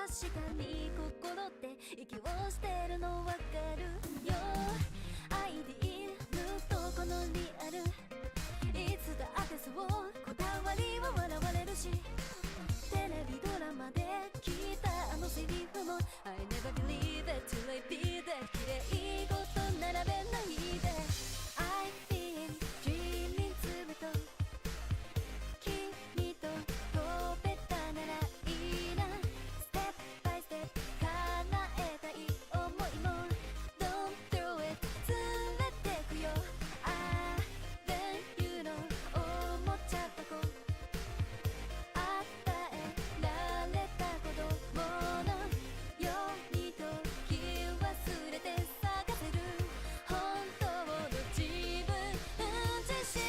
確かに心って息をしてるのわかるよ。愛でいるとこのリアルいつだってそうこだわりは笑われるしテレビドラマで聞いたあのセリフも I never believe it to repeat it 綺麗事並べないで I've been dreaming ずっと君と飛べたならいいな Step by step 叶えたい想いも Don't throw it 連れてくよ Ah then you know 思っちゃった子与えられた子供のように時忘れて探せる本当の自分自身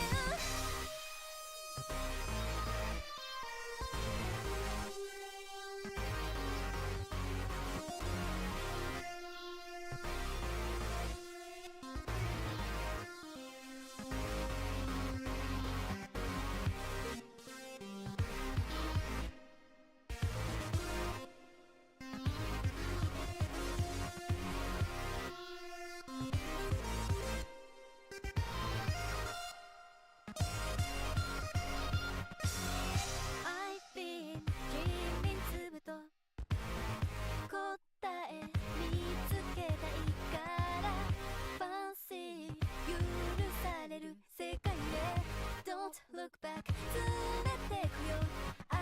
I've been dreaming ずっと答え見つけたいから Fancy 許される世界へ Don't look back 連れてくよ Ah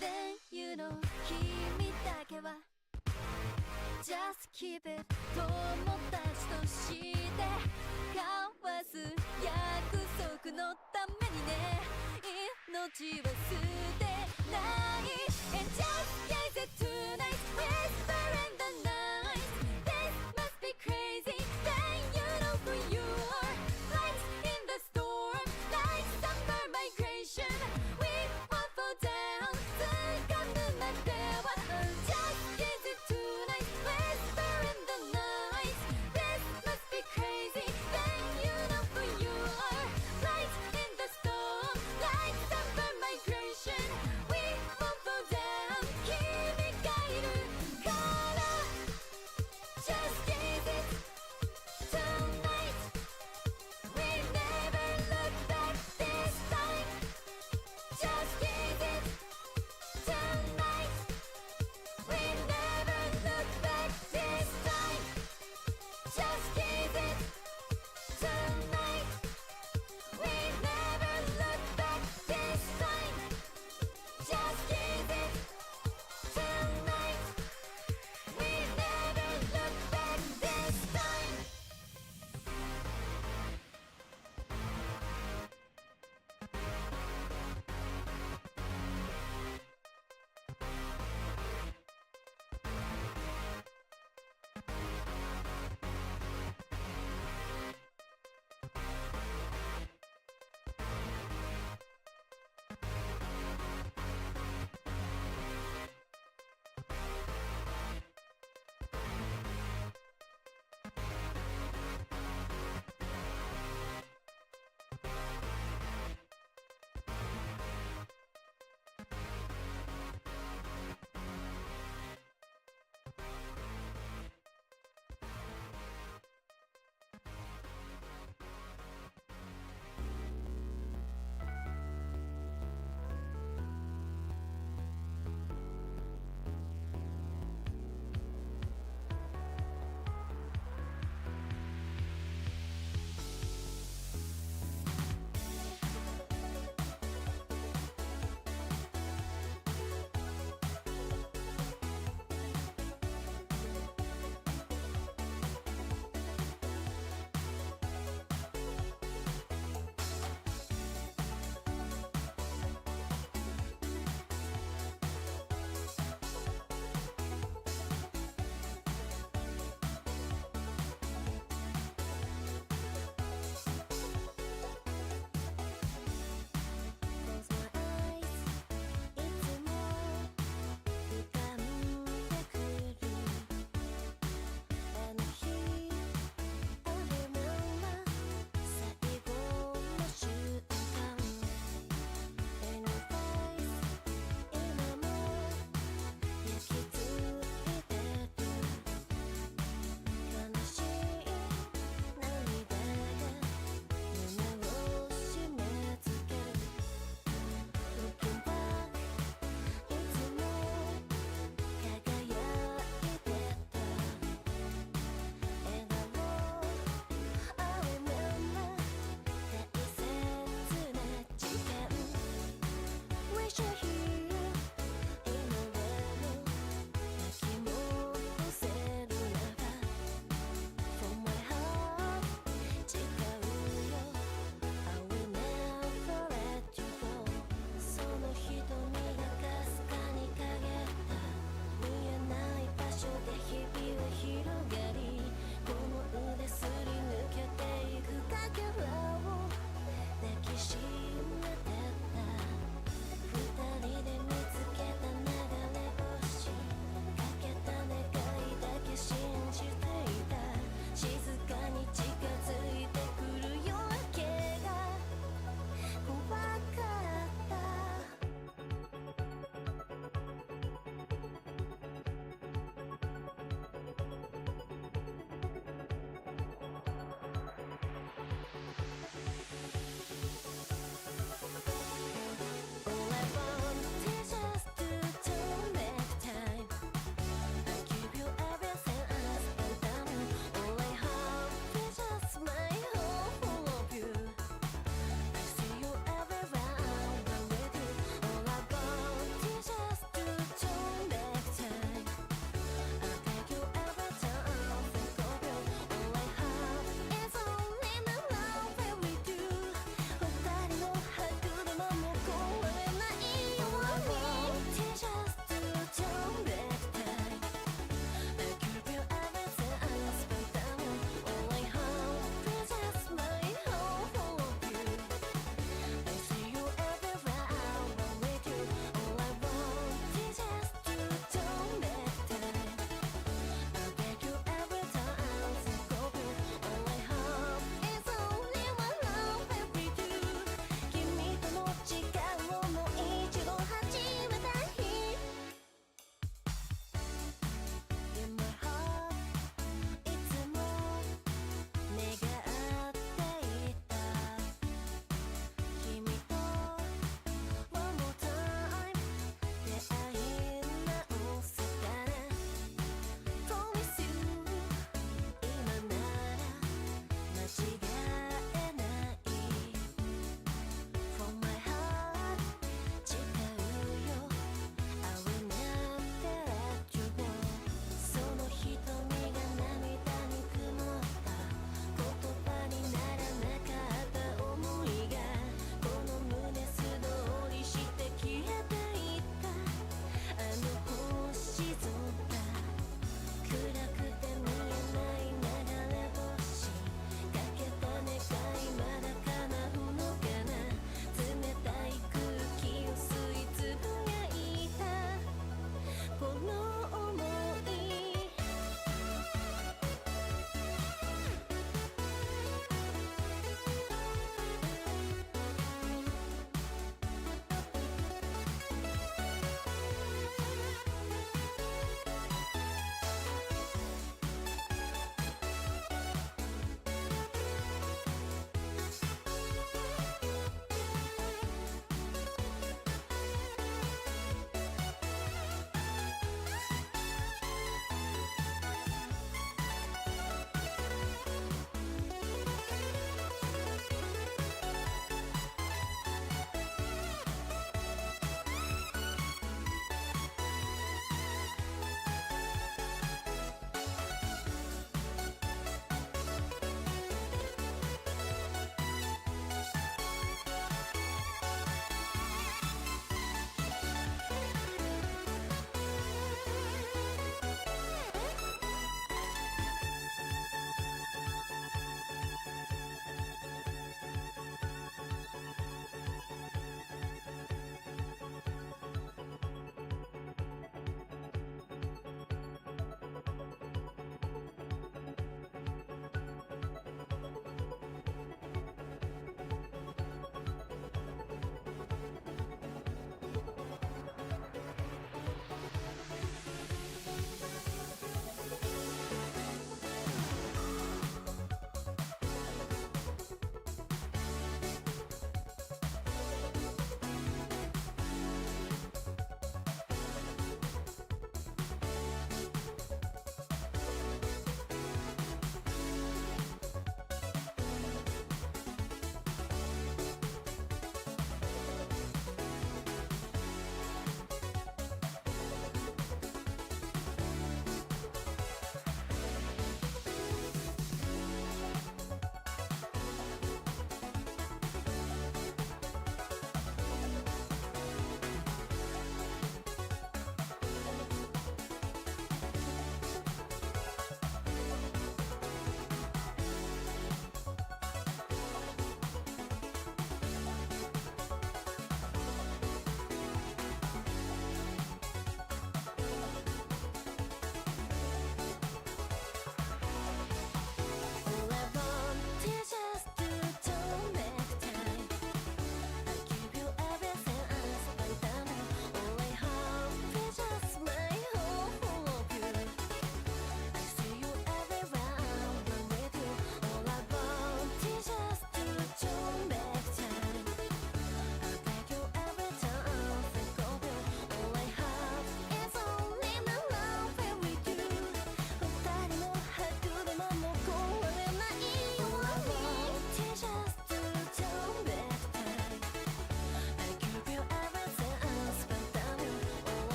then you know 君だけは Just keep it 友達として交わす約束のためにね命は捨てない And just gaze it tonight Whisper in the night This must be crazy Then you know who you are Lights in the storm Like summer migration We won't fall down 掴むまでは Just gaze it tonight Whisper in the night This must be crazy Then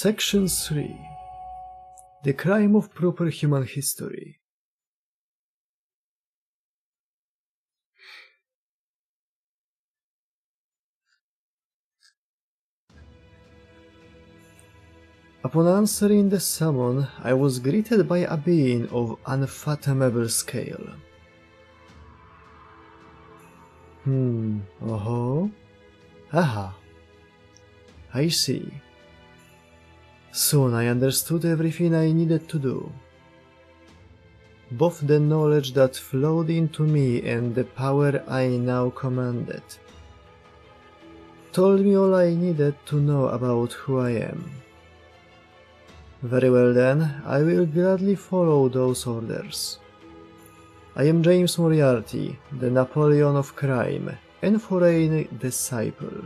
Section 3. The crime of proper human history. Upon answering the summon, I was greeted by a being of unfathomable scale. Aha. I see. Soon I understood everything I needed to do. Both the knowledge that flowed into me and the power I now commanded told me all I needed to know about who I am. Very well then, I will gladly follow those orders. I am James Moriarty, the Napoleon of crime, and foreign disciple.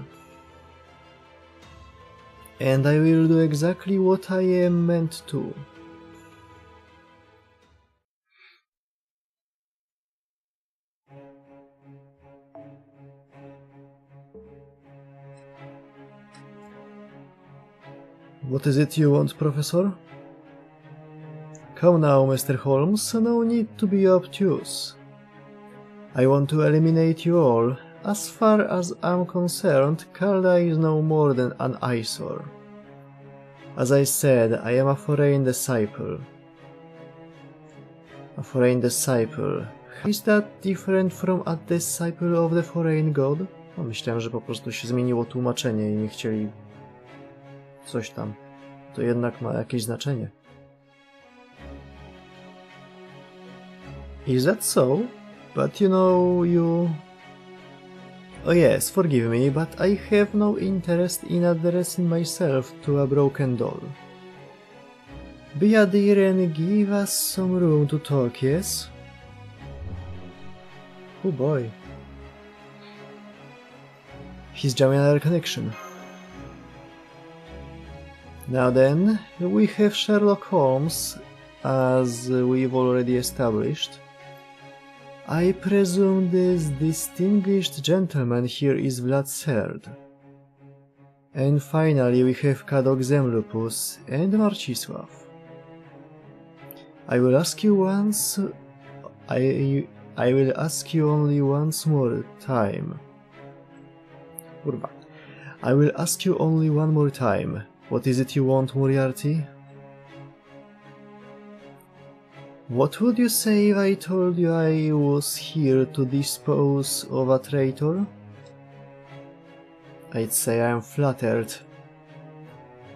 And I will do exactly what I am meant to. What is it you want, Professor? Come now, Mr. Holmes, no need to be obtuse. I want to eliminate you all. As far as I'm concerned, Calda is no more than an eyesore. As I said, I am a foreign disciple. A foreign disciple. Is that different from a disciple of the foreign god? No, myślałem, że po prostu się zmieniło tłumaczenie i nie chcieli coś tam. To jednak ma jakieś znaczenie. Is that so? But you know, you... Oh yes, forgive me, but I have no interest in addressing myself to a broken doll. Be a dear and give us some room to talk, yes? Oh boy. He's jamming our connection. Now then, we have Sherlock Holmes, as we've already established. I presume this distinguished gentleman here is Vlad Serd. And finally we have Kadok Zemlupus and Marcisław. I will ask you once... I will ask you only once more time. Kurwa. I will ask you only one more time. What is it you want, Moriarty? What would you say if I told you I was here to dispose of a traitor? I'd say I'm flattered.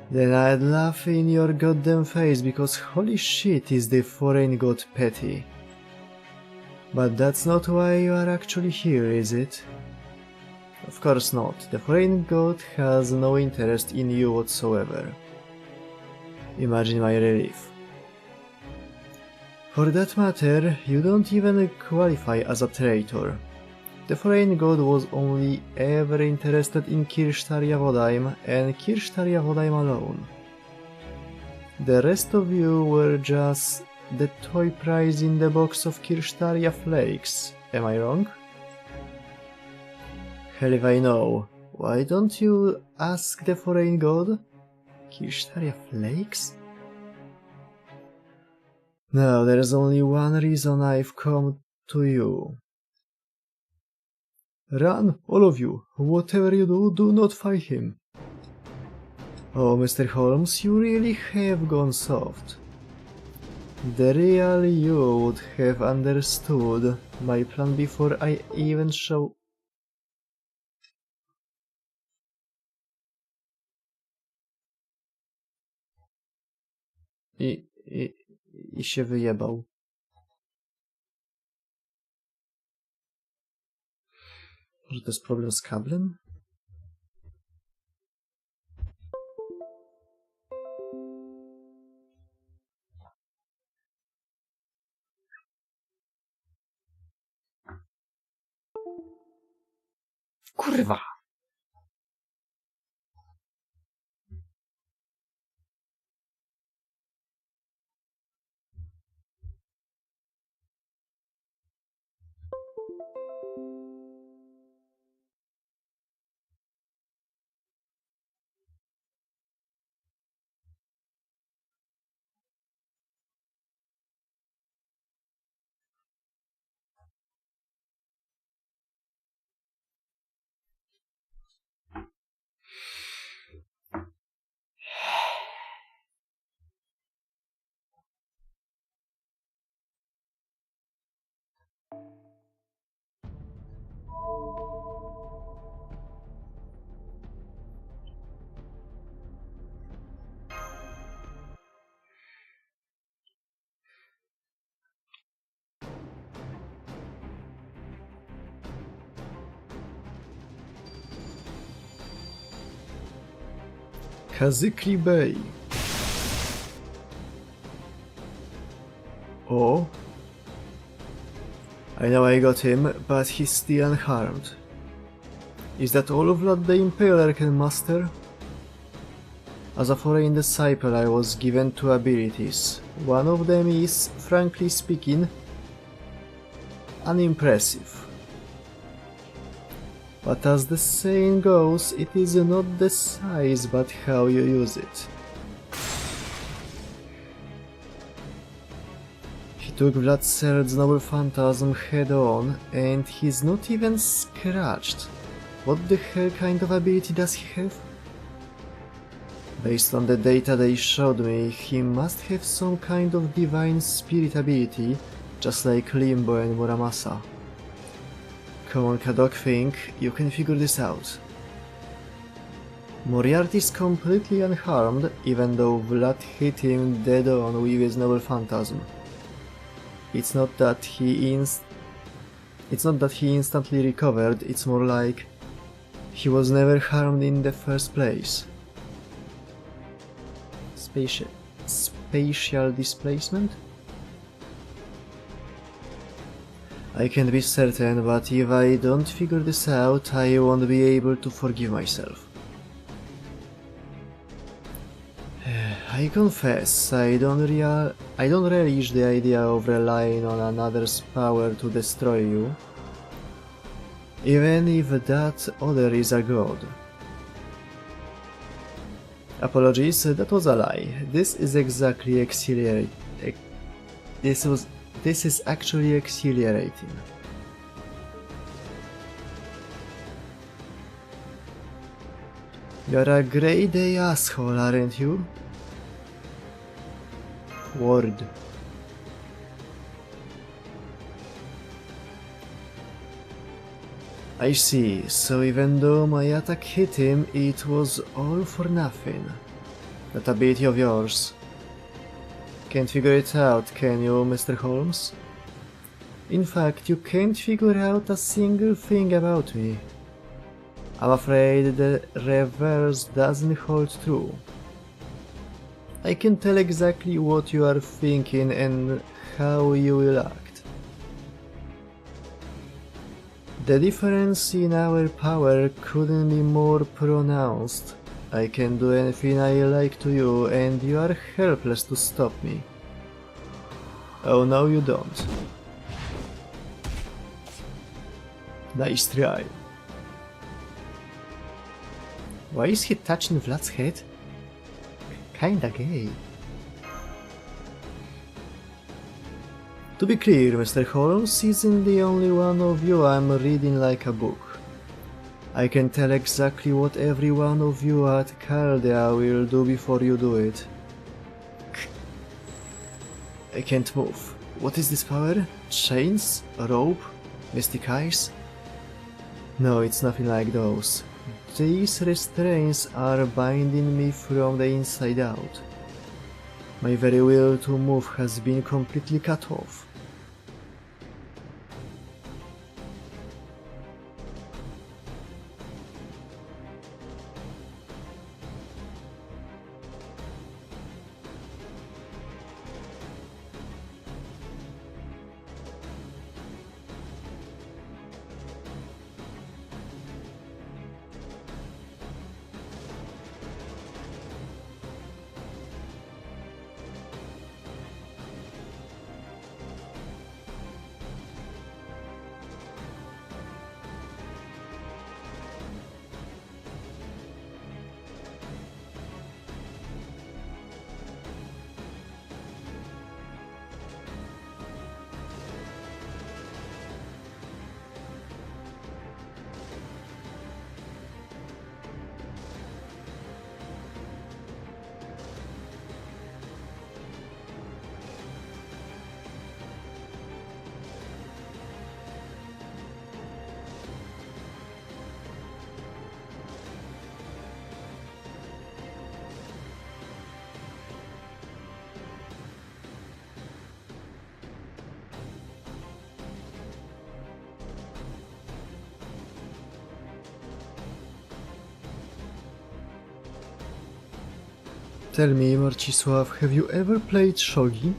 Then I'd laugh in your goddamn face because holy shit is the foreign god petty. But that's not why you are actually here, is it? Of course not. The foreign god has no interest in you whatsoever. Imagine my relief. For that matter, you don't even qualify as a traitor. The foreign god was only ever interested in Kirshtaria Vodheim and Kirshtaria Vodheim alone. The rest of you were just the toy prize in the box of Kirshtaria flakes, am I wrong? Hell if I know. Why don't you ask the foreign god? Kirshtaria flakes? Now, there's only one reason I've come to you. Run, all of you. Whatever you do, do not fight him. Oh, Mr. Holmes, you really have gone soft. The real you would have understood my plan before I even show... I się wyjebał. Może to jest problem z kablem? Kurwa! Kazikli Bey. Oh? I know I got him, but he's still unharmed. Is that all of what the Impaler can muster? As a foreign disciple I was given two abilities. One of them is, frankly speaking, unimpressive. But as the saying goes, it is not the size but how you use it. He took Vladser's noble phantasm head on, and he's not even scratched. What the hell kind of ability does he have? Based on the data they showed me, he must have some kind of divine spirit ability, just like Limbo and Muramasa. Come on, Kadok, think, you can figure this out. Moriarty's completely unharmed, even though Vlad hit him dead on with his noble phantasm. It's not that he instantly recovered, it's more like he was never harmed in the first place. Spatial displacement? I can't be certain, but if I don't figure this out, I won't be able to forgive myself. I confess, I don't relish the idea of relying on another's power to destroy you, even if that other is a god. Apologies, that was a lie. This is actually exhilarating. You're a grade A asshole, aren't you? Word. I see, so even though my attack hit him, it was all for nothing. That ability of yours. Can't figure it out, can you, Mr. Holmes? In fact, you can't figure out a single thing about me. I'm afraid the reverse doesn't hold true. I can tell exactly what you are thinking and how you will act. The difference in our power couldn't be more pronounced. I can do anything I like to you, and you are helpless to stop me. Oh no, you don't. Nice try. Why is he touching Vlad's head? Kinda gay. To be clear, Mr. Holmes isn't the only one of you I'm reading like a book. I can tell exactly what every one of you at Chaldea will do before you do it. I can't move. What is this power? Chains? A rope? Mystic eyes? No, it's nothing like those. These restraints are binding me from the inside out. My very will to move has been completely cut off. Tell me, Marcisław, have you ever played shogi?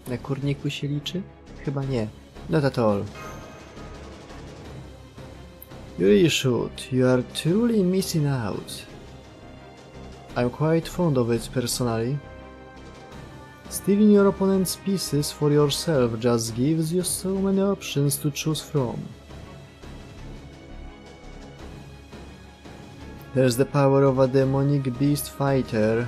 Na kurniku się liczy? Chyba nie. Not at all. You really should. You are truly missing out. I'm quite fond of it personally. Stealing your opponent's pieces for yourself just gives you so many options to choose from. There's the power of a demonic beast fighter.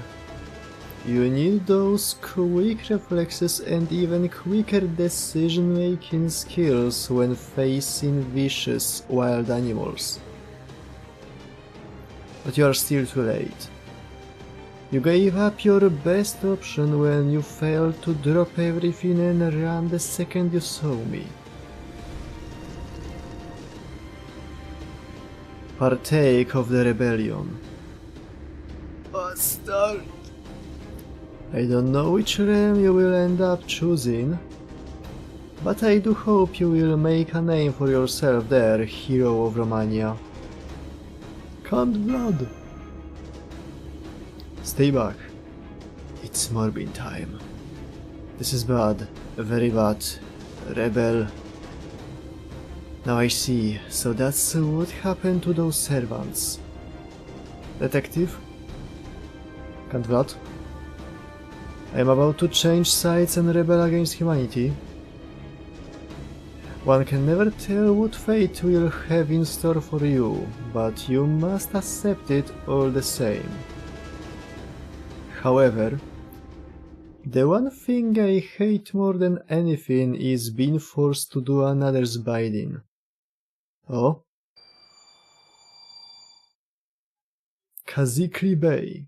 You need those quick reflexes and even quicker decision-making skills when facing vicious wild animals. But you are still too late. You gave up your best option when you failed to drop everything and run the second you saw me. Partake of the rebellion. Bastard! I don't know which realm you will end up choosing, but I do hope you will make a name for yourself there, hero of Romania. Count blood! Stay back. It's morbid time. This is bad, very bad. Rebel. Now I see, so that's what happened to those servants. Detective? Count blood? I am about to change sides and rebel against humanity. One can never tell what fate will have in store for you, but you must accept it all the same. However, the one thing I hate more than anything is being forced to do another's bidding. Oh? Kazikli Bey.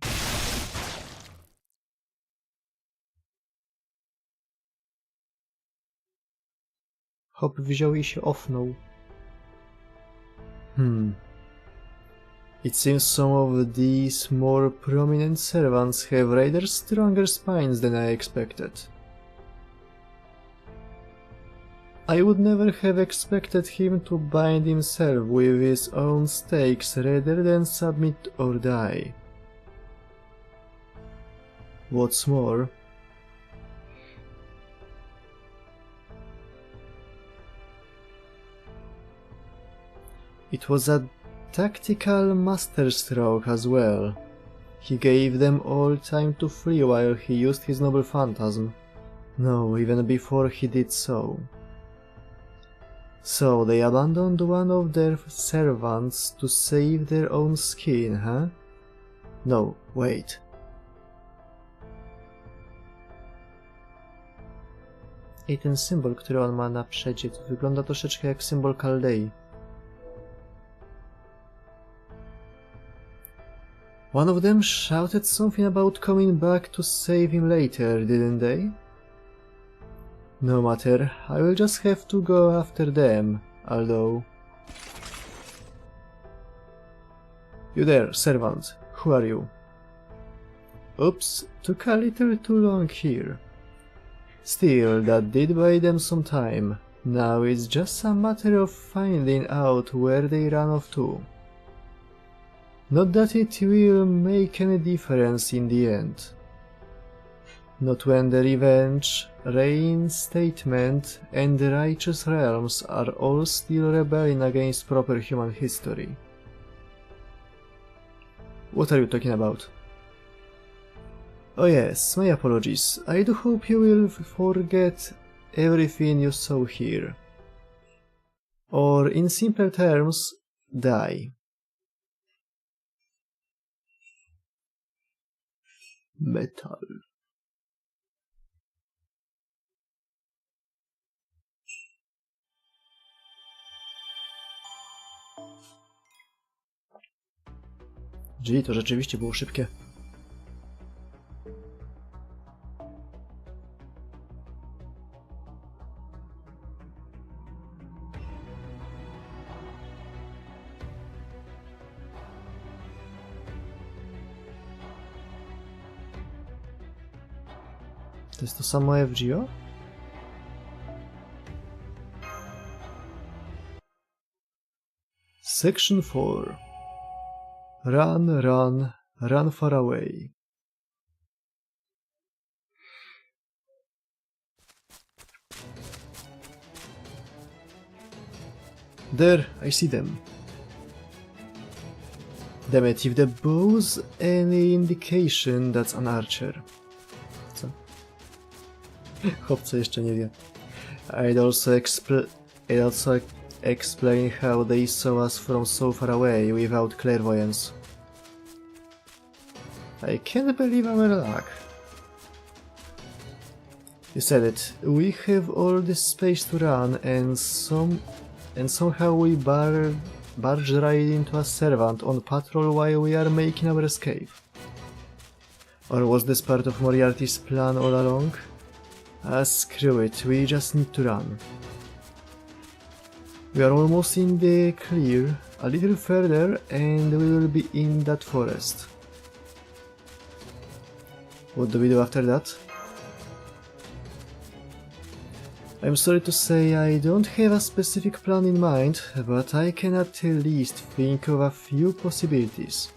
Hop wziął i się ofnął. It seems some of these more prominent servants have rather stronger spines than I expected. I would never have expected him to bind himself with his own stakes rather than submit or die. What's more, it was a tactical masterstroke as well. He gave them all time to flee while he used his noble phantasm. No, even before he did so. So they abandoned one of their servants to save their own skin, huh? No, wait. I ten symbol, który on ma na przedzie, to wygląda troszeczkę jak symbol Kaldei. One of them shouted something about coming back to save him later, didn't they? No matter, I will just have to go after them, although... You there, servant. Who are you? Oops, took a little too long here. Still, that did buy them some time. Now it's just a matter of finding out where they ran off to. Not that it will make any difference in the end. Not when the revenge, reinstatement, and the righteous realms are all still rebelling against proper human history. What are you talking about? Oh yes, my apologies. I do hope you will forget everything you saw here. Or in simple terms, die. Metal. Gee, to rzeczywiście było szybkie. To jest to samo FGO? Section 4. Run, run, run far away. There, I see them. Damn it, if the bow's any indication, that's an archer. Co? Chłopco jeszcze nie wie. I'd also explain how they saw us from so far away without clairvoyance. I can't believe our luck. You said it. We have all this space to run, and somehow we barge right into a servant on patrol while we are making our escape. Or was this part of Moriarty's plan all along? Screw it, we just need to run. We are almost in the clear, a little further and we will be in that forest. What do we do after that? I'm sorry to say I don't have a specific plan in mind, but I can at least think of a few possibilities.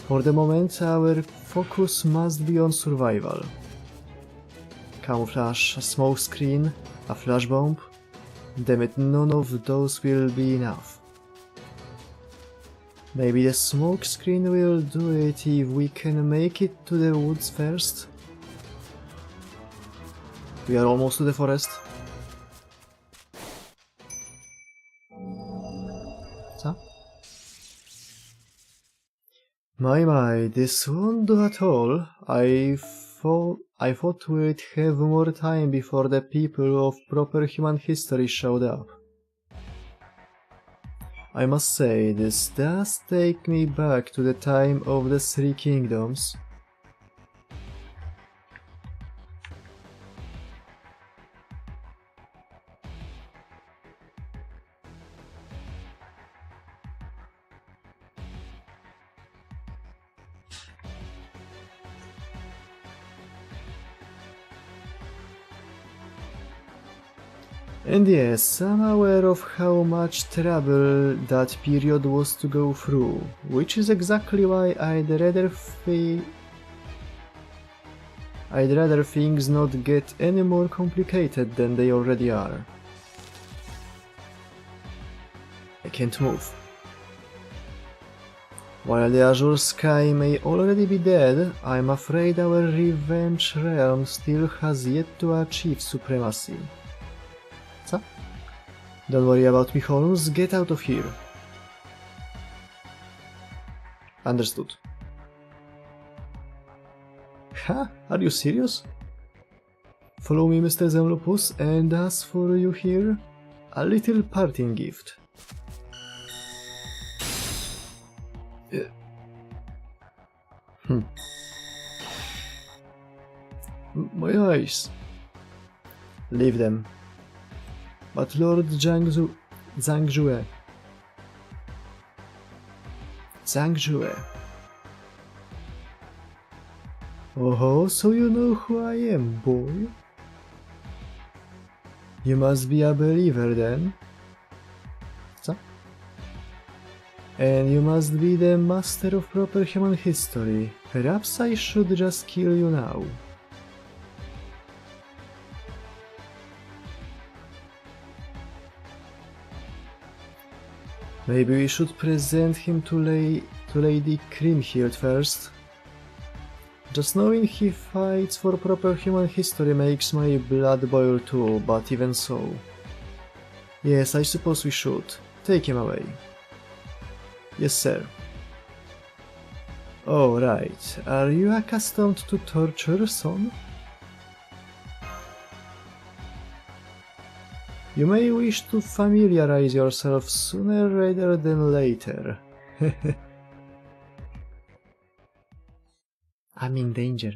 For the moment, our focus must be on survival. Camouflage, a smoke screen, a flash bomb. Damn it, none of those will be enough. Maybe the smoke screen will do it if we can make it to the woods first. We are almost to the forest. Co? My, this won't do at all. I thought we'd have more time before the people of proper human history showed up. I must say, this does take me back to the time of the Three Kingdoms. And yes, I'm aware of how much trouble that period was to go through, which is exactly why I'd rather things not get any more complicated than they already are. I can't move. While the azure sky may already be dead, I'm afraid our revenge realm still has yet to achieve supremacy. Co? Don't worry about me, Holmes. Get out of here. Understood. Ha? Are you serious? Follow me, Mr. Zemlopus, and as for you here, a little parting gift. My eyes. Leave them. But Lord Zhang Zhangzhue. Oh, so you know who I am, boy? You must be a believer then. Co? And you must be the master of proper human history. Perhaps I should just kill you now. Maybe we should present him to Lady Creamheeled first. Just knowing he fights for proper human history makes my blood boil too, but even so. Yes, I suppose we should. Take him away. Yes, sir. Oh, right. Are you accustomed to torture, son? You may wish to familiarize yourself sooner rather than later. I'm in danger.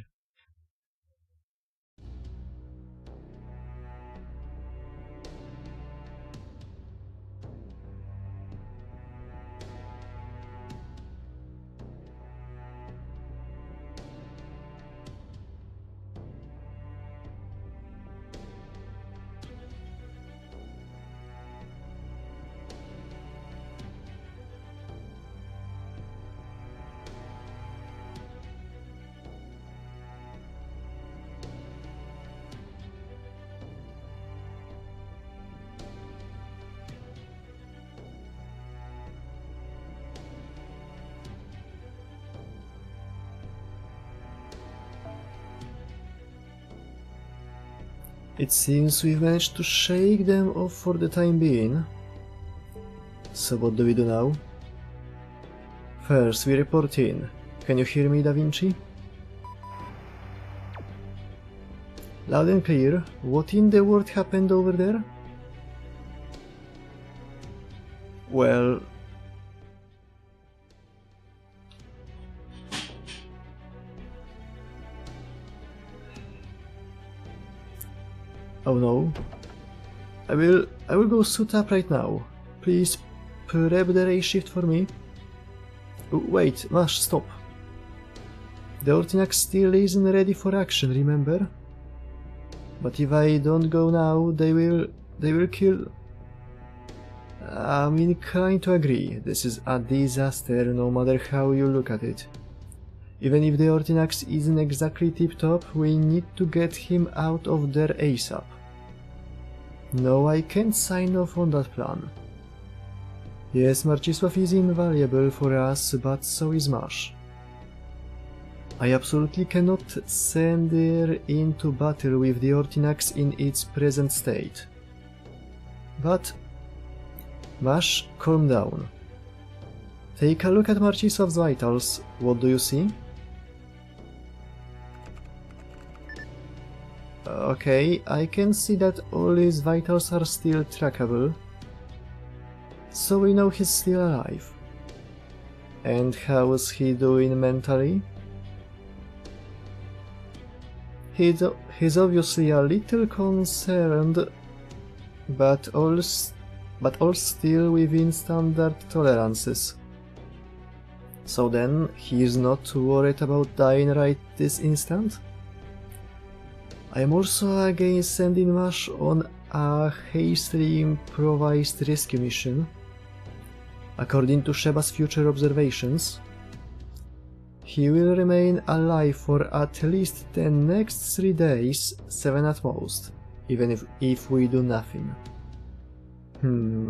It seems we've managed to shake them off for the time being. So what do we do now? First, we report in. Can you hear me, Da Vinci? Loud and clear. What in the world happened over there? Well... Oh no. I will go suit up right now. Please prep the ray shift for me. Wait, Mash, stop. The Ortinax still isn't ready for action, remember? But if I don't go now, they will kill... I'm inclined to agree. This is a disaster, no matter how you look at it. Even if the Ortinax isn't exactly tip-top, we need to get him out of there ASAP. No, I can't sign off on that plan. Yes, Marcisław is invaluable for us, but so is Mash. I absolutely cannot send her into battle with the Ortinax in its present state. But... Mash, calm down. Take a look at Marcisław's vitals. What do you see? Okay, I can see that all his vitals are still trackable. So we know he's still alive. And how's he doing mentally? He's obviously a little concerned, but all still within standard tolerances. So then, he's not worried about dying right this instant? I am also against sending Mash on a hastily improvised rescue mission. According to Sheba's future observations, he will remain alive for at least the next 3 days, 7 at most, even if we do nothing.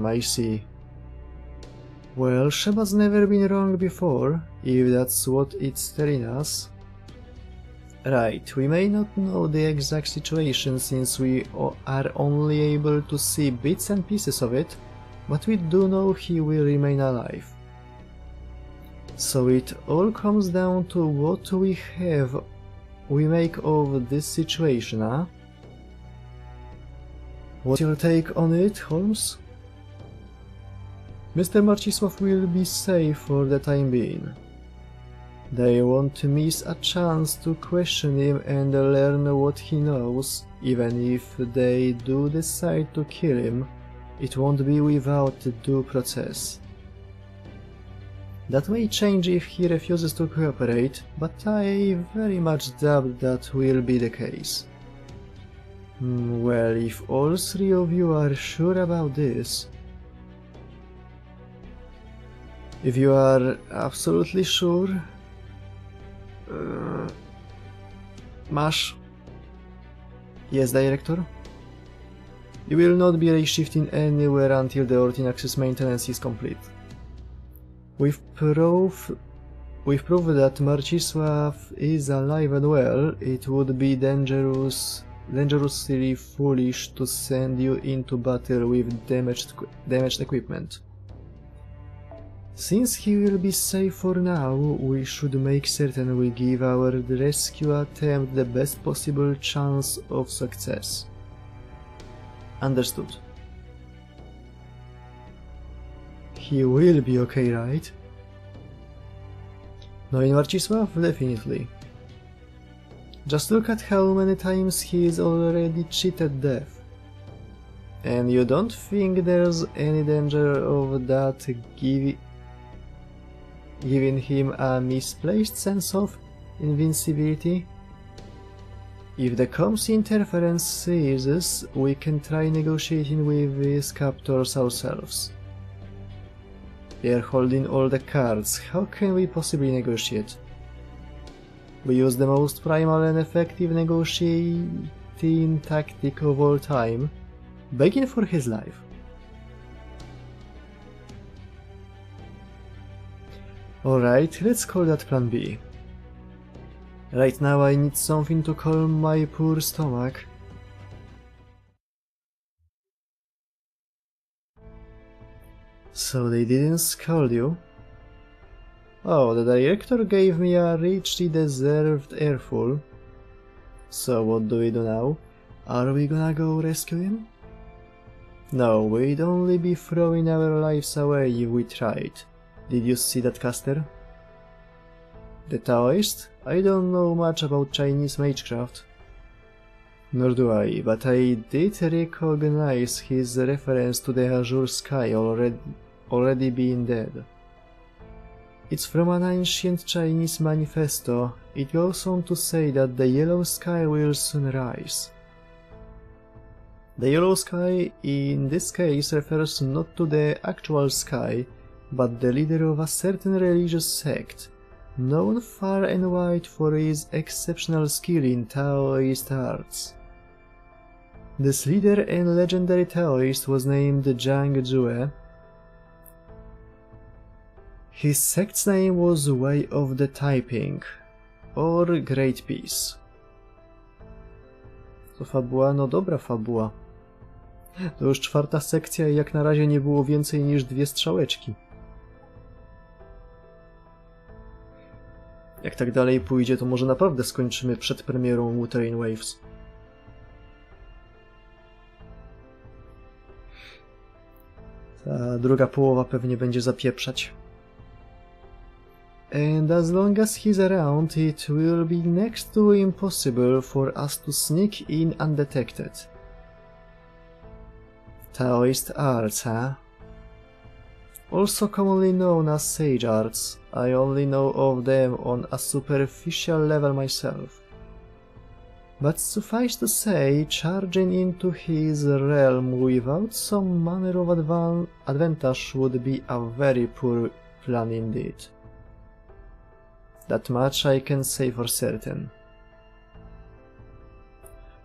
I see. Well, Sheba's never been wrong before, if that's what it's telling us. Right, we may not know the exact situation since we are only able to see bits and pieces of it, but we do know he will remain alive. So it all comes down to what we make of this situation, huh? What's your take on it, Holmes? Mr. Marcisław will be safe for the time being. They won't miss a chance to question him and learn what he knows. Even if they do decide to kill him, it won't be without due process. That may change if he refuses to cooperate, but I very much doubt that will be the case. Well, if all 3 of you are sure about this... If you are absolutely sure... Mash? Yes, Director? You will not be ray-shifting anywhere until the Ortinax's maintenance is complete. With proof that Marcisław is alive and well, it would be dangerously foolish to send you into battle with damaged equipment. Since he will be safe for now, we should make certain we give our rescue attempt the best possible chance of success. Understood. He will be okay, right? Knowing Marcisław, definitely. Just look at how many times he is already cheated death. And you don't think there's any danger of that giving him a misplaced sense of invincibility? If the comms interference ceases, we can try negotiating with his captors ourselves. They are holding all the cards, how can we possibly negotiate? We use the most primal and effective negotiating tactic of all time, begging for his life. Alright, let's call that plan B. Right now I need something to calm my poor stomach. So they didn't scold you? Oh, the director gave me a richly deserved earful. So what do we do now? Are we gonna go rescue him? No, we'd only be throwing our lives away if we tried. Did you see that caster? The Taoist? I don't know much about Chinese magecraft. Nor do I, but I did recognize his reference to the azure sky already being dead. It's from an ancient Chinese manifesto. It goes on to say that the yellow sky will soon rise. The yellow sky in this case refers not to the actual sky, but the leader of a certain religious sect, known far and wide for his exceptional skill in Taoist arts. This leader and legendary Taoist was named Zhang Jue. His sect's name was Way of the Taiping, or Great Peace. To fabuła? No dobra fabuła. To już 4. sekcja i jak na razie nie było więcej niż 2 strzałeczki. Jak tak dalej pójdzie, to może naprawdę skończymy przed premierą Wuthering Waves. Ta druga połowa pewnie będzie zapieprzać. And as long as he's around, it will be next to impossible for us to sneak in undetected. Taoist arts, huh? Also commonly known as sage arts. I only know of them on a superficial level myself. But suffice to say, charging into his realm without some manner of advantage would be a very poor plan indeed. That much I can say for certain.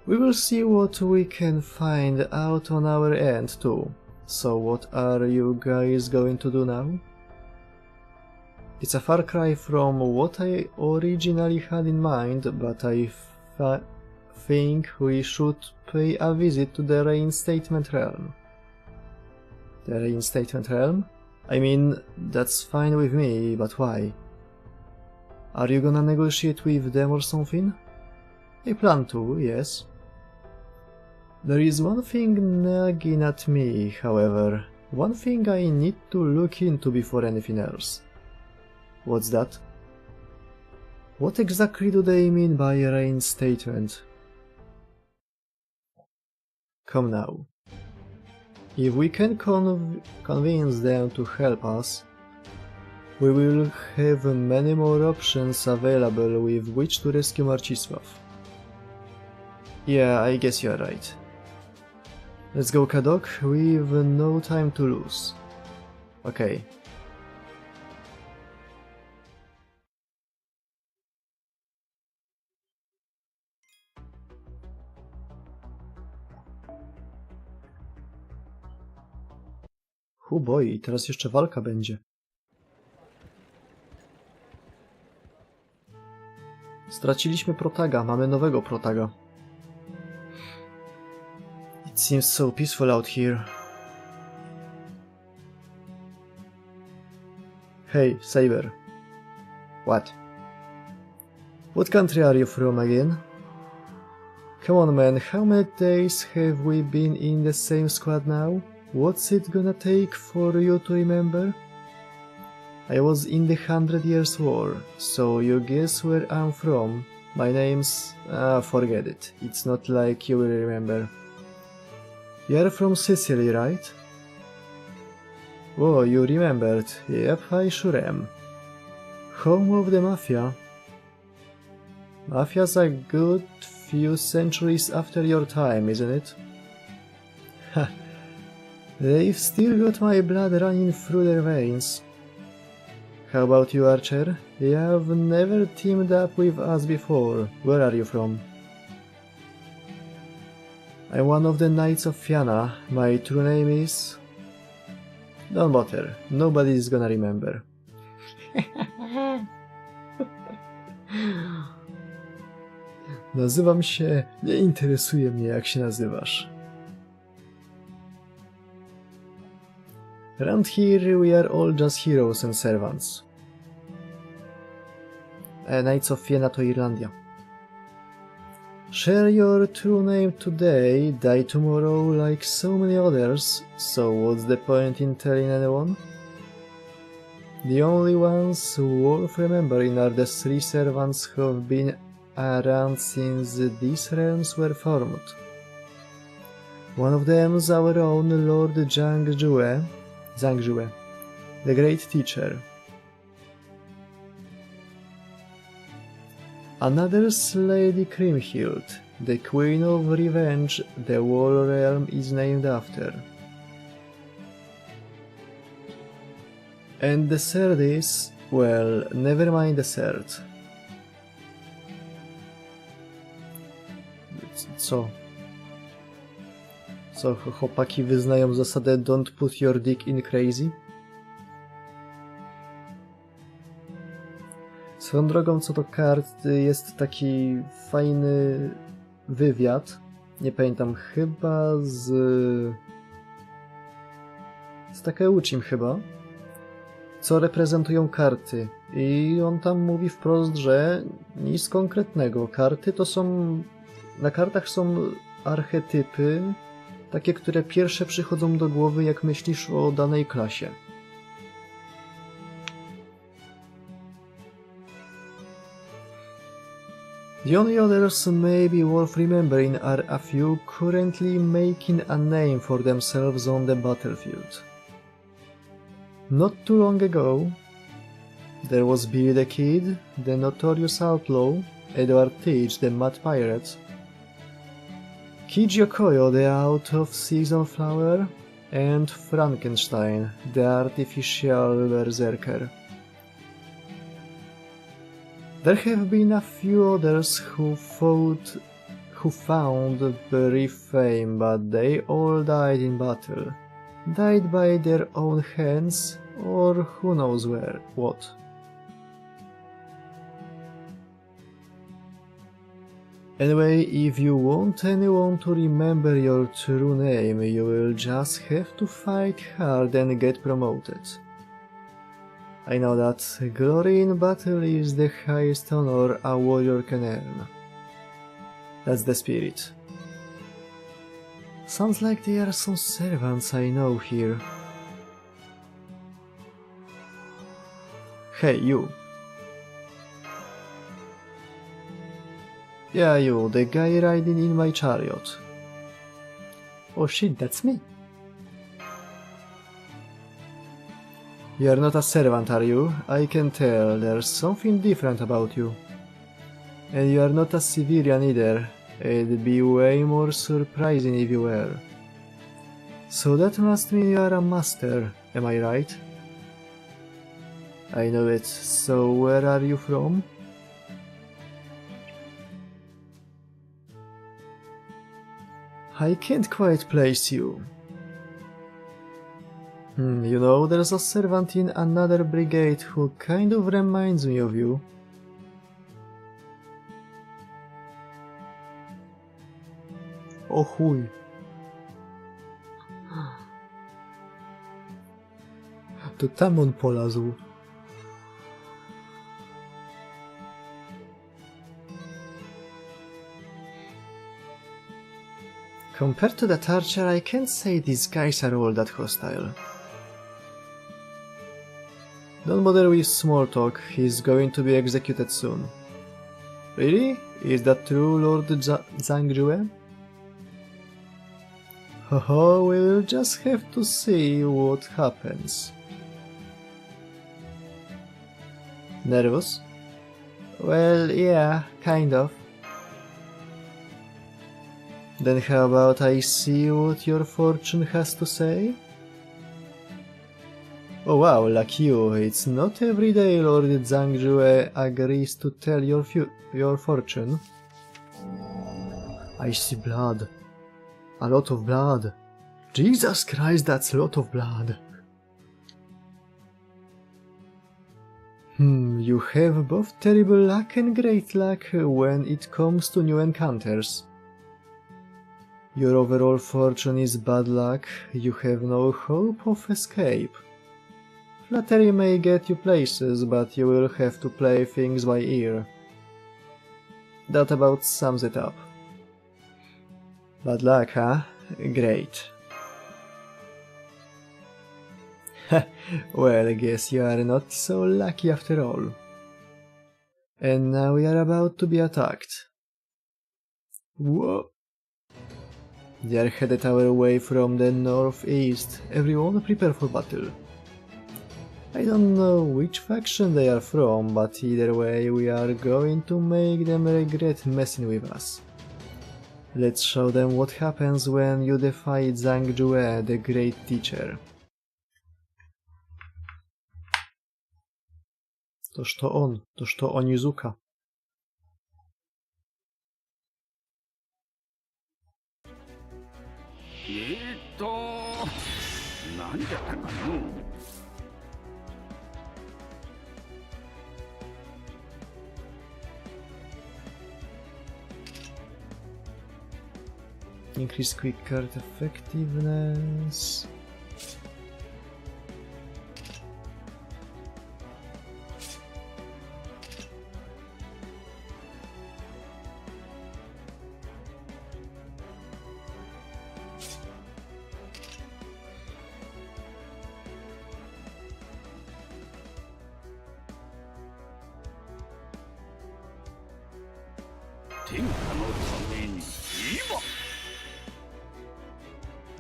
We will see what we can find out on our end too. So what are you guys going to do now? It's a far cry from what I originally had in mind, but I think we should pay a visit to the Reinstatement Realm. The Reinstatement Realm? I mean, that's fine with me, but why? Are you gonna negotiate with them or something? I plan to, yes. There is one thing nagging at me, however. One thing I need to look into before anything else. What's that? What exactly do they mean by reinstatement? Come now. If we can convince them to help us, we will have many more options available with which to rescue Marcisław. Yeah, I guess you're right. Let's go, Kadok, we've no time to lose. Okay. Boi, teraz jeszcze walka będzie. Straciliśmy protaga, mamy nowego protaga. It seems so peaceful out here. Hey, Saber. What? What country are you from again? Come on, man, how many days have we been in the same squad now? What's it gonna take for you to remember? I was in the 100 Years' War, so you guess where I'm from. My name's... forget it. It's not like you will remember. You're from Sicily, right? Oh, you remembered. Yep, I sure am. Home of the Mafia. Mafia's a good few centuries after your time, isn't it? Ha! They've still got my blood running through their veins. How about you, Archer? You've never teamed up with us before. Where are you from? I'm one of the Knights of Fianna. My true name is... Don't bother. Nobody's gonna remember. Nazywam się... Nie interesuje mnie, jak się nazywasz. Around here we are all just heroes and servants. Knights of Vienna to Irlandia. Share your true name today, die tomorrow like so many others, so what's the point in telling anyone? The only ones worth remembering are the 3 servants who have been around since these realms were formed. One of them's our own Lord Zhangjue, the great teacher. Another's Lady Kriemhild, the Queen of Revenge the whole realm is named after. And the third is, well, never mind the third. Co? Co, chłopaki wyznają zasadę don't put your dick in crazy? Swoją drogą co do kart jest taki fajny wywiad, nie pamiętam, chyba z Takeuchim chyba, co reprezentują karty i on tam mówi wprost, że nic konkretnego. Karty to są... Na kartach są archetypy, takie, które pierwsze przychodzą do głowy, jak myślisz o danej klasie. The only others maybe worth remembering are a few currently making a name for themselves on the battlefield. Not too long ago, there was Billy the Kid, the notorious outlaw, Edward Teach, the mad pirate, Kid Yokoyo, the out-of-season flower, and Frankenstein, the artificial berserker. There have been a few others who found brief fame, but they all died in battle. Died by their own hands, or who knows what. Anyway, if you want anyone to remember your true name, you will just have to fight hard and get promoted. I know that glory in battle is the highest honor a warrior can earn. That's the spirit. Sounds like there are some servants I know here. Hey, you. Yeah, you, the guy riding in my chariot. Oh shit, that's me. You're not a servant, are you? I can tell, there's something different about you. And you are not a civilian either. It'd be way more surprising if you were. So that must mean you are a master, am I right? I know it. So where are you from? I can't quite place you. You know, there's a servant in another brigade who kind of reminds me of you. O chuj. To tam on polazł. Compared to that archer, I can't say these guys are all that hostile. Don't bother with small talk, he's going to be executed soon. Really? Is that true, Lord Zhangjue? Haha, we'll just have to see what happens. Nervous? Well, yeah, kind of. Then how about I see what your fortune has to say? Oh wow, like you, it's not every day Lord Zhangjue agrees to tell your fortune. I see blood. A lot of blood. Jesus Christ, that's a lot of blood. You have both terrible luck and great luck when it comes to new encounters. Your overall fortune is bad luck, you have no hope of escape. Flattery may get you places, but you will have to play things by ear. That about sums it up. Bad luck, huh? Great. Well, I guess you are not so lucky after all. And now we are about to be attacked. Whoa! They are headed our way from the northeast. Everyone prepare for battle. I don't know which faction they are from, but either way we are going to make them regret messing with us. Let's show them what happens when you defy Zhang Jue, the great teacher. Toż to Onizuka. Increase quick card effectiveness.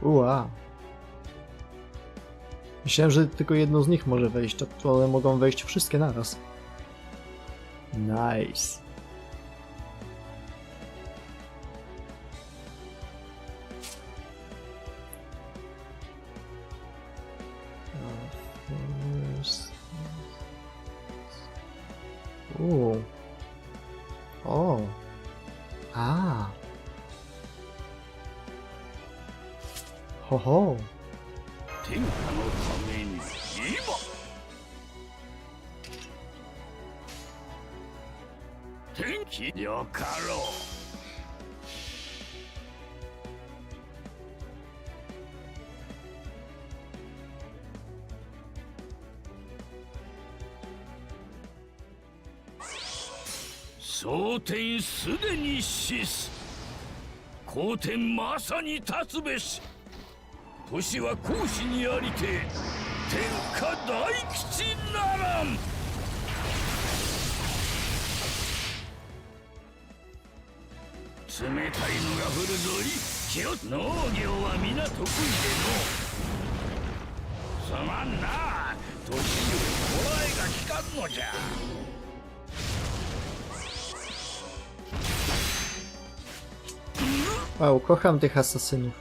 Ua. Myślałem, że tylko jedno z nich może wejść, a to one mogą wejść wszystkie naraz. Nice. O. A. Ho ho.蒼天すでに死す。後天まさに立つべし。年は孔子にありて天下大吉ならん。冷たいのが降るぞい。気を農業は皆得意での。すまんな。年寄りこらえが効かんのじゃ。Wow, kocham tych asasynów.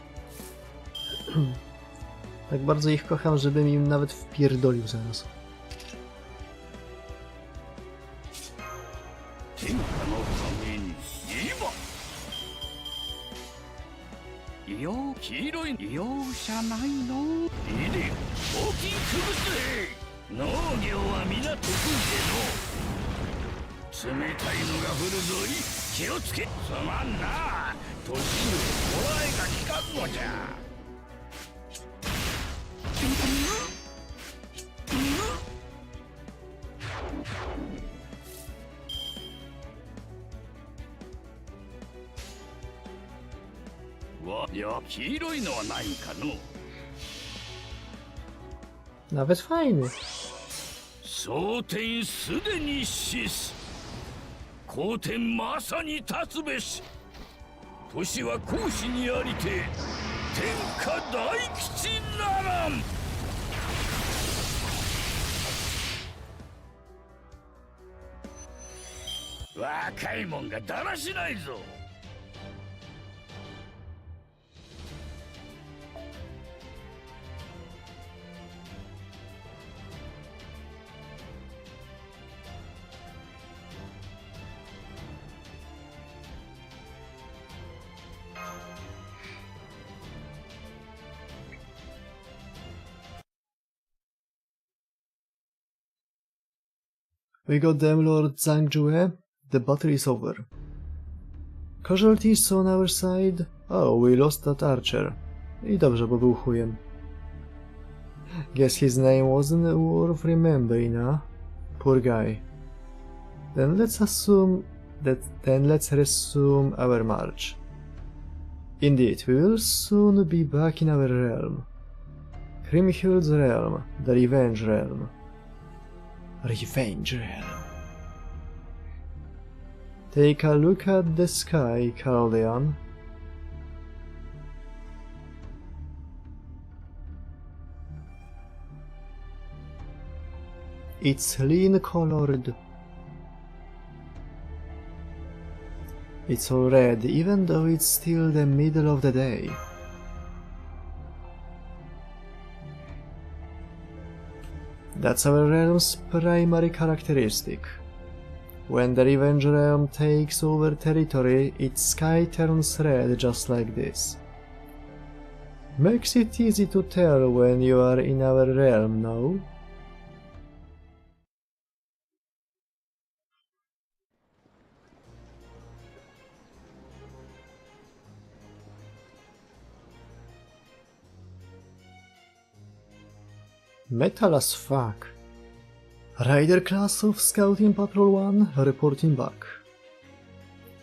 Tak bardzo ich kocham, żebym im nawet wpierdolił zaraz. Nawet fajny. 蒼天すでに死す。後天まさに立つべし。年は孔子にありて天下大吉ならん。若いもんがだらしないぞ。We got them, Lord Zhang Jue. The battle is over. Casualties on our side? Oh, we lost that Archer. I dobrze, bo był chujem. Guess his name wasn't worth remembering, huh? Poor guy. Then let's resume our march. Indeed, we will soon be back in our realm. Grimhild's realm, the Revenge realm. Revenge realm. Take a look at the sky, Chaldean. It's lean-colored. It's all red, even though it's still the middle of the day. That's our realm's primary characteristic. When the Revenge realm takes over territory, its sky turns red just like this. Makes it easy to tell when you are in our realm, no? Metal as fuck. Rider class of Scouting Patrol 1 reporting back.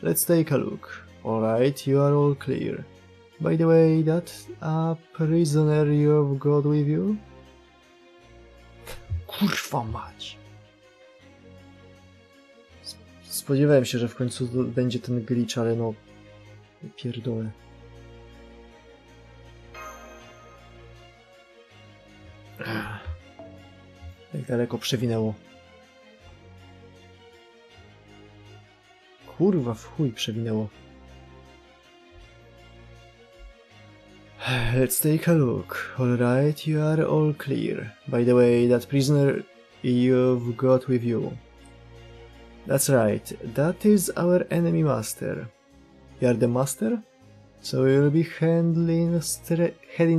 Let's take a look. Alright, you are all clear. By the way, that a prisoner you've got with you? Kurwa mać. Spodziewałem się, że w końcu będzie ten glitch, ale no... pierdolę. Jak daleko przewinęło. Kurwa, w chuj przewinęło. Let's take a look. Alright, you are all clear. By the way, that prisoner you've got with you. That's right, that is our enemy master. You are the master? So we'll be heading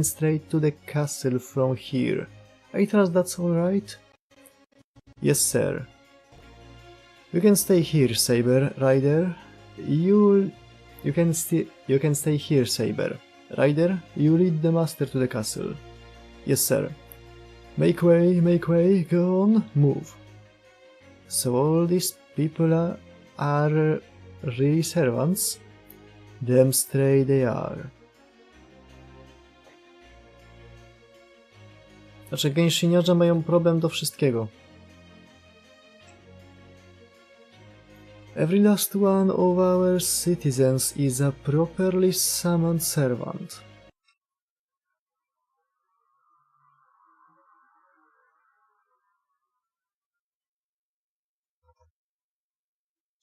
straight to the castle from here. I trust that's alright? Yes, sir. You can stay here, Saber, Rider. You can stay here, Saber. Rider, you lead the master to the castle. Yes, sir. Make way, go on, move. So all these people are really servants? Damn straight they are. Znaczy, gęsieniarze mają problem do wszystkiego. Every last one of our citizens is a properly summoned servant.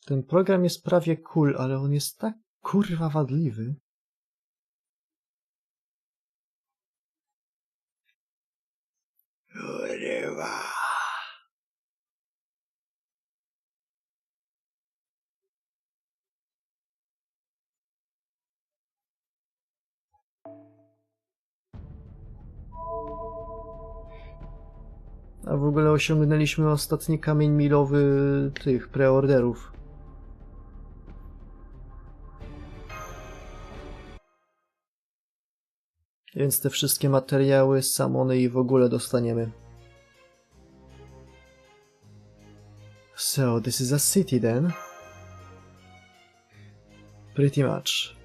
Ten program jest prawie cool, ale on jest tak kurwa wadliwy. Kurwa. A w ogóle osiągnęliśmy ostatni kamień milowy tych preorderów. Więc te wszystkie materiały, samony i w ogóle dostaniemy. So, this is a city then? Pretty much.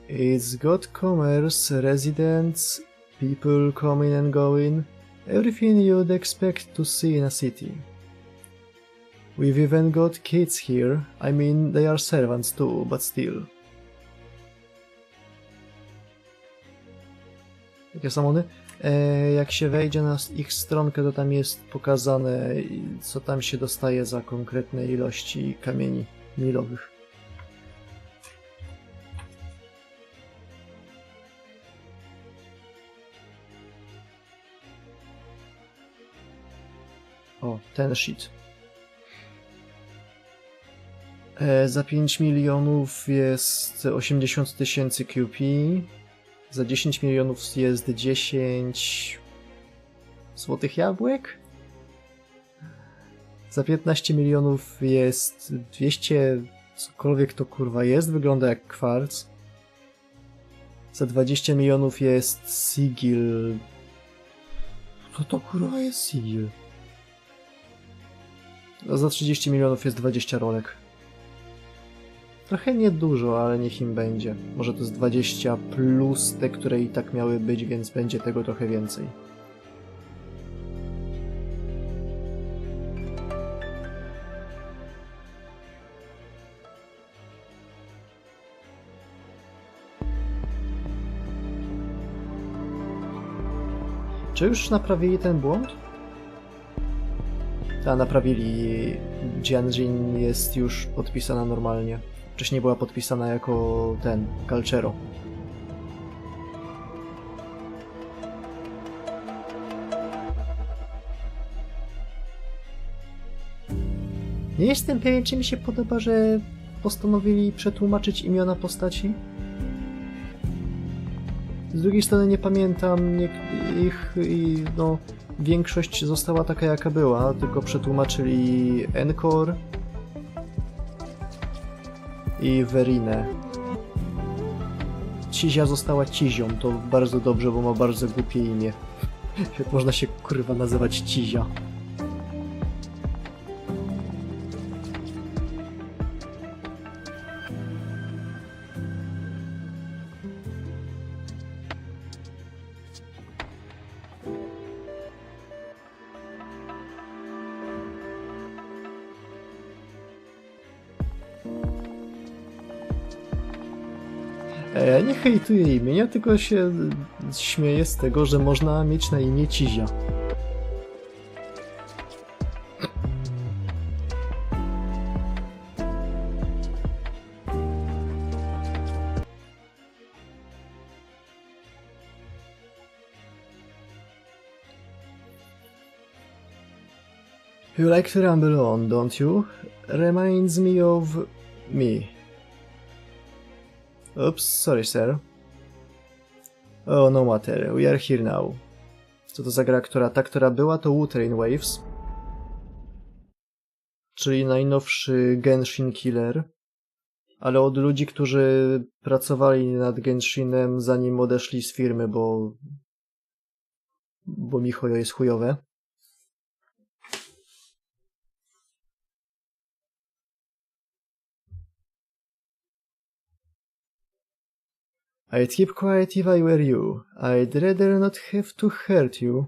It's got commerce, residents, people coming and going, everything you'd expect to see in a city. We've even got kids here, I mean they are servants too, but still. Jakie samony? Jak się wejdzie na ich stronkę, to tam jest pokazane, co tam się dostaje za konkretne ilości kamieni milowych. O, ten shit. Za 5 milionów jest 80 000 QP. Za 10 milionów jest 10 złotych jabłek. Za 15 milionów jest 200 cokolwiek to kurwa jest. Wygląda jak kwarc. Za 20 milionów jest Sigil. Co to kurwa jest Sigil? A za 30 milionów jest 20 rolek. Trochę niedużo, ale niech im będzie. Może to jest 20 plus te, które i tak miały być, więc będzie tego trochę więcej. Czy już naprawili ten błąd? Tak, naprawili. Jianjin jest już podpisana normalnie. Wcześniej była podpisana jako ten, Calcero. Nie jestem pewien, czy mi się podoba, że postanowili przetłumaczyć imiona postaci. Z drugiej strony nie pamiętam ich i no większość została taka jaka była, tylko przetłumaczyli Encore i Verinę. Cizia została Cizią, to bardzo dobrze, bo ma bardzo głupie imię. Jak można się kurwa nazywać Cizia? Ja nie hejtuję imienia, tylko się śmieję z tego, że można mieć na imię Cizia. You like to ramble on, don't you? Reminds me of me. Oops, sorry sir. Oh, no matter, we are here now. Co to za gra, która była, to Wuthering Waves. Czyli najnowszy Genshin Killer. Ale od ludzi, którzy pracowali nad Genshinem zanim odeszli z firmy, bo Mihoyo jest chujowe. I'd keep quiet if I were you. I'd rather not have to hurt you.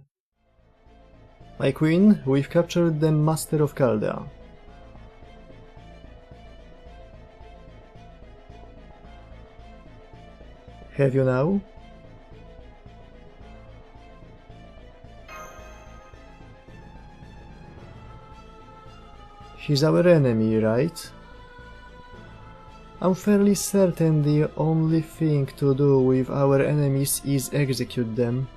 My queen, we've captured the Master of Chaldea. Have you now? He's our enemy, right? I'm fairly certain the only thing to do with our enemies is execute them.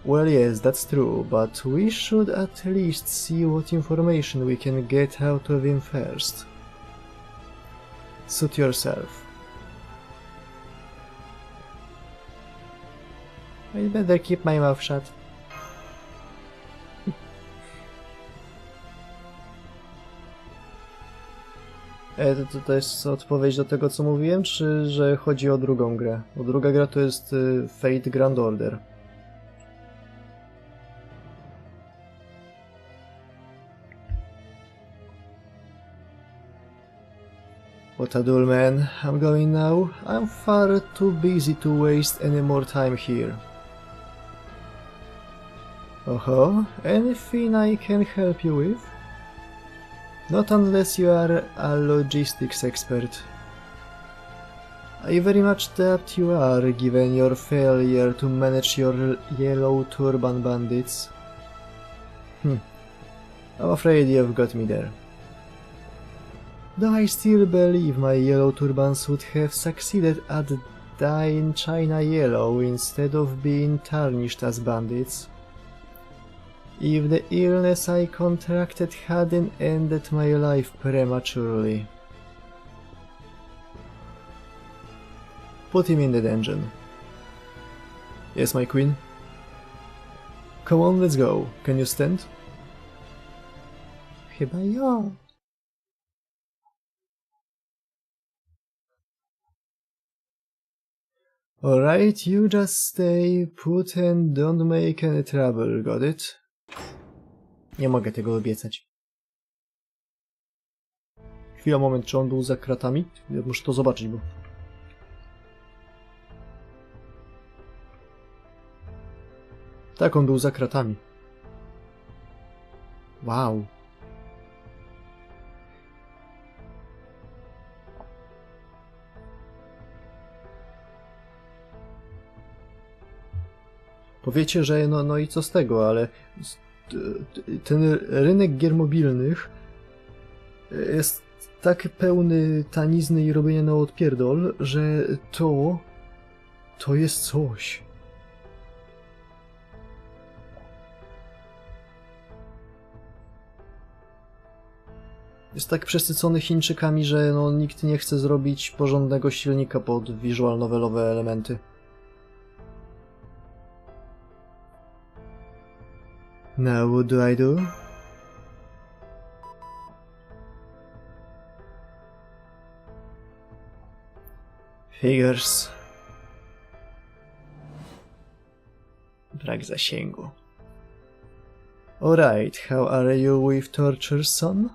Well, yes, that's true, but we should at least see what information we can get out of him first. Suit yourself. I'd better keep my mouth shut. To jest odpowiedź do tego, co mówiłem, czy że chodzi o drugą grę? Bo druga gra to jest Fate Grand Order. What a dull man. I'm going now. I'm far too busy to waste any more time here. Oho, anything I can help you with? Not unless you are a logistics expert. I very much doubt you are, given your failure to manage your yellow turban bandits. I'm afraid you've got me there. Though I still believe my yellow turbans would have succeeded at dyeing China yellow instead of being tarnished as bandits. If the illness I contracted hadn't ended my life prematurely. Put him in the dungeon. Yes, my queen? Come on, let's go. Can you stand? Chyba ja. Alright, you just stay put and don't make any trouble, got it? Nie mogę tego obiecać. Chwila, moment, czy on był za kratami? Ja muszę to zobaczyć, bo... Tak, on był za kratami. Wow. Powiecie, że no i co z tego, ale ten rynek gier mobilnych jest tak pełny tanizny i robienia na odpierdol, że to jest coś. Jest tak przesycony Chińczykami, że no, nikt nie chce zrobić porządnego silnika pod visual novelowe elementy. Now what do I do? Figures. Brak zasięgu. Alright, how are you with torture, son?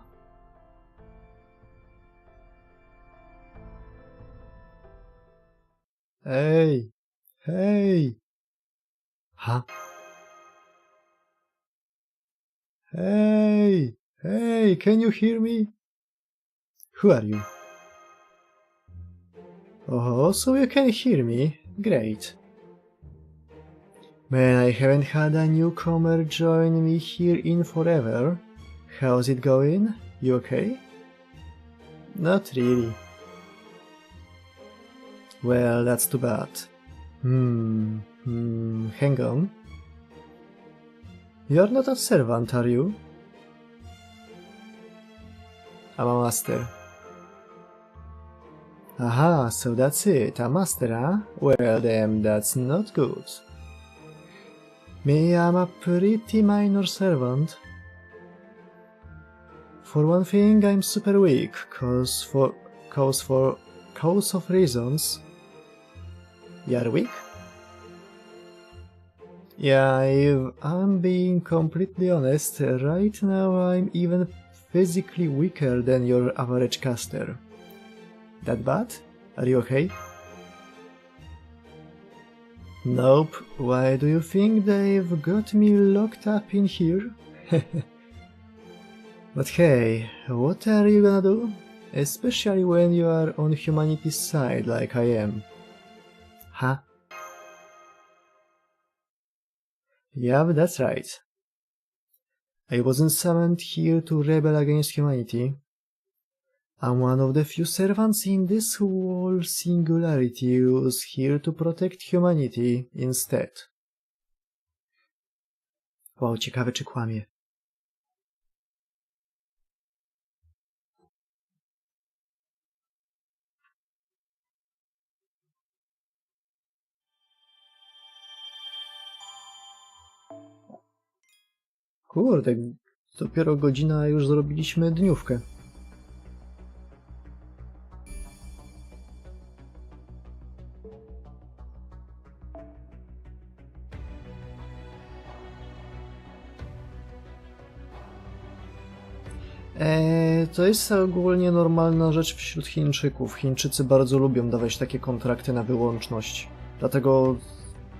Hey! Hey! Huh? Hey! Hey! Can you hear me? Who are you? Oh, so you can hear me. Great. Man, I haven't had a newcomer join me here in forever. How's it going? You okay? Not really. Well, that's too bad. Hang on. You're not a servant, are you? I'm a master. Aha, so that's it, a master, huh? Well then, that's not good. Me, I'm a pretty minor servant. For one thing, I'm super weak, cause of reasons. You're weak? Yeah, if I'm being completely honest, right now I'm even physically weaker than your average caster. That bad? Are you okay? Nope. Why do you think they've got me locked up in here? But hey, what are you gonna do? Especially when you are on humanity's side like I am. Huh? Yep, that's right. I wasn't summoned here to rebel against humanity. I'm one of the few servants in this whole singularity who's here to protect humanity instead. Wow, ciekawe czy kłamie. Kurde, dopiero godzina, a już zrobiliśmy dniówkę. To jest ogólnie normalna rzecz wśród Chińczyków. Chińczycy bardzo lubią dawać takie kontrakty na wyłączność. Dlatego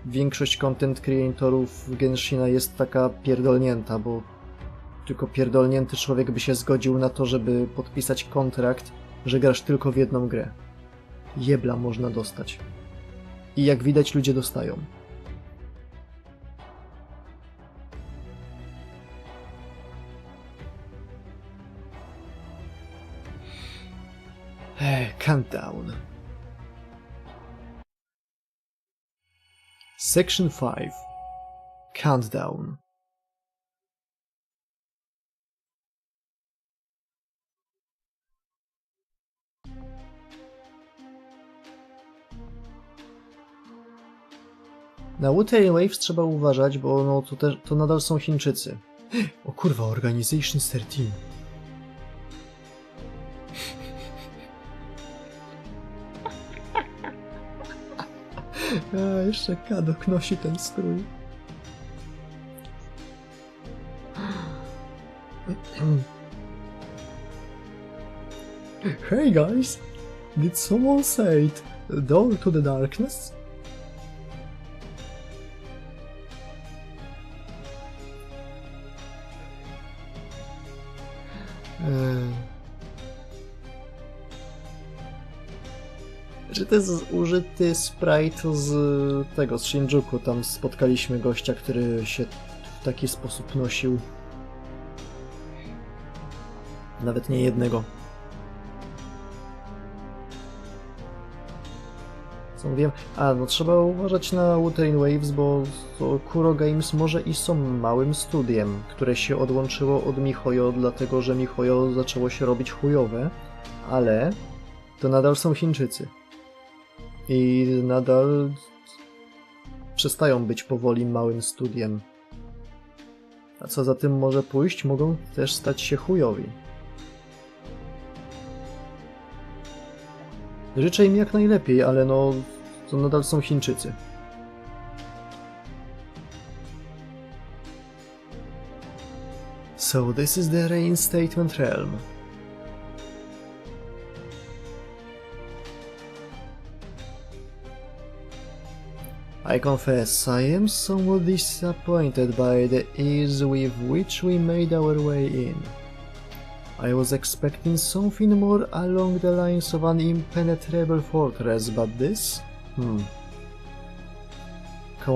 większość content creatorów w Genshina jest taka pierdolnięta, bo tylko pierdolnięty człowiek by się zgodził na to, żeby podpisać kontrakt, że grasz tylko w jedną grę. Jebla można dostać. I jak widać, ludzie dostają. Countdown. Section 5. Countdown. Na Wuthering Waves trzeba uważać, bo no to nadal są Chińczycy. O kurwa, Organization 13. A, jeszcze Kadok nosi ten strój. Hey guys! Did someone say it? Door to the darkness? Czy to jest użyty sprite z tego, z Shinjuku? Tam spotkaliśmy gościa, który się w taki sposób nosił. Nawet nie jednego. Co mówiłem? A, no trzeba uważać na Wuthering Waves, bo Kuro Games może i są małym studiem, które się odłączyło od MiHoYo, dlatego że MiHoYo zaczęło się robić chujowe, ale to nadal są Chińczycy. I nadal przestają być powoli małym studiem. A co za tym może pójść? Mogą też stać się chujowi. Życzę im jak najlepiej, ale no, to nadal są Chińczycy. So this is the reinstatement realm. I confess, I am somewhat disappointed by the ease with which we made our way in. I was expecting something more along the lines of an impenetrable fortress, but this? Come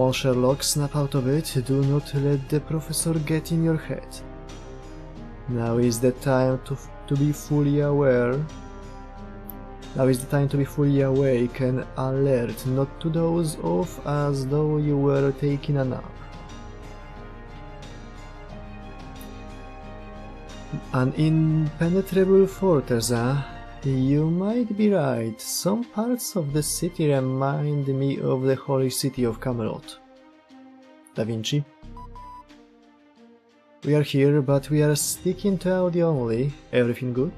on, Sherlock, snap out of it. Do not let the professor get in your head. Now is the time to be fully aware. Now is the time to be fully awake and alert, not to doze off as though you were taking a nap. An impenetrable fortress, You might be right. Some parts of the city remind me of the holy city of Camelot. Da Vinci. We are here, but we are sticking to audio only. Everything good?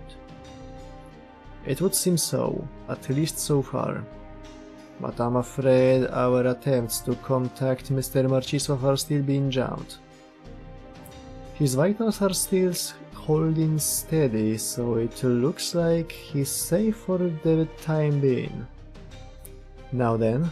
It would seem so, at least so far. But I'm afraid our attempts to contact Mr. Marcisław are still being jammed. His vitals are still holding steady, so it looks like he's safe for the time being. Now then.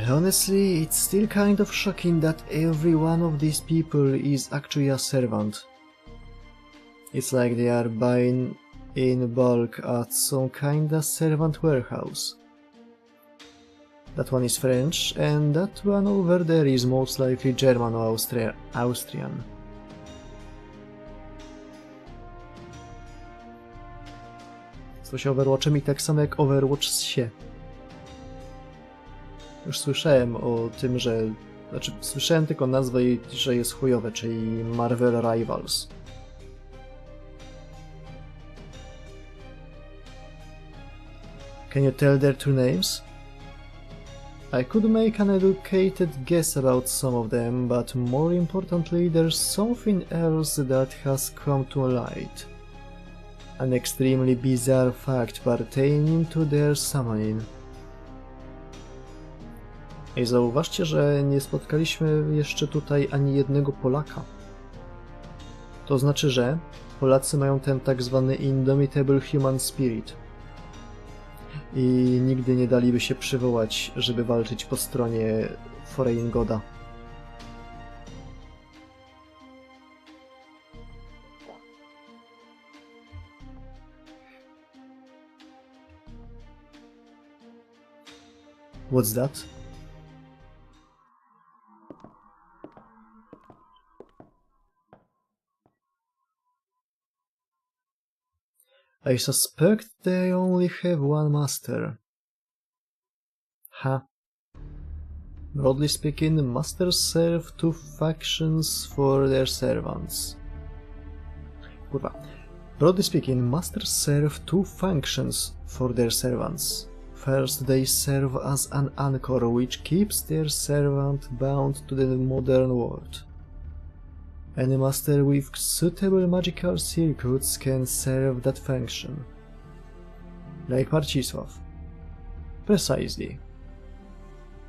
Honestly, it's still kind of shocking that every one of these people is actually a servant. It's like they are buying in bulk at some kinda servant warehouse. That one is French, and that one over there is most likely German or Austrian. To się Overwatchem i tak samo jak Overwatch się. Już słyszałem o tym, że... Znaczy, słyszałem tylko nazwę jej, że jest chujowe, czyli Marvel Rivals. Can you tell their two names? I could make an educated guess about some of them, but more importantly, there's something else that has come to light. An extremely bizarre fact pertaining to their summoning. I zauważcie, że nie spotkaliśmy jeszcze tutaj ani jednego Polaka. To znaczy, że Polacy mają ten tak zwany Indomitable Human Spirit. I nigdy nie daliby się przywołać, żeby walczyć po stronie Foreign Goda. What's that? I suspect they only have one master. Ha. Broadly speaking, masters serve two functions for their servants. Kurwa. Broadly speaking, masters serve two functions for their servants. First, they serve as an anchor which keeps their servant bound to the modern world. Any master with suitable magical circuits can serve that function. Like Marcisław. Precisely.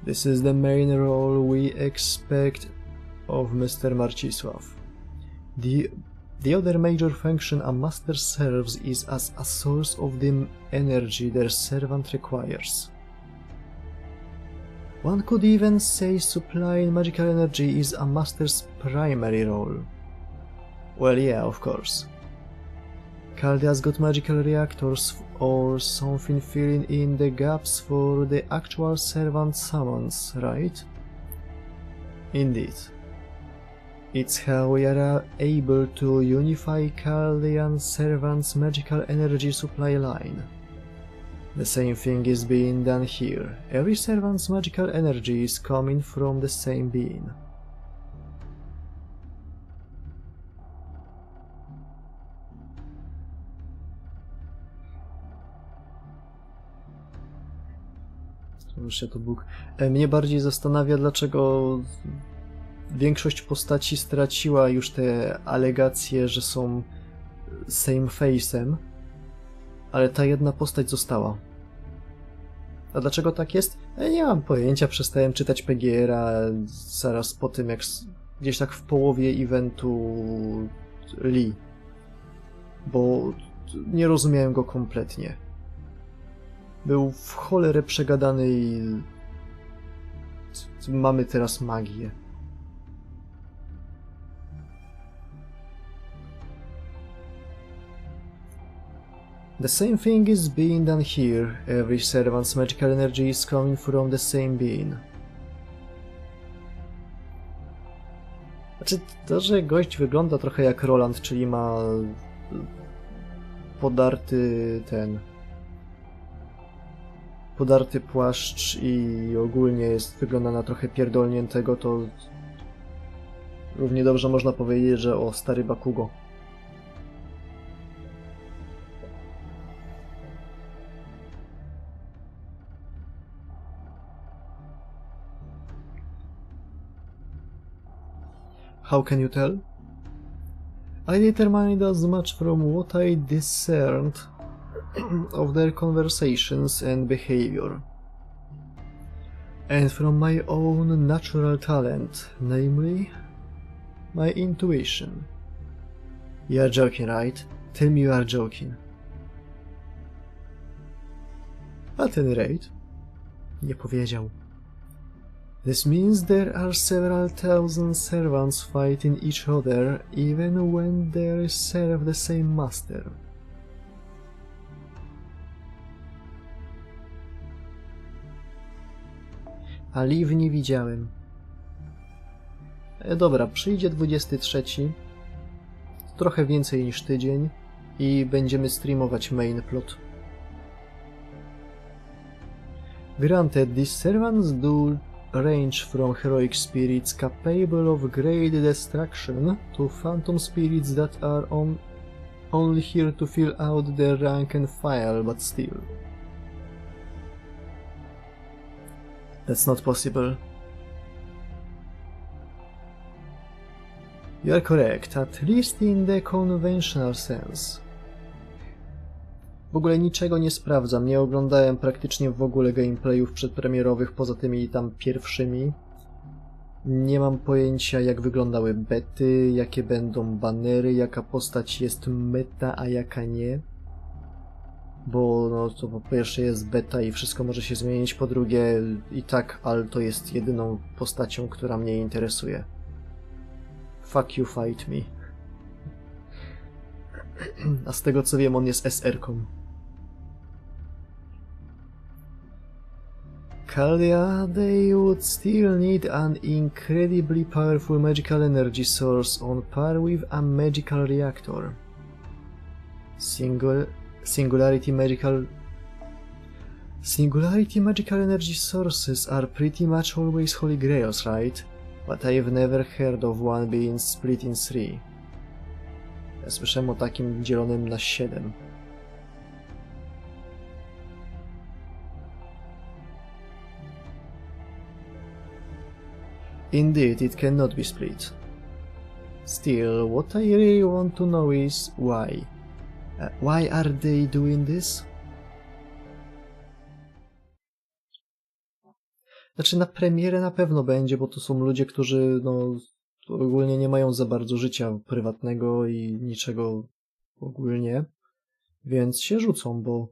This is the main role we expect of Mr. Marcisław. The other major function a master serves is as a source of the energy their servant requires. One could even say supplying magical energy is a master's primary role. Well, yeah, of course. Chaldea's got magical reactors or something filling in the gaps for the actual servant summons, right? Indeed. It's how we are able to unify Chaldean servants' magical energy supply line. The same thing is being done here. Every servant's magical energy is coming from the same being. Już się to Bóg. Mnie bardziej zastanawia, dlaczego większość postaci straciła już te alegacje, że są same face'em, ale ta jedna postać została. A dlaczego tak jest? Nie mam pojęcia, przestałem czytać PGR-a zaraz po tym, jak gdzieś tak w połowie eventu Lee, bo nie rozumiałem go kompletnie. Był w cholerę przegadany i mamy teraz magię. The same thing is being done here. Every servant's magical energy is coming from the same being. Znaczy, to, że gość wygląda trochę jak Roland, czyli ma podarty płaszcz i ogólnie wygląda na trochę pierdolniętego, to równie dobrze można powiedzieć, że o, stary Bakugo. How can you tell? I determined as much from what I discerned of their conversations and behavior, and from my own natural talent, namely, my intuition. You are joking, right? Tell me you are joking. At any rate, nie powiedział. This means there are several thousand servants fighting each other, even when they serve the same master. A Liv nie widziałem. Dobra, przyjdzie 23. Trochę więcej niż tydzień i będziemy streamować main plot. Granted, these servants do range from heroic spirits capable of great destruction to phantom spirits that are only here to fill out their rank and file, but still. That's not possible. You are correct, at least in the conventional sense. W ogóle niczego nie sprawdzam, nie oglądałem praktycznie w ogóle gameplayów przedpremierowych poza tymi tam pierwszymi. Nie mam pojęcia, jak wyglądały bety, jakie będą banery, jaka postać jest meta, a jaka nie. Bo no to po pierwsze jest beta i wszystko może się zmienić, po drugie i tak Alto jest jedyną postacią, która mnie interesuje. Fuck you, fight me. A z tego co wiem, on jest SR-ką. Chaldea, they would still need an incredibly powerful magical energy source on par with a magical reactor. Singularity magical energy sources are pretty much always holy grails, right? But I've never heard of one being split in 3. Ja słyszałem o takim dzielonym na 7. Indeed, it cannot be split. Still, what I really want to know is why. Why are they doing this? Znaczy na premierę na pewno będzie, bo to są ludzie, którzy no ogólnie nie mają za bardzo życia prywatnego i niczego ogólnie, więc się rzucą, bo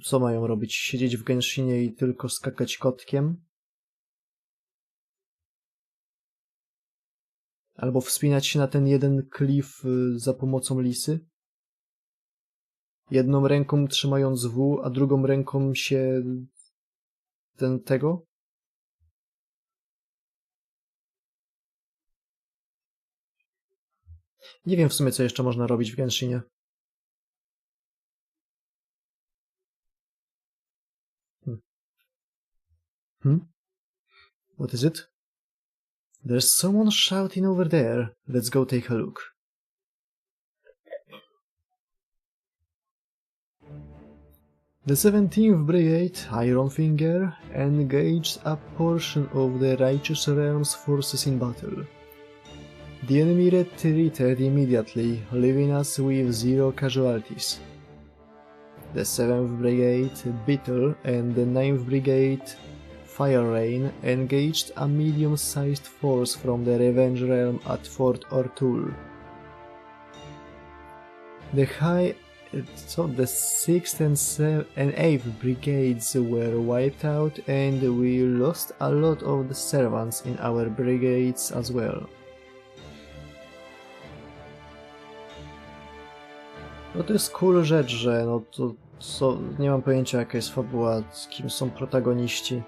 co mają robić? Siedzieć w Genshinie i tylko skakać kotkiem? Albo wspinać się na ten jeden klif za pomocą lisy? Jedną ręką trzymając W, a drugą ręką się tego? Nie wiem w sumie, co jeszcze można robić w Genshinie. What is it? There's someone shouting over there. Let's go take a look. The 17th Brigade, Ironfinger, engaged a portion of the Righteous Realm's forces in battle. The enemy retreated immediately, leaving us with 0 casualties. The 7th Brigade, Beetle, and the 9th Brigade, Fire Rain, engaged a medium-sized force from the Revenge Realm at Fort Artur. The 6th and 8th Brigades were wiped out, and we lost a lot of the servants in our brigades as well. No to jest cool rzecz, że no to nie mam pojęcia jaka jest fabuła, kim są protagoniści.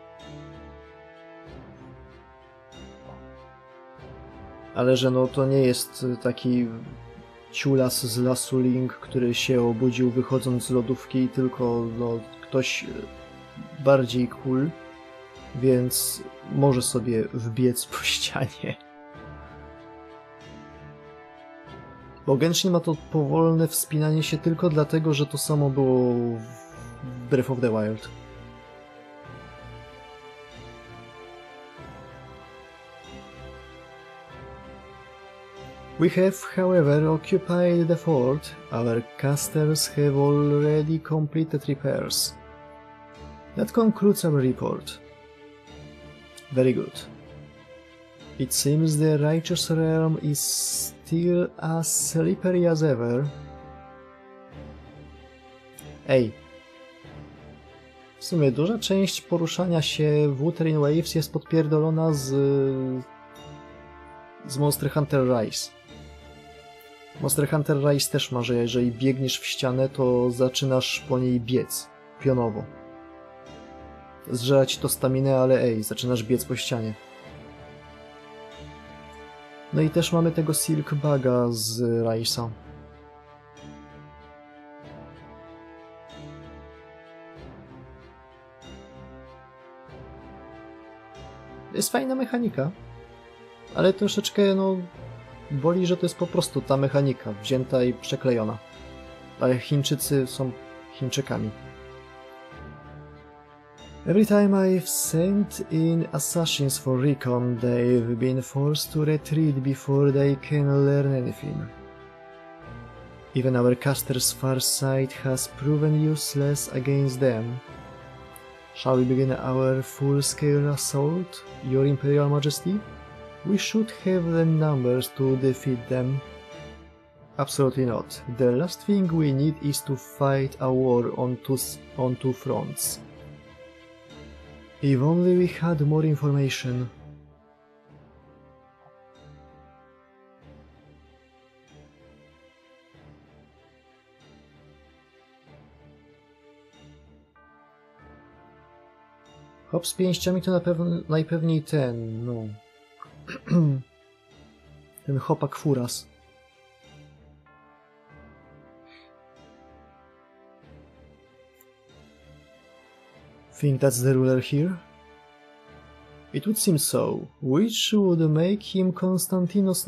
Ale że no to nie jest taki ciulas z lasu Link, który się obudził wychodząc z lodówki, tylko no ktoś bardziej cool, więc może sobie wbiec po ścianie. Bo Genshin ma to powolne wspinanie się tylko dlatego, że to samo było w Breath of the Wild. We have, however, occupied the fort. Our casters have already completed repairs. That concludes our report. Very good. It seems the Righteous Realm is still as slippery as ever. Ej. W sumie duża część poruszania się w Wuthering Waves jest podpierdolona z Monster Hunter Rise. Monster Hunter Rise też ma, że jeżeli biegniesz w ścianę, to zaczynasz po niej biec, pionowo. Zżera ci to staminę, ale ej, zaczynasz biec po ścianie. No i też mamy tego Silk Buga z Rise'a. Jest fajna mechanika, ale troszeczkę, no, boli, że to jest po prostu ta mechanika, wzięta i przeklejona. Ale Chińczycy są Chińczykami. Every time I've sent in assassins for recon, they've been forced to retreat before they can learn anything. Even our caster's farsight has proven useless against them. Shall we begin our full-scale assault, Your Imperial Majesty? We should have the numbers to defeat them. Absolutely not. The last thing we need is to fight a war on two fronts. If only we had more information. Hop z pięściami to najpewniej ten, no... ten chłopak furas. Think that's the ruler here? It would seem so, which would make him Constantinos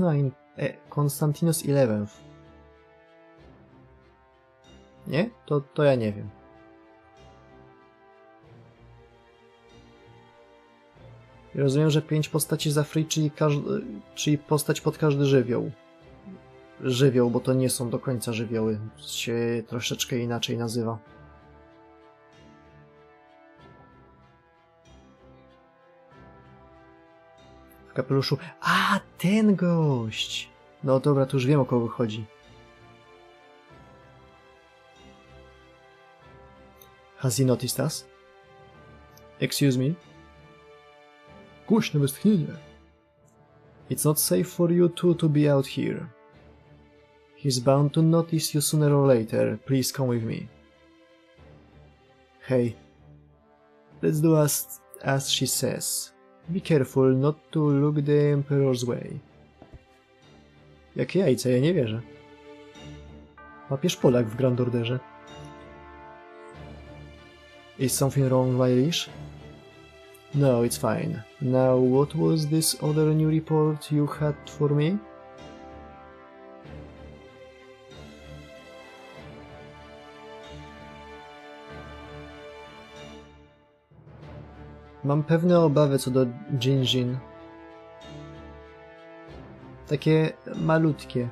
11th. Nie? To ja nie wiem. Rozumiem, że 5 postaci za free, czyli postać pod każdy żywioł. Żywioł, bo to nie są do końca żywioły. Się troszeczkę inaczej nazywa. W kapeluszu... A, ten gość! No dobra, to już wiem, o kogo chodzi. Has he noticed us? Excuse me? Głośne westchnienie. It's not safe for you two to be out here. He's bound to notice you sooner or later. Please come with me. Hey. Let's do as she says. Be careful not to look the Emperor's way. Jakie jajce, ja nie wierzę. Papież Polak w Grand Orderze. Is something wrong, my liege? No, it's fine. Now, what was this other new report you had for me? Mam pewne obawy co do Jinjin. Takie malutkie.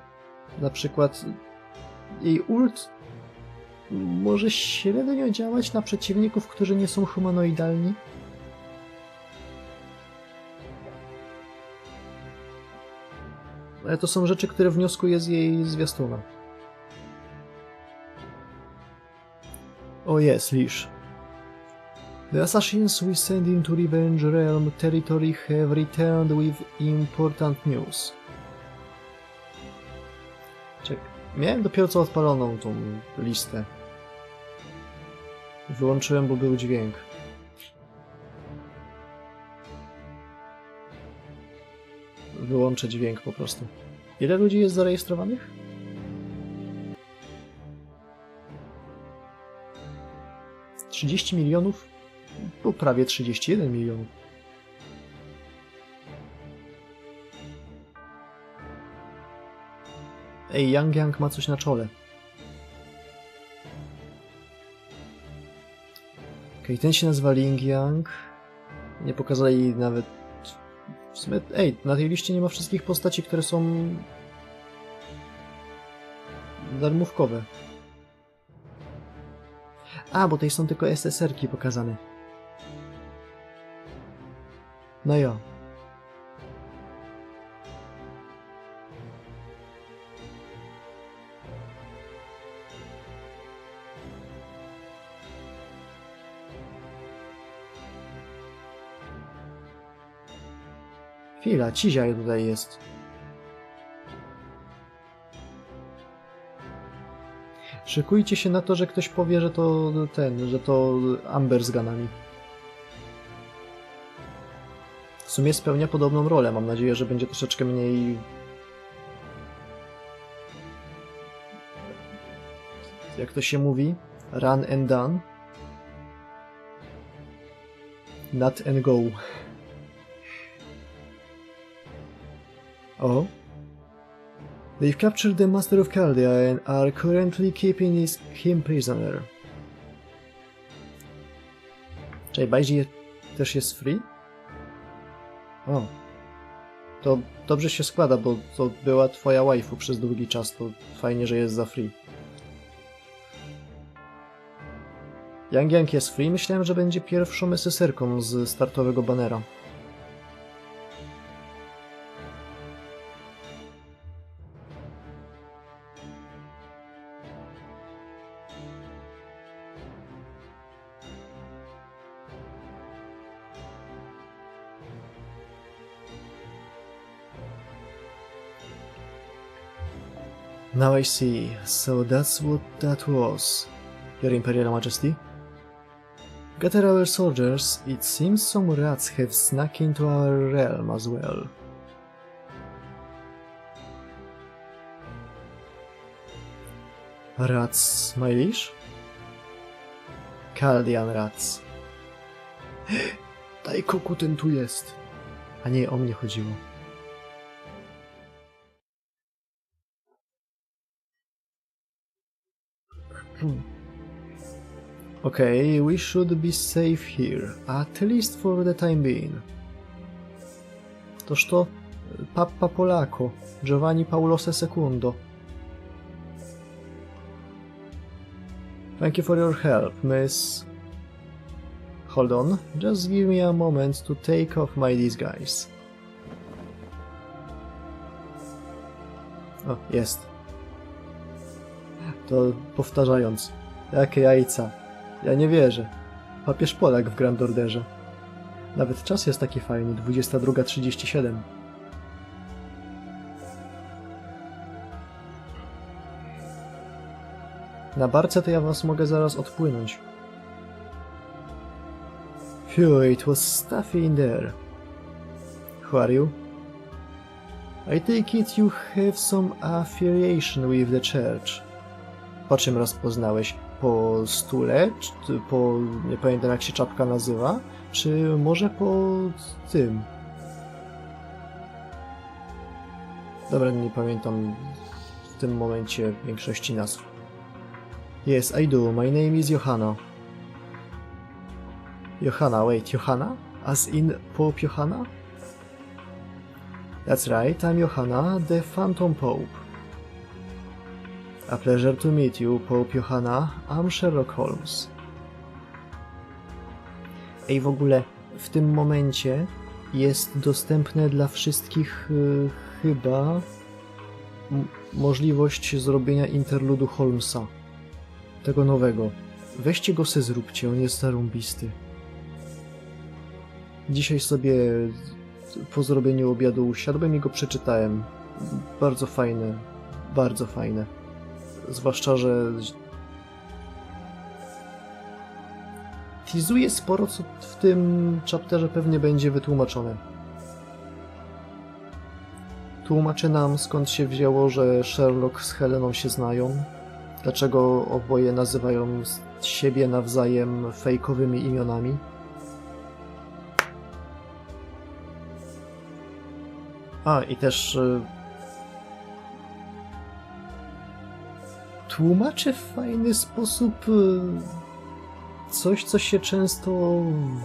Na przykład jej ult może średnio działać na przeciwników, którzy nie są humanoidalni. Ale to są rzeczy, które wnioskuję z jej zwiastuna. Oh yes, liege. The assassins we sent into Revenge Realm territory have returned with important news. Czek, miałem dopiero co odpaloną tą listę. Wyłączyłem, bo był dźwięk. Wyłączę dźwięk po prostu. Ile ludzi jest zarejestrowanych? Z 30 milionów? Bo prawie 31 milionów. Ej, Yang ma coś na czole. Okej, ten się nazywa Ling Yang. Nie pokazali nawet... W sumie... Ej, na tej liście nie ma wszystkich postaci, które są... darmówkowe. A, bo tutaj są tylko SSR-ki pokazane. No ja. Chwila, Cizia tutaj jest. Szykujcie się na to, że ktoś powie, że to że to Amber z ganami. W sumie spełnia podobną rolę. Mam nadzieję, że będzie troszeczkę mniej... Jak to się mówi? Run and done. Not and go. Oh? They've captured the Master of Chaldea and are currently keeping him prisoner. Czyli Baiji też jest free? O. To dobrze się składa, bo to była twoja waifu przez długi czas, to fajnie, że jest za free. Yang jest free, myślałem, że będzie pierwszą SSR-ką z startowego banera. Now I see. So that's what that was. Your Imperial Majesty? Gather our soldiers. It seems some rats have snuck into our realm as well. Rats, my liege? Chaldean rats. Daikoku ten tu jest. A nie, o mnie chodziło. Okay, we should be safe here, at least for the time being. Toż to Pappa Polako, Giovanni Paulose Secundo. Thank you for your help, miss. Hold on, just give me a moment to take off my disguise. O, jest. To powtarzając. Jakie jajca. Ja nie wierzę. Papież Polak w Grand Orderze. Nawet czas jest taki fajny, 22:37. Na barce to ja was mogę zaraz odpłynąć. Phew, it was stuffy in there. Who are you? I take it you have some affiliation with the church. Po czym rozpoznałeś? Po stule? Czy po... nie pamiętam jak się czapka nazywa? Czy może po tym? Dobra, nie pamiętam w tym momencie większości nazw. Yes, I do. My name is Johanna. Johanna, wait, Johanna? As in Pope Johanna? That's right, I'm Johanna, the Phantom Pope. A pleasure to meet you, Pope Johanna. I'm Sherlock Holmes. Ej, w ogóle w tym momencie jest dostępne dla wszystkich chyba możliwość zrobienia interludu Holmesa. Tego nowego. Weźcie go se zróbcie, on jest zarąbisty. Dzisiaj sobie po zrobieniu obiadu usiadłem i go przeczytałem. Bardzo fajne, bardzo fajne. Zwłaszcza, że teasuje sporo, co w tym chapterze pewnie będzie wytłumaczone. Tłumaczy nam, skąd się wzięło, że Sherlock z Heleną się znają, dlaczego oboje nazywają siebie nawzajem fejkowymi imionami. A, i też tłumaczy w fajny sposób coś, co się często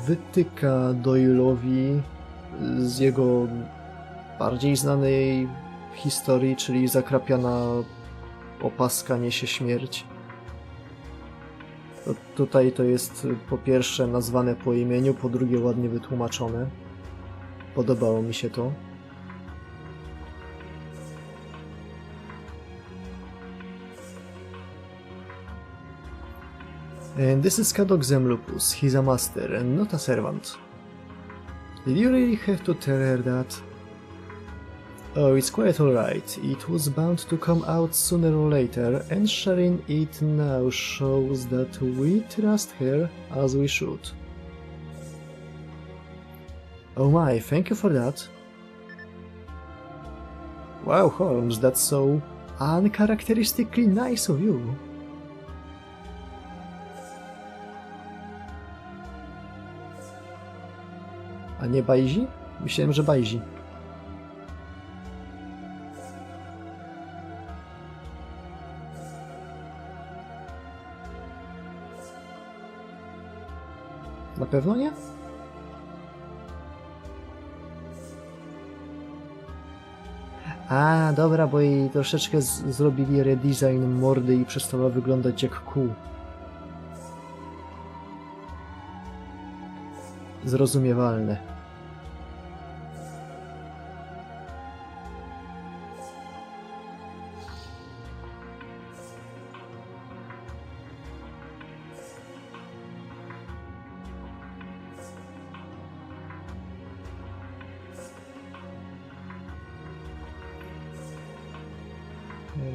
wytyka Doyle'owi z jego bardziej znanej historii, czyli zakrapiana opaska niesie śmierć. Tutaj to jest po pierwsze nazwane po imieniu, po drugie ładnie wytłumaczone. Podobało mi się to. And this is Cadoxem Lupus. He's a master, not a servant. Did you really have to tell her that? Oh, it's quite alright. It was bound to come out sooner or later, and sharing it now shows that we trust her as we should. Oh my, thank you for that. Wow, Holmes, that's so uncharacteristically nice of you. A nie bajzi? Myślałem, że bajzi. Na pewno nie? A, dobra, bo jej troszeczkę zrobili redesign mordy i przestała wyglądać jak kół. Zrozumiewalne.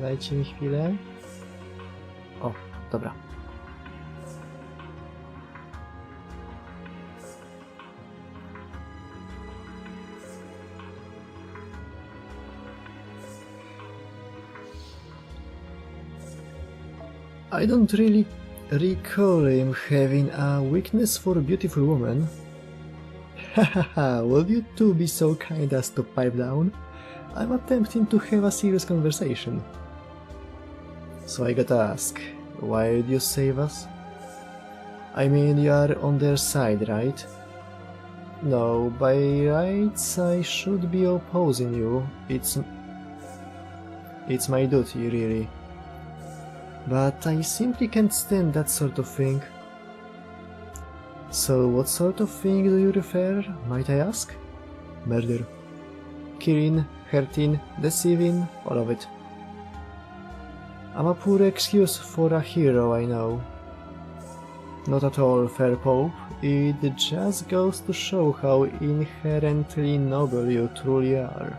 Dajcie mi chwilę. O, dobra. I don't really recall him having a weakness for beautiful women. Haha, will you two be so kind as to pipe down? I'm attempting to have a serious conversation. So I gotta ask, why did you save us? I mean, you are on their side, right? No, by rights I should be opposing you. It's my duty, really. But I simply can't stand that sort of thing. So what sort of thing do you refer, might I ask? Murder. Killing, hurting, deceiving, all of it. I'm a poor excuse for a hero, I know. Not at all, fair Pope. It just goes to show how inherently noble you truly are.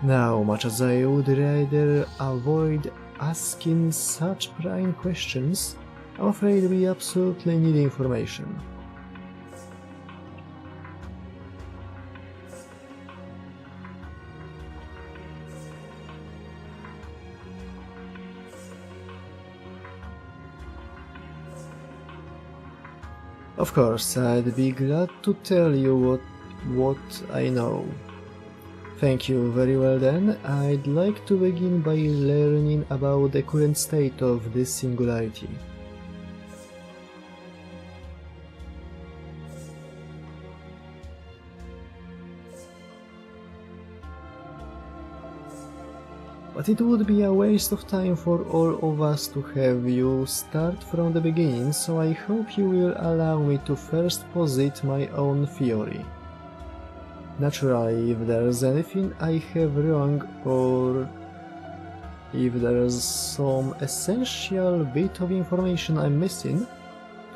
Now, much as I would rather avoid asking such prying questions, I'm afraid we absolutely need information. Of course, I'd be glad to tell you what I know. Thank you, very well then. I'd like to begin by learning about the current state of this singularity. But it would be a waste of time for all of us to have you start from the beginning, so I hope you will allow me to first posit my own theory. Naturally, if there's anything I have wrong, or if there's some essential bit of information I'm missing,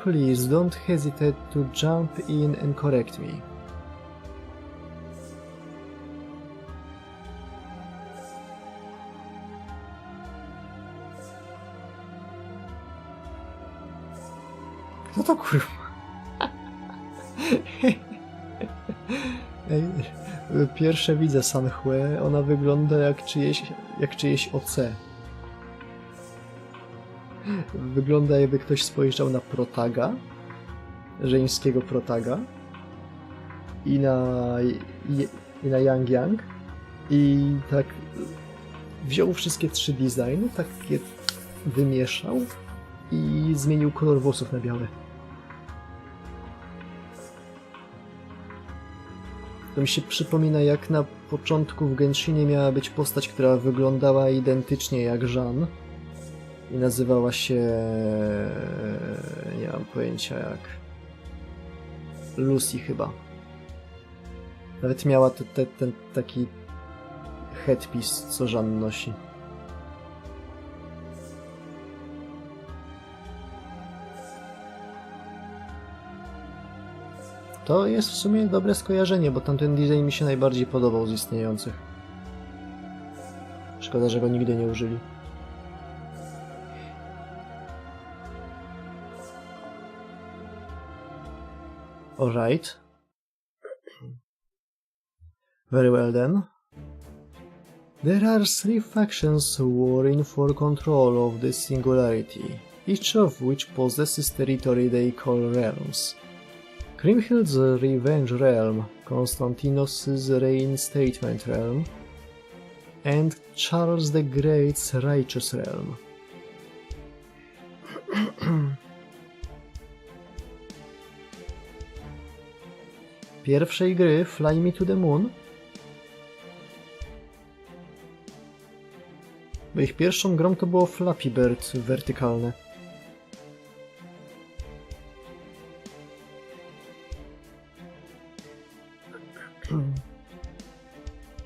please don't hesitate to jump in and correct me. Co to kurwa? Pierwsze widzę Sanhue, ona wygląda jak czyjeś OC. Wygląda jakby ktoś spojrzał na protaga, żeńskiego protaga i na Yang Yang i tak wziął wszystkie trzy designy, tak je wymieszał i zmienił kolor włosów na białe. To mi się przypomina, jak na początku w Genshinie miała być postać, która wyglądała identycznie jak Jean i nazywała się... nie mam pojęcia jak... Lucy chyba. Nawet miała ten taki headpiece, co Jean nosi. To jest w sumie dobre skojarzenie, bo tamten design mi się najbardziej podobał z istniejących. Szkoda, że go nigdy nie użyli. Alright. Very well then. There are three factions warring for control of this singularity, each of which possesses territory they call realms. Grimhild's Revenge Realm, Constantinos' Reinstatement Realm, and Charles the Great's Righteous Realm. Pierwszej gry Fly Me to the Moon, bo ich pierwszą grą to było Flappy Bird wertykalne.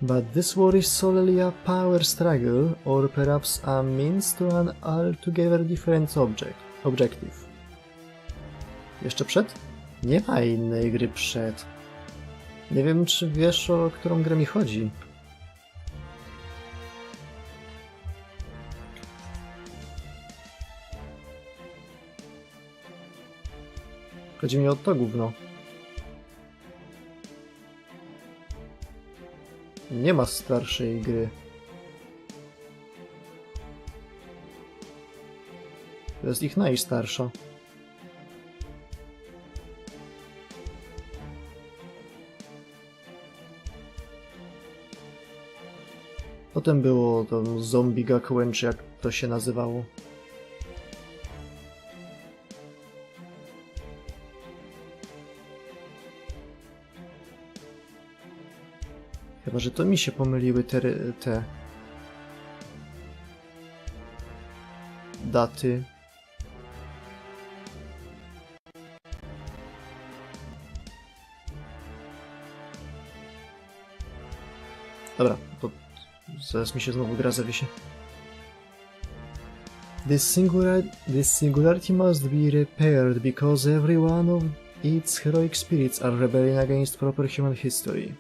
But this war is solely a power struggle, or perhaps a means to an altogether different objective. Jeszcze przed? Nie ma innej gry przed. Nie wiem, czy wiesz, o którą grę mi chodzi. Chodzi mi o to gówno. Nie ma starszej gry. To jest ich najstarsza. Potem było to zombie gakuen, czy jak to się nazywało. Chyba, że to mi się pomyliły te daty. Dobra, to zaraz mi się znowu gra zawiesi. This singularity must be repaired because every one of its heroic spirits are rebelling against proper human history.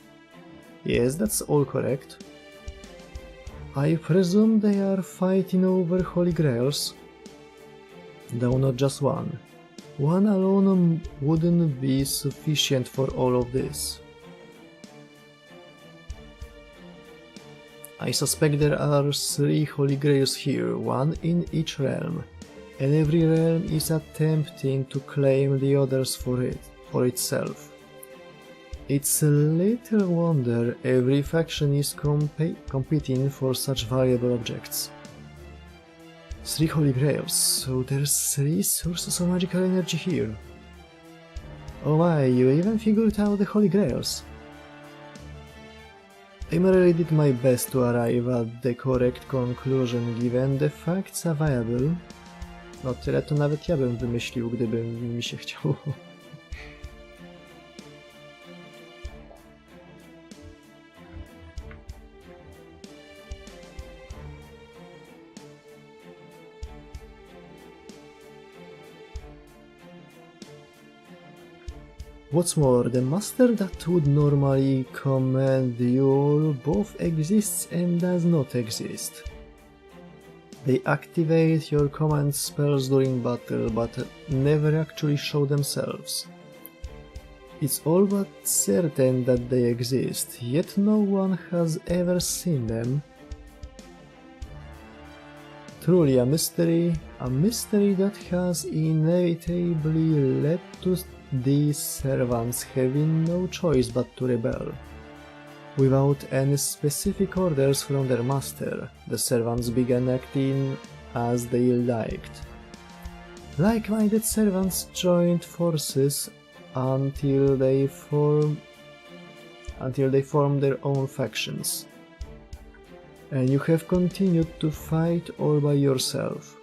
Yes, that's all correct. I presume they are fighting over holy grails. Though not just one. One alone wouldn't be sufficient for all of this. I suspect there are 3 holy grails here, one in each realm, and every realm is attempting to claim the others for itself. It's a little wonder every faction is competing for such valuable objects. 3 holy grails, so there's 3 sources of magical energy here. Oh my, you even figured out the holy grails. I really did my best to arrive at the correct conclusion given the facts available. No tyle to nawet ja bym wymyślił, gdyby mi się chciało. What's more, the master that would normally command you both exists and does not exist. They activate your command spells during battle, but never actually show themselves. It's all but certain that they exist, yet no one has ever seen them. Truly a mystery that has inevitably led to these servants having no choice but to rebel. Without any specific orders from their master, the servants began acting as they liked. Like-minded servants joined forces until they formed their own factions. And you have continued to fight all by yourself,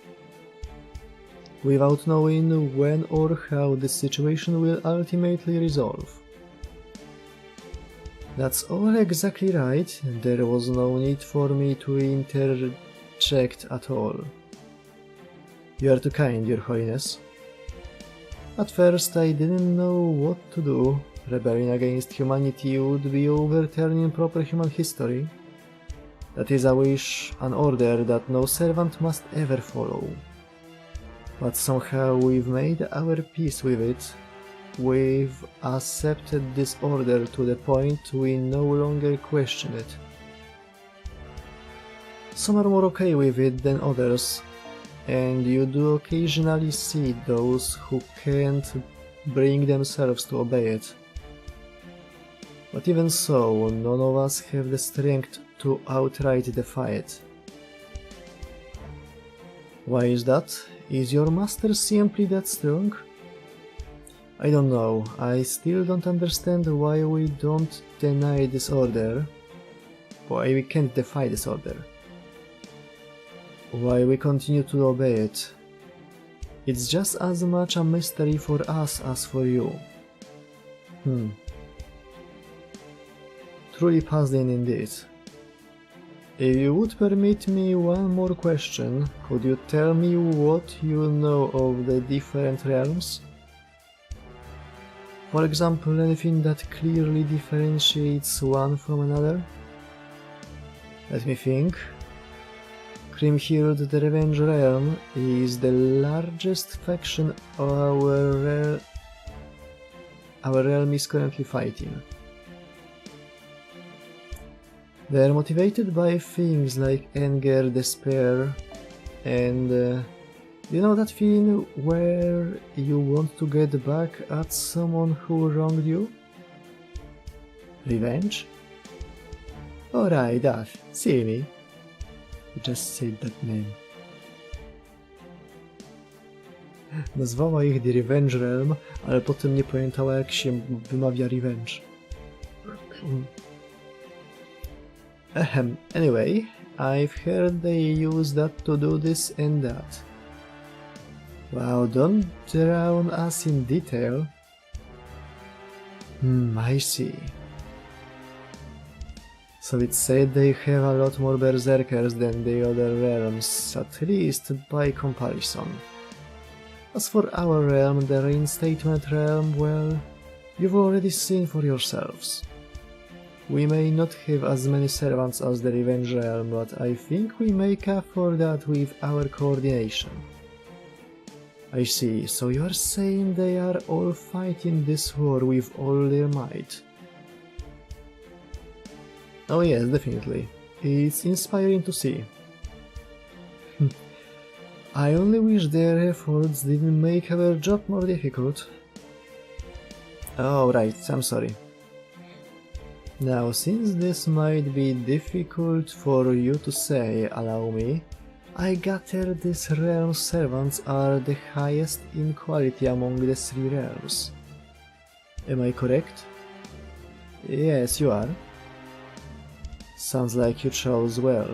without knowing when or how the situation will ultimately resolve. That's all exactly right, there was no need for me to interject at all. You are too kind, Your Holiness. At first I didn't know what to do. Rebelling against humanity would be overturning proper human history. That is a wish, an order that no servant must ever follow. But somehow we've made our peace with it. We've accepted this order to the point we no longer question it. Some are more okay with it than others, and you do occasionally see those who can't bring themselves to obey it. But even so, none of us have the strength to outright defy it. Why is that? Is your master simply that strong? I don't know. I still don't understand why we don't deny this order. Why we can't defy this order. Why we continue to obey it. It's just as much a mystery for us as for you. Truly puzzling indeed. If you would permit me one more question, could you tell me what you know of the different realms? For example, anything that clearly differentiates one from another? Let me think. Crimhild, the Revenge Realm, is the largest faction our realm is currently fighting. They are motivated by things like anger, despair, and you know that feeling where you want to get back at someone who wronged you? Revenge? Alright, that, silly. Just say that name. Nazwała ich The Revenge Realm, ale potem nie pamiętała, jak się wymawia revenge. Anyway, I've heard they use that to do this and that. Wow, don't drown us in detail. I see. So it's said they have a lot more berserkers than the other realms, at least by comparison. As for our realm, the Reinstatement realm, well, you've already seen for yourselves. We may not have as many servants as the Revenge realm, but I think we make up for that with our coordination. I see, so you are saying they are all fighting this war with all their might? Oh yes, definitely. It's inspiring to see. I only wish their efforts didn't make our job more difficult. Oh right, I'm sorry. Now, since this might be difficult for you to say, allow me, I gather this realm's servants are the highest in quality among the 3 realms. Am I correct? Yes, you are. Sounds like you chose well.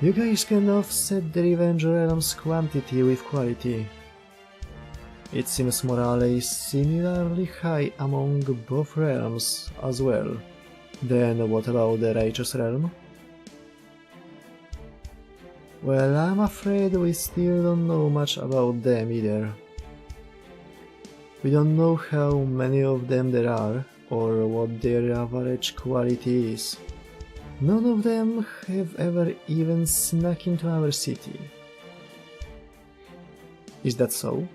You guys can offset the Revenge realm's quantity with quality. It seems morale is similarly high among both realms as well. Then what about the Righteous realm? Well, I'm afraid we still don't know much about them either. We don't know how many of them there are, or what their average quality is. None of them have ever even snuck into our city. Is that so?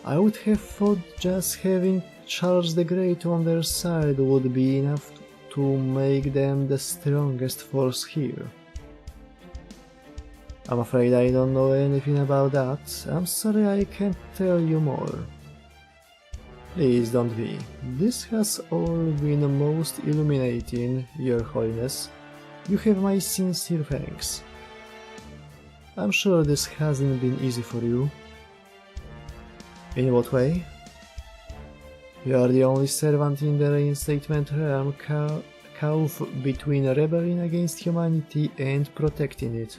I would have thought just having Charles the Great on their side would be enough to make them the strongest force here. I'm afraid I don't know anything about that. I'm sorry I can't tell you more. Please don't be. This has all been most illuminating, Your Holiness. You have my sincere thanks. I'm sure this hasn't been easy for you. In what way? You are the only servant in the Reinstatement realm caught between rebelling against humanity and protecting it.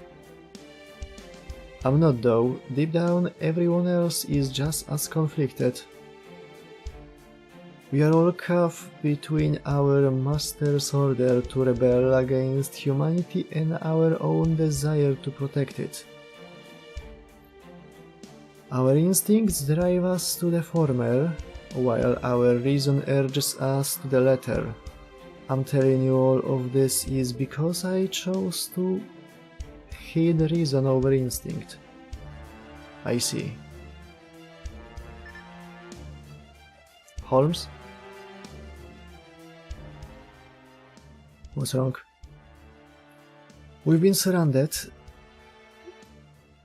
I'm not though. Deep down, everyone else is just as conflicted. We are all caught between our master's order to rebel against humanity and our own desire to protect it. Our instincts drive us to the former, while our reason urges us to the latter. I'm telling you all of this is because I chose to heed reason over instinct. I see. Holmes? What's wrong? We've been surrounded.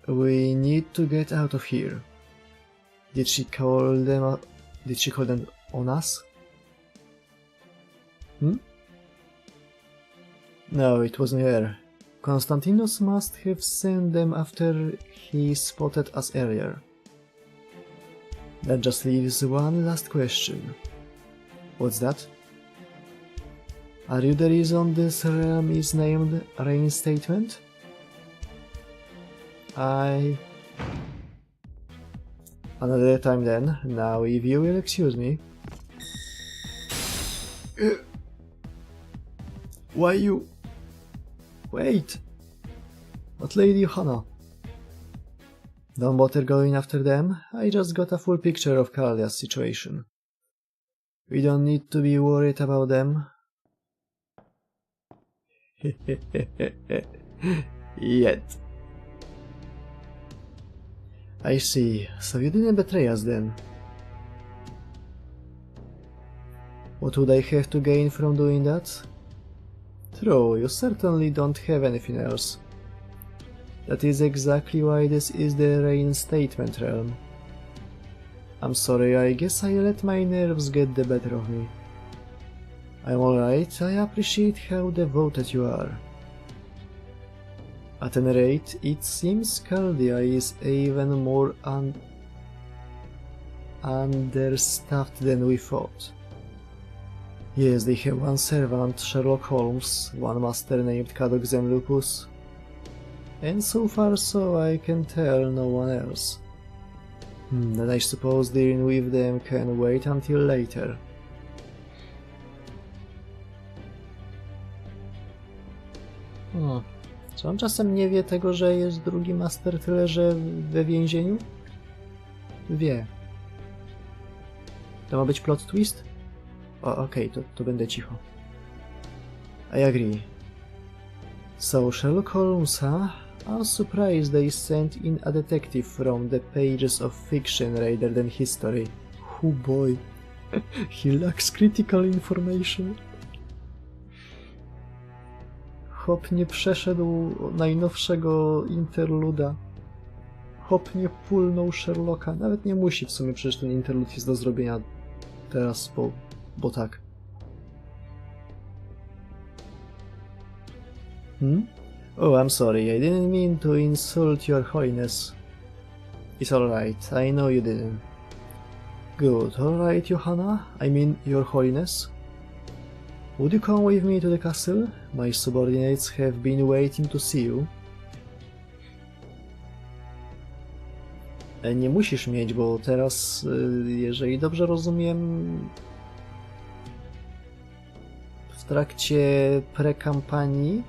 We need to get out of here. Did she call them on us? No, it wasn't her. Konstantinos must have sent them after he spotted us earlier. That just leaves one last question. What's that? Are you the reason this realm is named Reinstatement? Another time then. Now if you will excuse me. Why you... Wait! But Lady Johanna... Don't bother going after them, I just got a full picture of Kaldia's situation. We don't need to be worried about them. Yet. I see, so you didn't betray us then. What would I have to gain from doing that? True, you certainly don't have anything else. That is exactly why this is the Reinstatement realm. I'm sorry, I guess I let my nerves get the better of me. I'm alright, I appreciate how devoted you are. At any rate, it seems Caldia is even more understaffed than we thought. Yes, they have one servant, Sherlock Holmes, one master named Cadox and Lupus, and so far so I can tell no one else. Then I suppose dealing with them can wait until later. Czy on czasem nie wie tego, że jest drugi master, tyle że we więzieniu? Wie. To ma być plot twist? Okej, to będę cicho. I agree. So, Sherlock Holmes, huh? I'm surprised they sent in a detective from the pages of fiction rather than history. Oh boy. He lacks critical information. Hop nie przeszedł najnowszego interluda. Hop nie pulnął Sherlocka. Nawet nie musi w sumie, przecież ten interlud jest do zrobienia teraz, bo tak. Oh, I'm sorry, I didn't mean to insult your holiness. It's alright, I know you didn't. Good, alright, Johanna, I mean your holiness. Would you come with me to the castle? My subordinates have been waiting to see you. Nie musisz mieć, bo teraz, jeżeli dobrze rozumiem, w trakcie prekampanii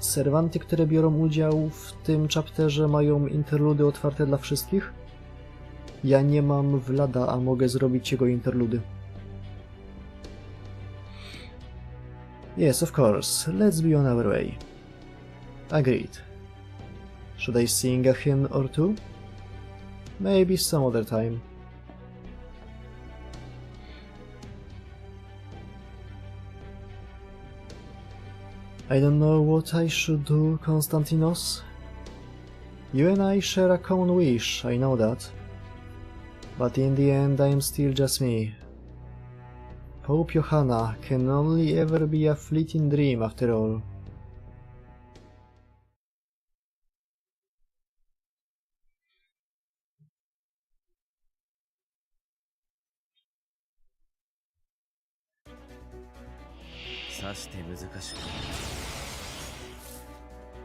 serwanty, które biorą udział w tym chapterze, mają interludy otwarte dla wszystkich. Ja nie mam Vlada, a mogę zrobić jego interludy. Yes, of course. Let's be on our way. Agreed. Should I sing a hymn or two? Maybe some other time. I don't know what I should do, Konstantinos. You and I share a common wish, I know that. But in the end, I am still just me. Pope Johanna can only ever be a fleeting dream after all.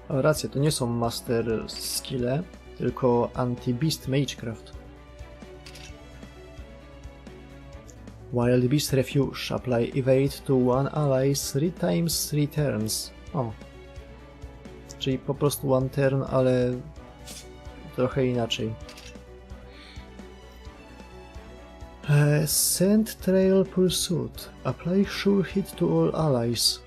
O, racja, to nie są master skille, tylko anti-beast magecraft. Wild Beast Refuge. Apply evade to one ally 3 times 3 turns. O. Czyli po prostu one turn, ale trochę inaczej. Send Trail Pursuit. Apply sure hit to all allies.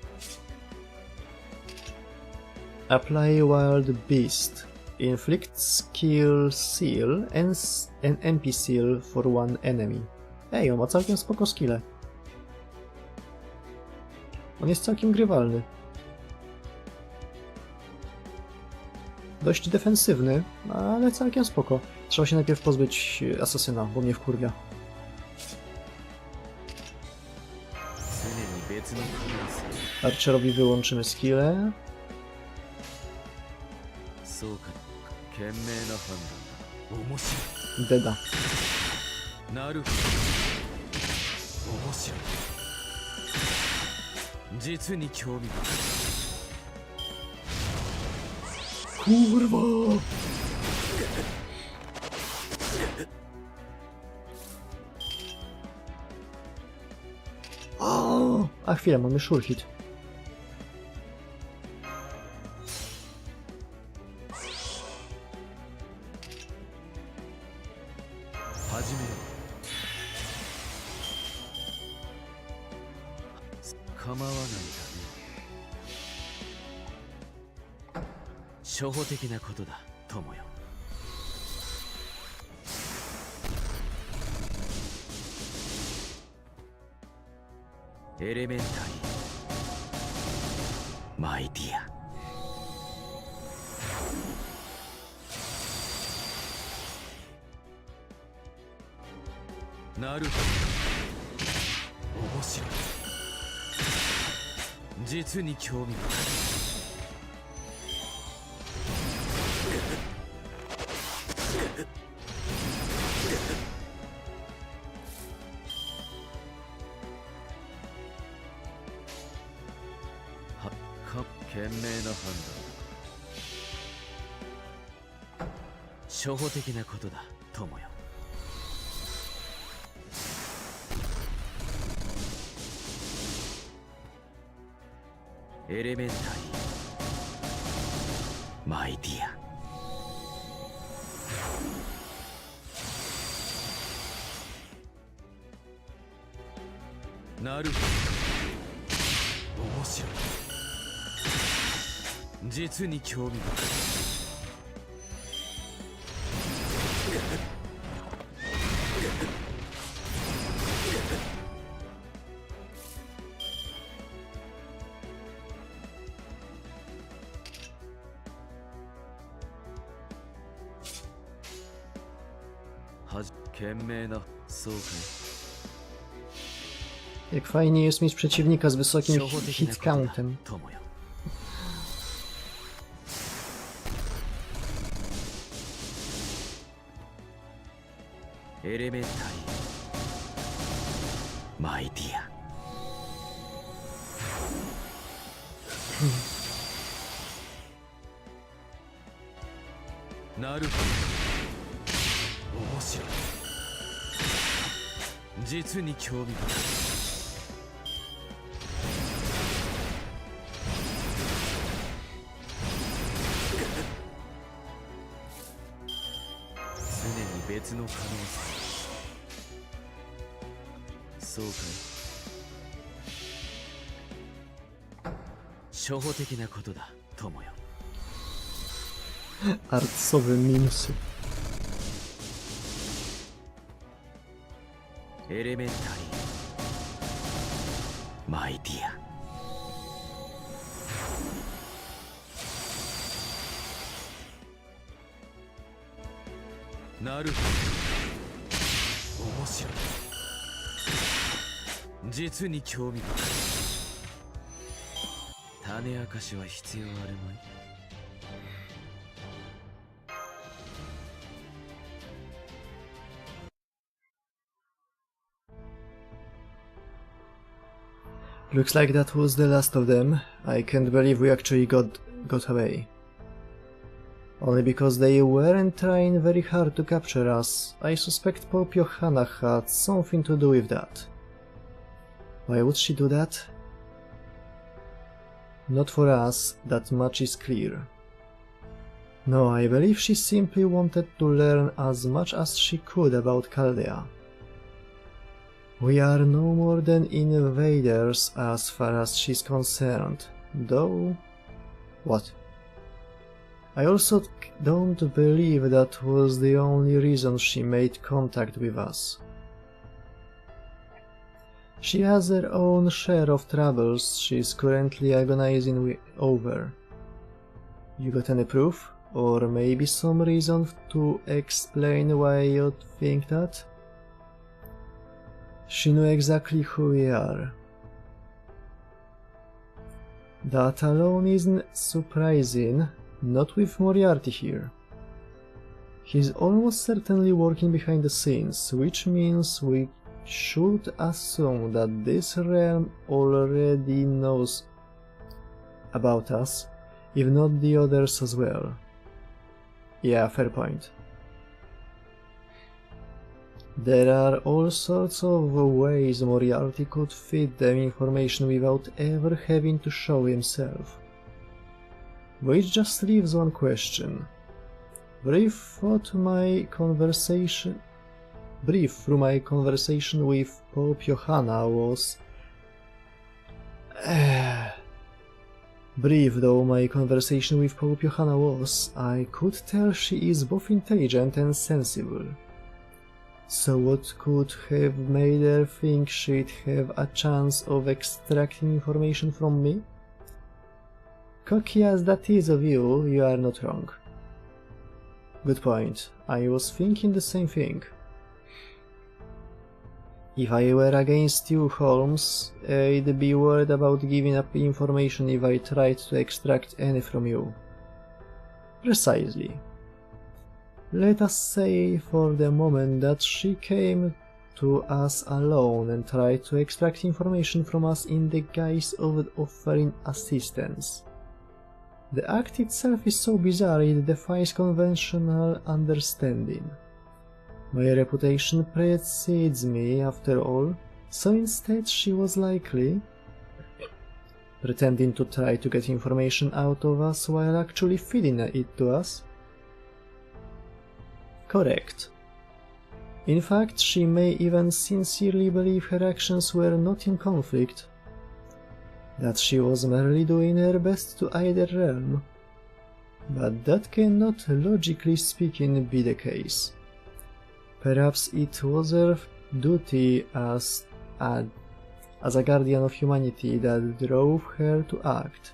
Apply Wild Beast. Inflict skill seal and an MP seal for one enemy. Ej, on ma całkiem spoko skille. On jest całkiem grywalny. Dość defensywny, ale całkiem spoko. Trzeba się najpierw pozbyć asasyna, bo mnie wkurwia. Archerowi wyłączymy skille. Deda. Kurwa! O! A chwilę, mamy sure hit. Elementary, my dear. Naruto. 面白い。実に興味深い。賢明な判断。初歩的なことだ、友よ。エレメンタリー、マイディア。なるほど、面白い。実に興味深い。賢明な、そうかい。Jak fajnie jest mieć przeciwnika z wysokim hit countem. Elementary, my dear. Naruto. 面白い。実に興味深い。常に別の可能性。そうかい。初歩的なことだ、友よ。Artsowe minusy. エレメンタリー、マイディア。なるほど、面白い。実に興味深い。種明かしは必要あるまい。Looks like that was the last of them. I can't believe we actually got away. Only because they weren't trying very hard to capture us. I suspect Pope Johanna had something to do with that. Why would she do that? Not for us, that much is clear. No, I believe she simply wanted to learn as much as she could about Chaldea. We are no more than invaders as far as she's concerned, though... What? I also don't believe that was the only reason she made contact with us. She has her own share of troubles she's currently agonizing over. You got any proof? Or maybe some reason to explain why you think that? She knew exactly who we are. That alone isn't surprising, not with Moriarty here. He's almost certainly working behind the scenes, which means we should assume that this realm already knows about us, if not the others as well. Yeah, fair point. There are all sorts of ways Moriarty could feed them information without ever having to show himself. Which just leaves one question. Brief through my conversation with Pope Johanna was... Brief though my conversation with Pope Johanna was, I could tell she is both intelligent and sensible. So what could have made her think she'd have a chance of extracting information from me? Cocky as that is of you, you are not wrong. Good point. I was thinking the same thing. If I were against you, Holmes, I'd be worried about giving up information if I tried to extract any from you. Precisely. Let us say for the moment that she came to us alone and tried to extract information from us in the guise of offering assistance. The act itself is so bizarre it defies conventional understanding. My reputation precedes me, after all, so instead she was likely pretending to try to get information out of us while actually feeding it to us? Correct. In fact, she may even sincerely believe her actions were not in conflict, that she was merely doing her best to aid the realm. But that cannot, logically speaking, be the case. Perhaps it was her duty as a guardian of humanity that drove her to act.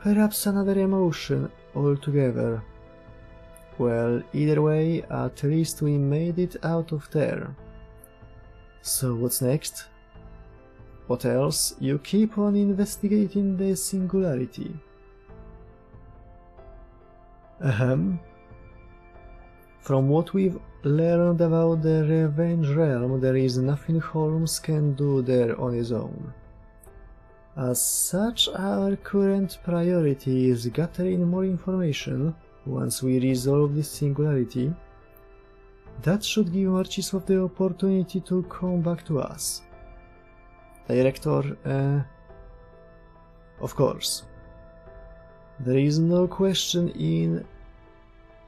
Perhaps another emotion altogether. Well, either way, at least we made it out of there. So what's next? What else? You keep on investigating the singularity. From what we've learned about the Revenge Realm, there is nothing Holmes can do there on his own. As such, our current priority is gathering more information. Once we resolve this singularity, that should give Marcisław the opportunity to come back to us. Director, of course. There is no question in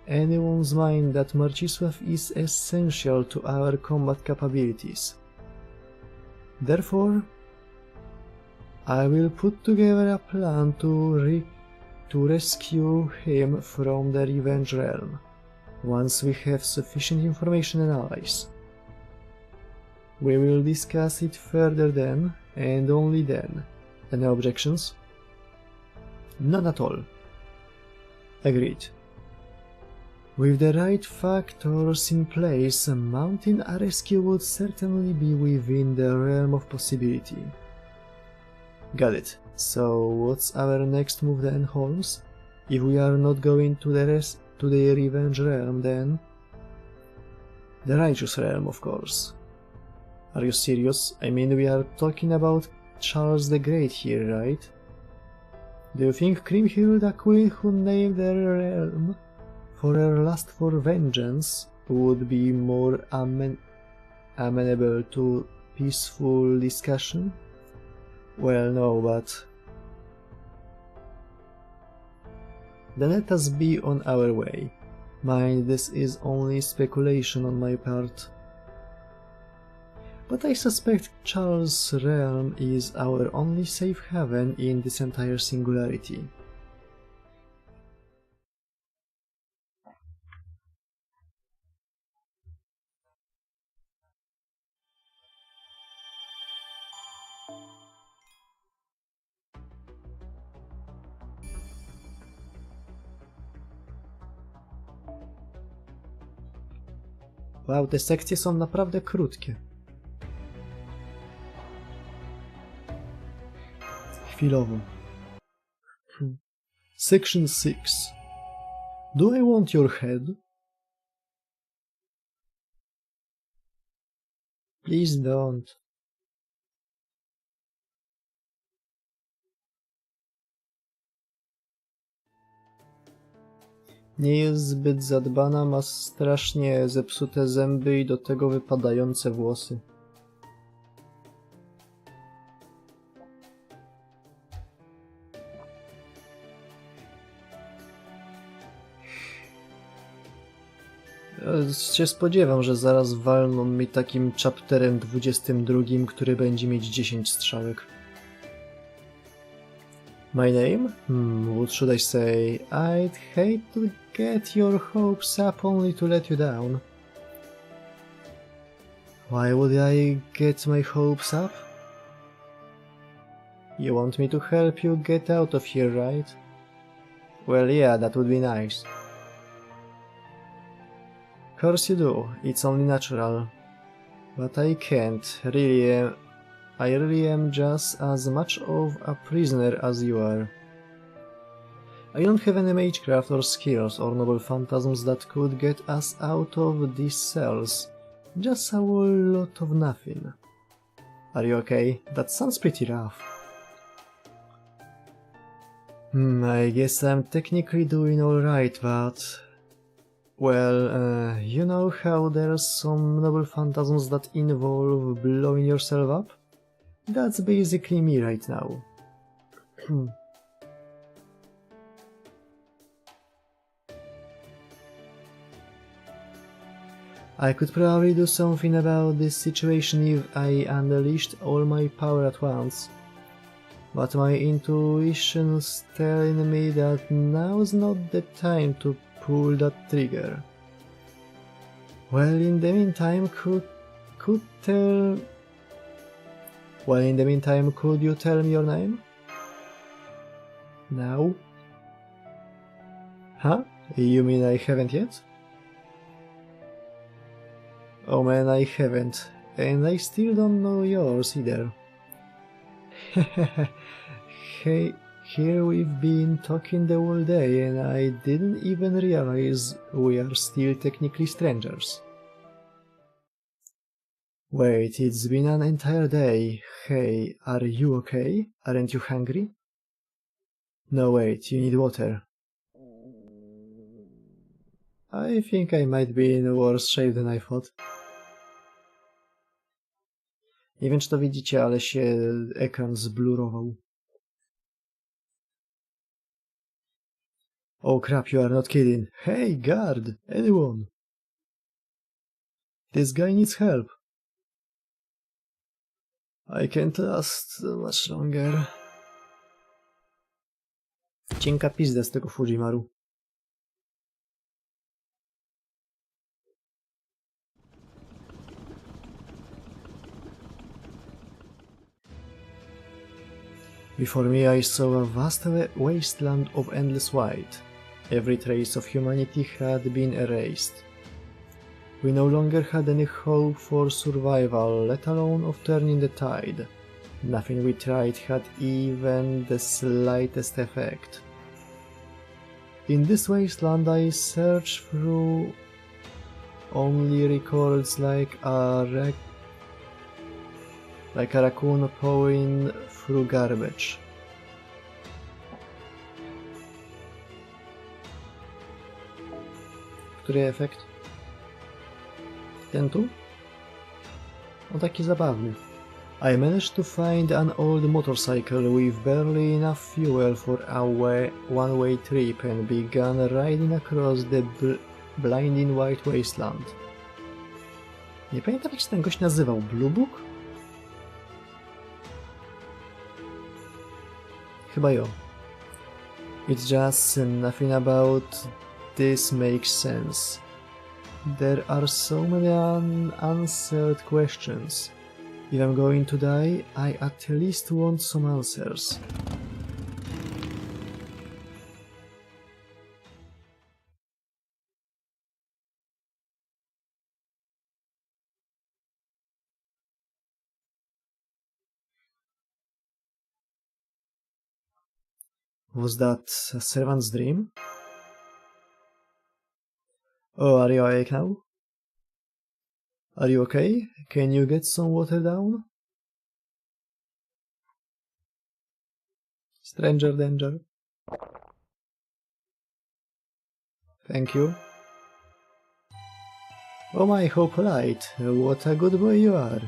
anyone's mind that Marcisław is essential to our combat capabilities. Therefore, I will put together a plan to rescue him from the Revenge Realm, once we have sufficient information and allies. We will discuss it further then, and only then. Any objections? None at all. Agreed. With the right factors in place, mounting a rescue would certainly be within the realm of possibility. Got it. So what's our next move then, Holmes? If we are not going to the Revenge Realm, then... The Righteous Realm, of course. Are you serious? I mean, we are talking about Charles the Great here, right? Do you think Kriemhild, the queen who named the realm for her lust for vengeance, would be more amenable to peaceful discussion? Well, no, but... Then let us be on our way. Mind, this is only speculation on my part. But I suspect Charles' realm is our only safe haven in this entire singularity. Wow, te sekcje są naprawdę krótkie. Chwilowo. Section 6. Do I want your head? Please don't. Nie jest zbyt zadbana, ma strasznie zepsute zęby i do tego wypadające włosy. Się spodziewam, że zaraz walną mi takim chapterem 22, który będzie mieć 10 strzałek. My name? What should I say? I'd hate to get your hopes up only to let you down. Why would I get my hopes up? You want me to help you get out of here, right? Well, yeah, that would be nice. Of course you do, it's only natural. But I can't, really. I really am just as much of a prisoner as you are. I don't have any magecraft or skills or noble phantasms that could get us out of these cells. Just a whole lot of nothing. Are you okay? That sounds pretty rough. I guess I'm technically doing alright, but... Well, you know how there's some noble phantasms that involve blowing yourself up? That's basically me right now. I could probably do something about this situation if I unleashed all my power at once. But my intuition's telling me that now's not the time to pull that trigger. Well, in the meantime, could you tell me your name? Now? Huh? You mean I haven't yet? Oh man, I haven't. And I still don't know yours either. Hey, here we've been talking the whole day and I didn't even realize we are still technically strangers. Wait, it's been an entire day. Hey, are you okay? Aren't you hungry? No, wait, you need water. I think I might be in worse shape than I thought. Nie wiem, czy to widzicie, ale się ekran zblurował. Oh crap, you are not kidding. Hey, guard! Anyone! This guy needs help. I can't last much longer. Cienka pizda z tego Fujimaru. Before me I saw a vast wasteland of endless white. Every trace of humanity had been erased. We no longer had any hope for survival, let alone of turning the tide. Nothing we tried had even the slightest effect. In this wasteland I searched through only records like a raccoon pawing through garbage. Który efekt? Ten tu? O, taki zabawny. I managed to find an old motorcycle with barely enough fuel for a one-way trip and began riding across the blinding white wasteland. Nie pamiętam, jak się ten gość nazywał. Blue Book? Chyba jo. It's just nothing about this makes sense. There are so many unanswered questions. If I'm going to die, I at least want some answers. Was that a servant's dream? Oh, are you awake now? Are you okay? Can you get some water down? Stranger danger. Thank you. Oh my, how polite. What a good boy you are.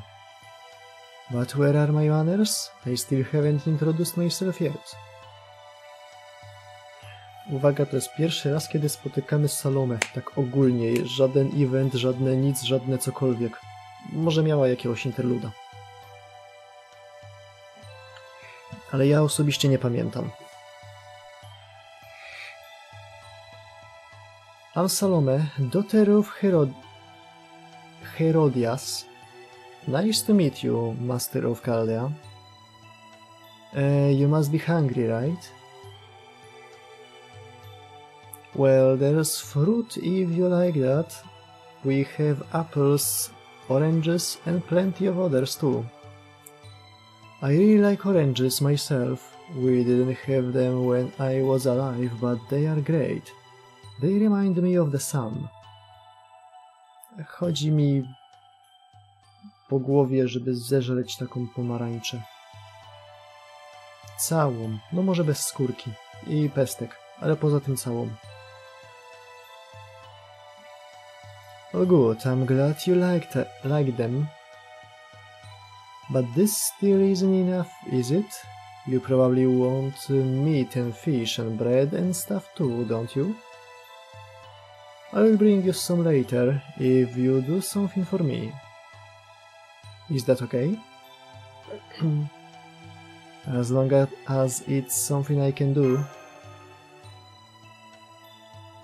But where are my manners? I still haven't introduced myself yet. Uwaga, to jest pierwszy raz, kiedy spotykamy Salomę, tak ogólnie, żaden event, żadne nic, żadne cokolwiek. Może miała jakiegoś interluda. Ale ja osobiście nie pamiętam. I'm Salome, daughter of Herodias. Nice to meet you, Master of Chaldea. You must be hungry, right? Well, there's fruit if you like that. We have apples, oranges and plenty of others too. I really like oranges myself. We didn't have them when I was alive, but they are great. They remind me of the sun. Chodzi mi po głowie, żeby zeżreć taką pomarańczę. Całą, no może bez skórki. i pestek, ale poza tym całą. Oh good, I'm glad you like them. But this still isn't enough, is it? You probably want meat and fish and bread and stuff too, don't you? I'll bring you some later, if you do something for me. Is that okay? As long as it's something I can do.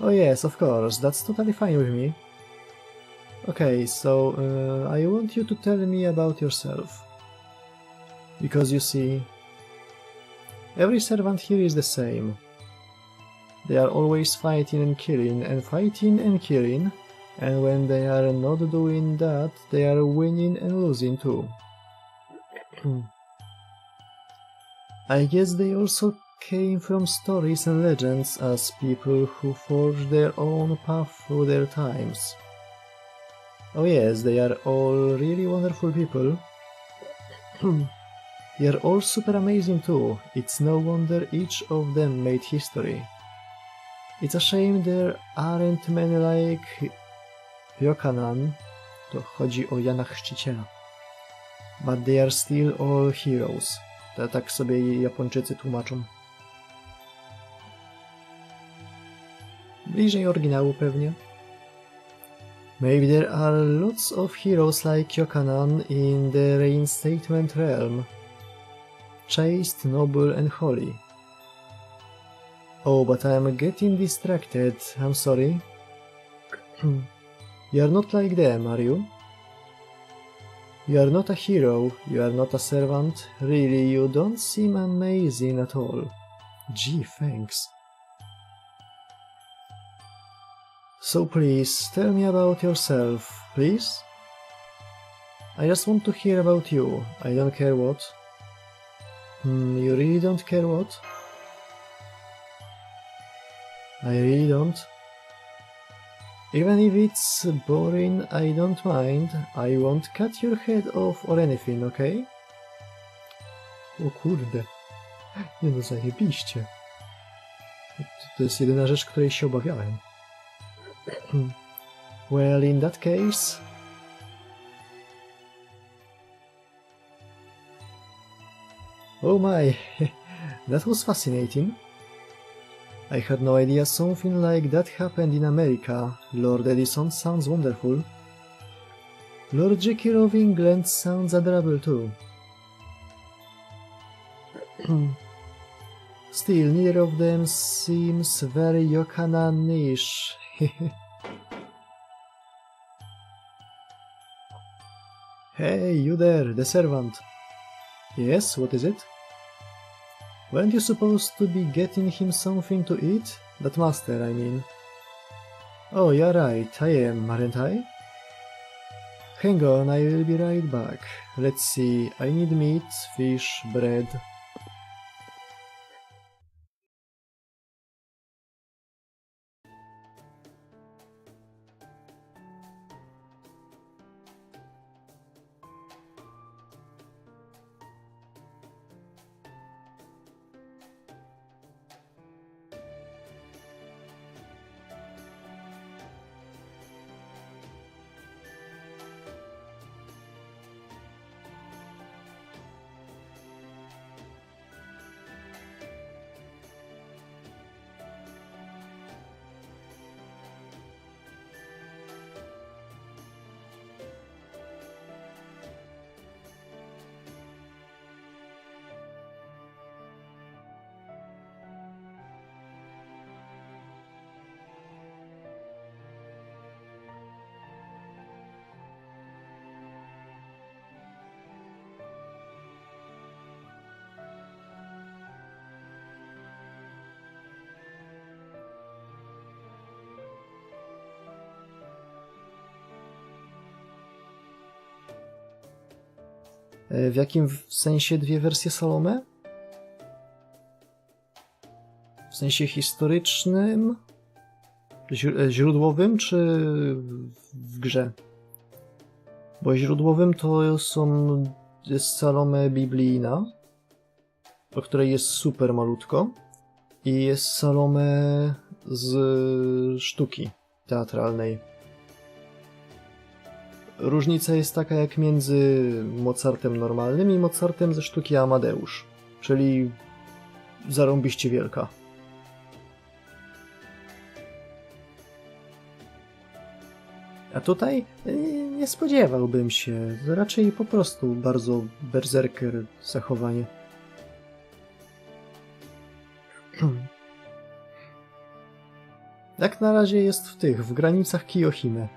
Oh yes, of course, that's totally fine with me. Okay, so I want you to tell me about yourself. Because you see, every servant here is the same. They are always fighting and killing, and fighting and killing, and when they are not doing that, they are winning and losing too. I guess they also came from stories and legends as people who forged their own path through their times. Oh yes, they are all really wonderful people. They are all super amazing too. It's no wonder each of them made history. It's a shame there aren't many like Yokanan. To chodzi o Jana Chrzciciela. But they are still all heroes. To tak sobie Japończycy tłumaczą. Bliżej oryginału pewnie. Maybe there are lots of heroes like Yokanan in the reinstatement realm. Chaste, noble and holy. Oh, but I'm getting distracted, I'm sorry. You are not like them, are you? You are not a hero, you are not a servant. Really, you don't seem amazing at all. Gee, thanks. So please, tell me about yourself, please? I just want to hear about you, I don't care what. You really don't care what? I really don't. Even if it's boring, I don't mind. I won't cut your head off or anything, okay? O kurde. Nie no, zajebiście. To jest jedyna rzecz, której się obawiałem. Well, in that case... Oh my, that was fascinating. I had no idea something like that happened in America. Lord Edison sounds wonderful. Lord Jekyll of England sounds adorable too. Still, neither of them seems very Yokanan-ish. Hey, you there, the servant. Yes, what is it? Weren't you supposed to be getting him something to eat? That master, I mean. Oh, you're right, I am, aren't I? Hang on, I will be right back. Let's see, I need meat, fish, bread. W jakim sensie dwie wersje Salome? W sensie historycznym, źródłowym, czy w grze? Bo źródłowym to jest Salome biblijna, o której jest super malutko, i jest Salome z sztuki teatralnej. Różnica jest taka jak między Mozartem normalnym i Mozartem ze sztuki Amadeusz, czyli zarąbiście wielka. A tutaj nie spodziewałbym się, raczej po prostu bardzo berserker zachowanie. Jak na razie jest w granicach Kiyohime.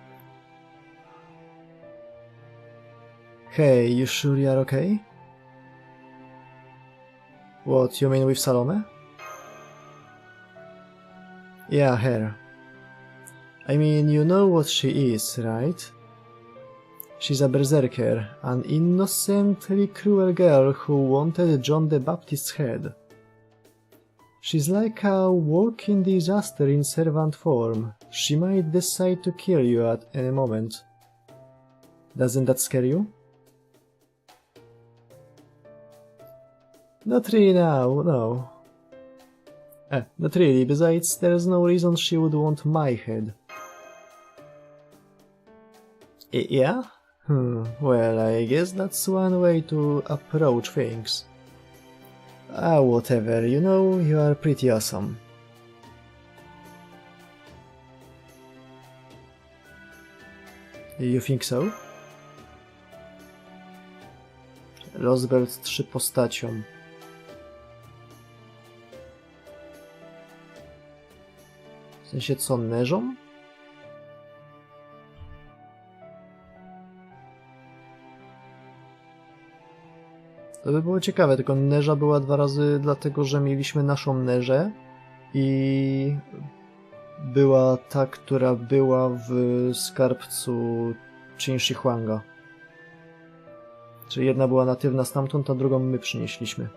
Hey, you sure you're okay? What, you mean with Salome? Yeah, her. I mean, you know what she is, right? She's a berserker, an innocently cruel girl who wanted John the Baptist's head. She's like a walking disaster in servant form. She might decide to kill you at any moment. Doesn't that scare you? Not really now, no. Not really, besides there's no reason she would want my head. Yeah? Well, I guess that's one way to approach things. Whatever, you know, you are pretty awesome. You think so? Rosbelt 3 postaciom. W sensie co, neżą? To by było ciekawe, tylko neża była 2 razy dlatego, że mieliśmy naszą neżę i była ta, która była w skarbcu Qin Shi Huanga. Czyli jedna była natywna stamtąd, a drugą my przynieśliśmy.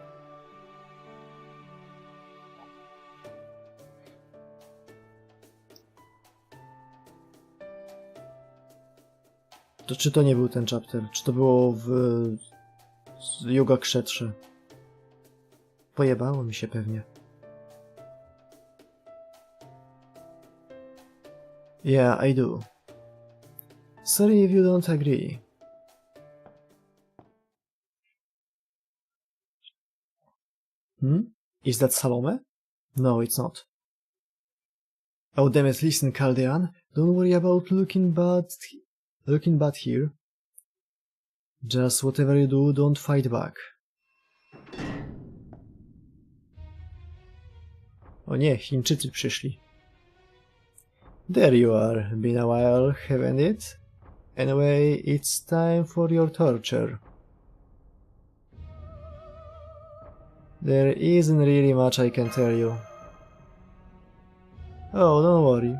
To czy to nie był ten chapter? Czy to było w Yuga Krzetrze? Pojebało mi się pewnie. Yeah, I do. Sorry if you don't agree. Is that Salome? No, it's not. Oh damn it, listen, Caldean. Don't worry about looking bad here. Just whatever you do, don't fight back. O nie, Chińczycy przyszli. There you are. Been a while, haven't it? Anyway, it's time for your torture. There isn't really much I can tell you. Oh, don't worry.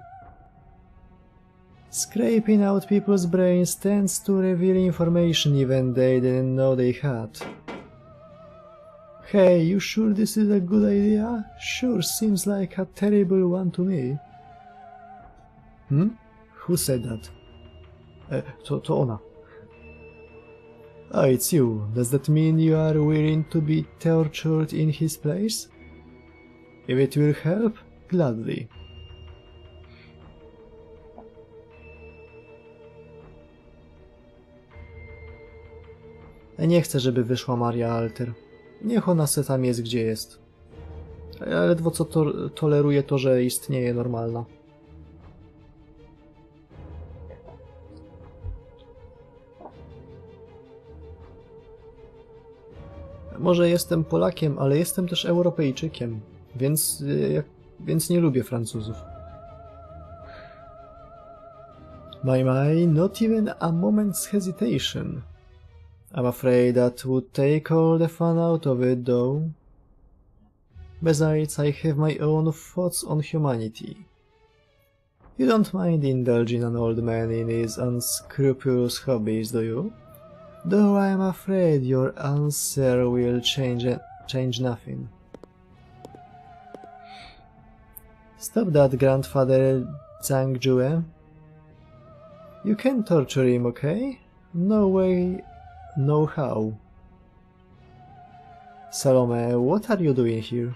Scraping out people's brains tends to reveal information even they didn't know they had. Hey, you sure this is a good idea? Sure seems like a terrible one to me. Who said that? To ona. Oh, it's you. Does that mean you are willing to be tortured in his place? If it will help, gladly. Nie chcę, żeby wyszła Maria Alter. Niech ona se tam jest, gdzie jest. Ja ledwo co toleruję to, że istnieje normalna. Może jestem Polakiem, ale jestem też Europejczykiem, więc nie lubię Francuzów. My, not even a moment's hesitation. I'm afraid that would take all the fun out of it, though. Besides, I have my own thoughts on humanity. You don't mind indulging an old man in his unscrupulous hobbies, do you? Though I'm afraid your answer will change nothing. Stop that, Grandfather Zhangjue. You can torture him, okay? No way, no how. Salome, what are you doing here?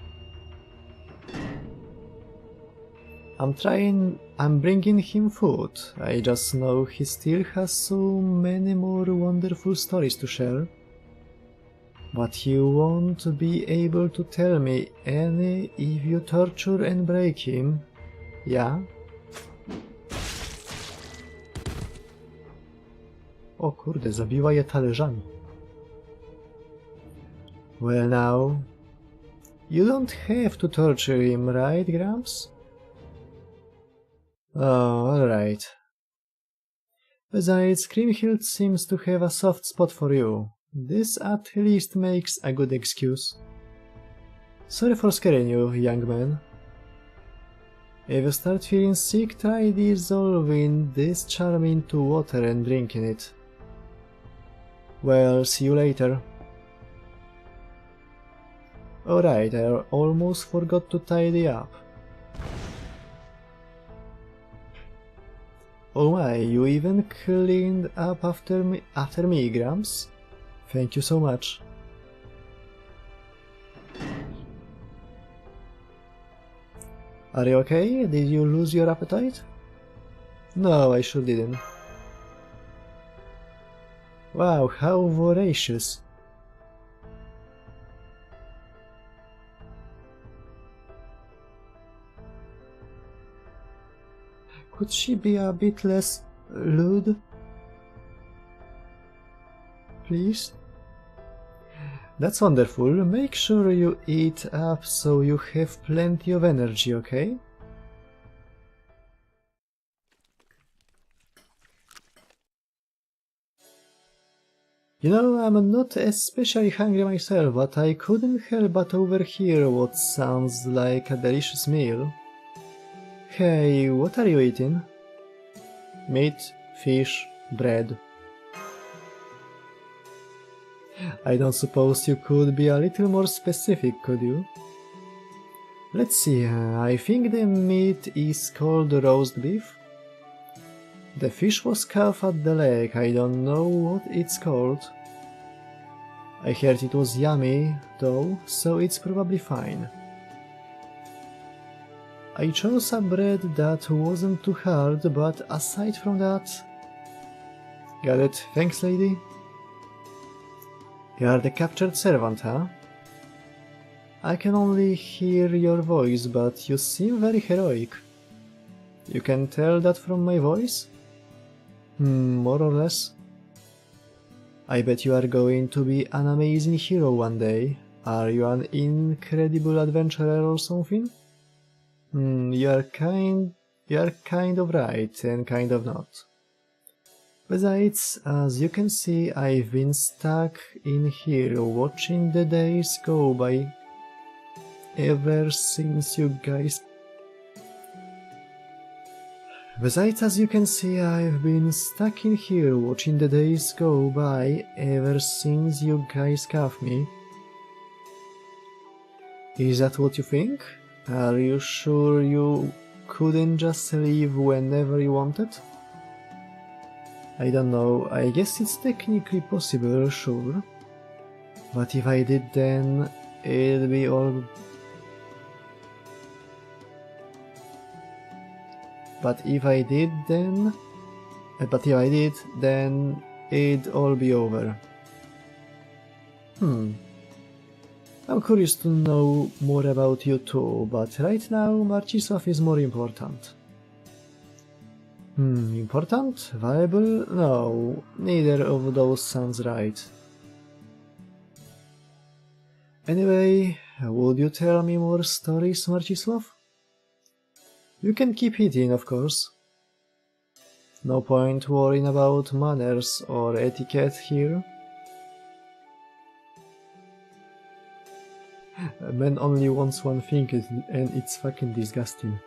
I'm bringing him food. I just know he still has so many more wonderful stories to share. But you won't be able to tell me any if you torture and break him, yeah? O kurde, zabiła je talerzami. Well now, you don't have to torture him, right, Gramps? Oh, alright. Besides, Kriemhild seems to have a soft spot for you. This at least makes a good excuse. Sorry for scaring you, young man. If you start feeling sick, try dissolving this charm into water and drinking it. Well, see you later. Alright, I almost forgot to tidy up. Oh my, you even cleaned up after me, Gramps? Thank you so much. Are you okay? Did you lose your appetite? No, I sure didn't. Wow, how voracious. Could she be a bit less lewd? Please? That's wonderful. Make sure you eat up so you have plenty of energy, okay? You know, I'm not especially hungry myself, but I couldn't help but overhear what sounds like a delicious meal. Hey, what are you eating? Meat, fish, bread. I don't suppose you could be a little more specific, could you? Let's see, I think the meat is called roast beef. The fish was calf at the lake, I don't know what it's called. I heard it was yummy, though, so it's probably fine. I chose a bread that wasn't too hard, but aside from that... Got it, thanks lady. You are the captured servant, huh? I can only hear your voice, but you seem very heroic. You can tell that from my voice? More or less. I bet you are going to be an amazing hero one day. Are you an incredible adventurer or something? You are kind of right and kind of not. Besides, as you can see, I've been stuck in here watching the days go by ever since you guys... Besides, as you can see, I've been stuck in here watching the days go by ever since you guys cuffed me. Is that what you think? Are you sure you couldn't just leave whenever you wanted? I don't know, I guess it's technically possible, sure. But if I did, then it'd be all... But if I did, then it'd all be over. I'm curious to know more about you too, but right now Marcisław is more important. Important? Valuable? No, neither of those sounds right. Anyway, would you tell me more stories, Marcisław? You can keep eating, of course. No point worrying about manners or etiquette here. A man only wants one thing and it's fucking disgusting.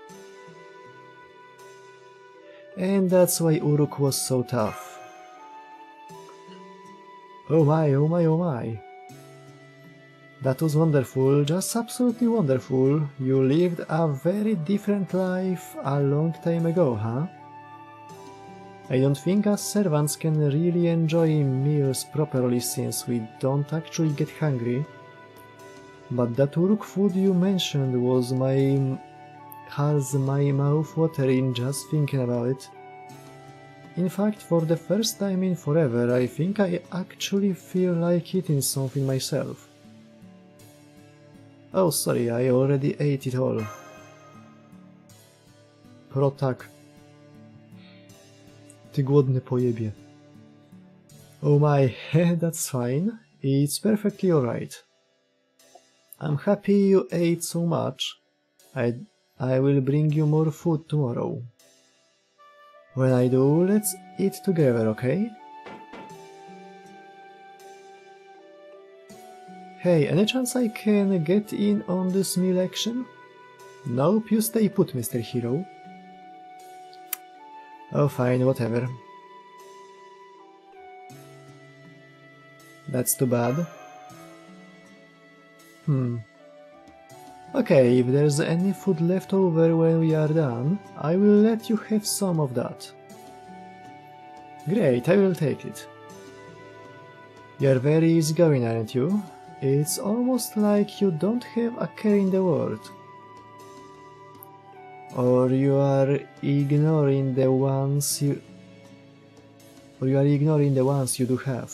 And that's why Uruk was so tough. Oh my, oh my, oh my. That was wonderful, just absolutely wonderful. You lived a very different life a long time ago, huh? I don't think us servants can really enjoy meals properly since we don't actually get hungry. But that Uruk food you mentioned was my has my mouth watering just thinking about it. In fact, for the first time in forever, I think I actually feel like eating something myself. Oh, sorry, I already ate it all. Protak. Ty głodny pojebie. Oh my, that's fine. It's perfectly alright. I'm happy you ate so much. I will bring you more food tomorrow. When I do, let's eat together, okay? Hey, any chance I can get in on this meal action? Nope, you stay put, Mr. Hero. Oh fine, whatever. That's too bad. Okay, if there's any food left over when we are done, I will let you have some of that. Great, I will take it. You're very easygoing, aren't you? It's almost like you don't have a care in the world. Or you are ignoring the ones you do have.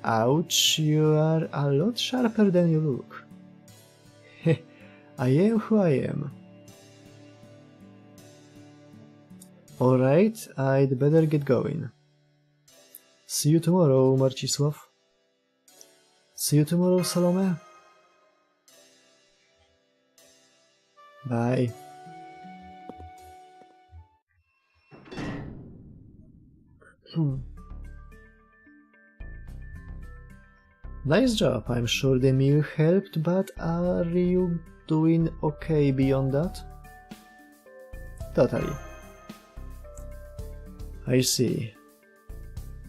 Ouch, you are a lot sharper than you look. I am who I am. Alright, I'd better get going. See you tomorrow, Marcisław. See you tomorrow, Salome. Bye. Nice job, I'm sure the meal helped, but are you doing okay beyond that? Totally. I see.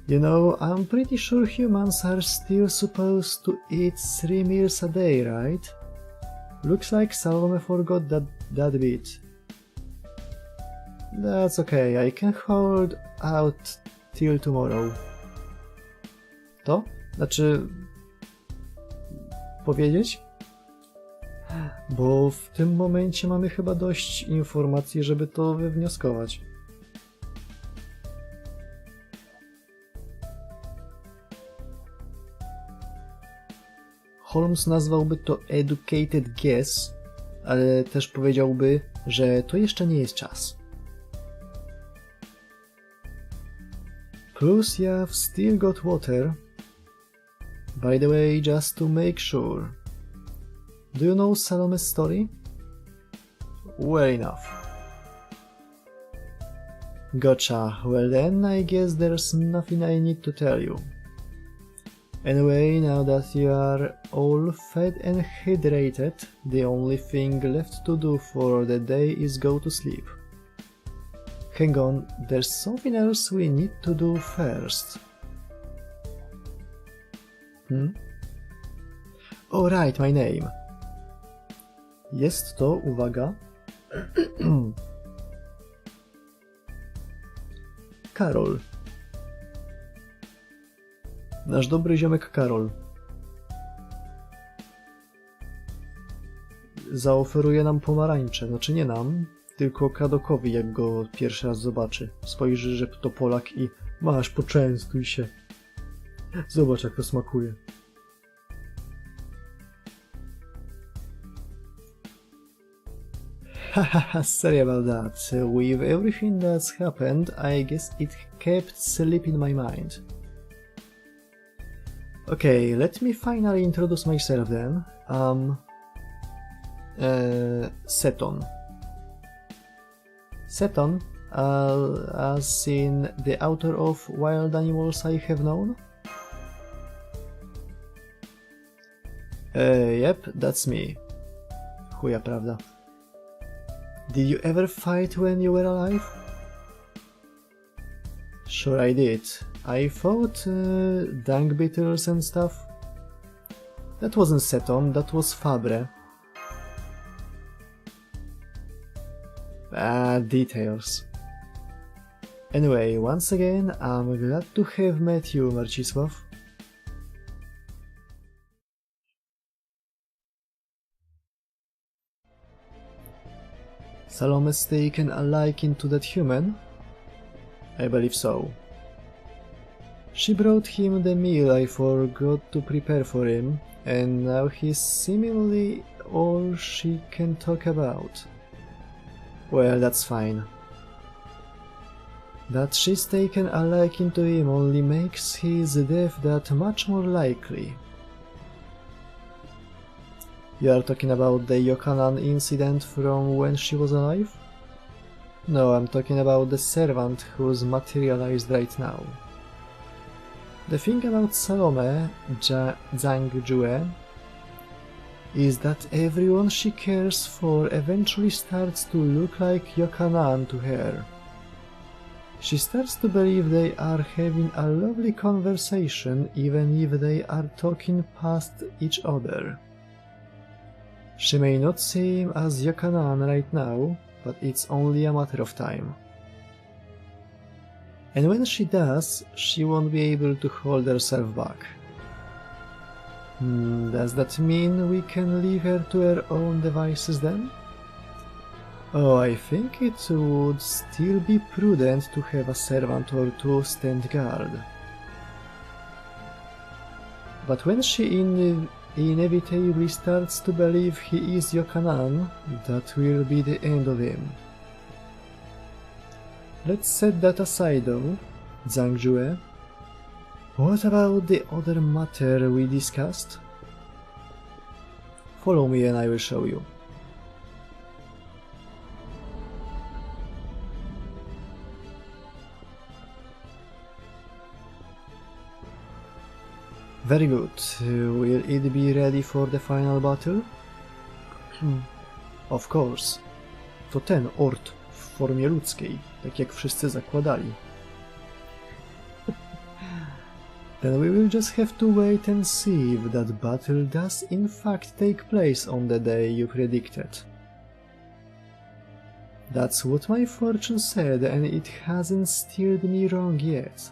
You know, I'm pretty sure humans are still supposed to eat 3 meals a day, right? Looks like Salome forgot that bit. That's okay, I can hold out till tomorrow. To? Znaczy... powiedzieć? Bo w tym momencie mamy chyba dość informacji, żeby to wywnioskować. Holmes nazwałby to educated guess, ale też powiedziałby, że to jeszcze nie jest czas. Plus you've still got water. By the way, just to make sure. Do you know Salome's story? Well enough. Gotcha. Well then, I guess there's nothing I need to tell you. Anyway, now that you are all fed and hydrated, the only thing left to do for the day is go to sleep. Hang on, there's something else we need to do first. Oh right, my name. Jest to, uwaga, Karol. Nasz dobry ziomek Karol. Zaoferuje nam pomarańcze, znaczy nie nam, tylko Kadokowi, jak go pierwszy raz zobaczy. Spojrzy, że to Polak i masz, poczęstuj się. Zobacz, jak to smakuje. Hahaha, sorry about that. With everything that's happened, I guess it kept sleep in my mind. Okay, let me finally introduce myself then. Seton. Seton, as in the author of Wild Animals I Have Known? Yep, that's me. Chuja, prawda. Did you ever fight when you were alive? Sure I did. I fought dung beetles and stuff. That wasn't Seton, that was Fabre. Details. Anyway, once again, I'm glad to have met you, Marcisław. Salome's taken a liking to that human? I believe so. She brought him the meal I forgot to prepare for him, and now he's seemingly all she can talk about. Well, that's fine. That she's taken a liking to him only makes his death that much more likely. You are talking about the Yokanan incident from when she was alive? No, I'm talking about the servant who's materialized right now. The thing about Salome Zhangjue is that everyone she cares for eventually starts to look like Yokanan to her. She starts to believe they are having a lovely conversation even if they are talking past each other. She may not see him as Yokanan right now, but it's only a matter of time. And when she does, she won't be able to hold herself back. Does that mean we can leave her to her own devices then? Oh, I think it would still be prudent to have a servant or two stand guard. But when she inevitably starts to believe he is Yokanan, that will be the end of him. Let's set that aside though, Zhangjue. What about the other matter we discussed? Follow me and I will show you. Very good. Will it be ready for the final battle? Of course. To ten Ort w formie ludzkiej, tak jak wszyscy zakładali. Then we will just have to wait and see if that battle does in fact take place on the day you predicted. That's what my fortune said, and it hasn't steered me wrong yet.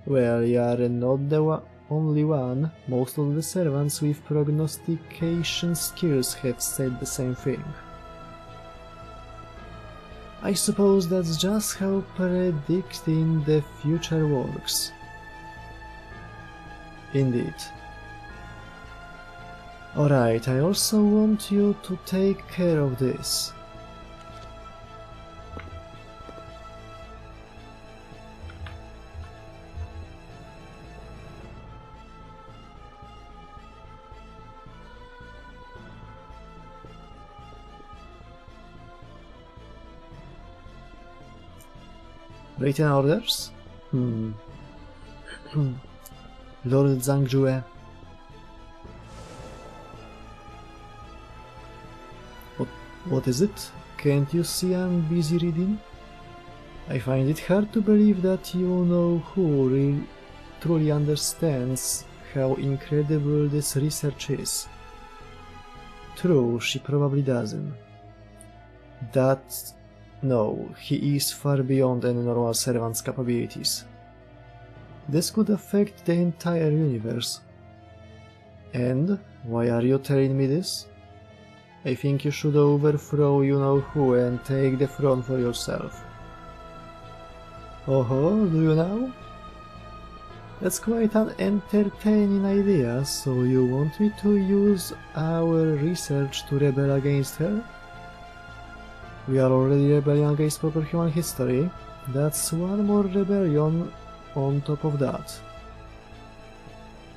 Well, you are not the only one. Most of the servants with prognostication skills have said the same thing. I suppose that's just how predicting the future works. Indeed. Alright, I also want you to take care of this. Written orders? Lord Zhangjue. What is it? Can't you see I'm busy reading? I find it hard to believe that you know who truly understands how incredible this research is. True, she probably doesn't. No, he is far beyond any normal servant's capabilities. This could affect the entire universe. And why are you telling me this? I think you should overthrow you-know-who and take the throne for yourself. Oh, do you now? That's quite an entertaining idea, so you want me to use our research to rebel against her? We are already rebelling against proper human history. That's one more rebellion on top of that.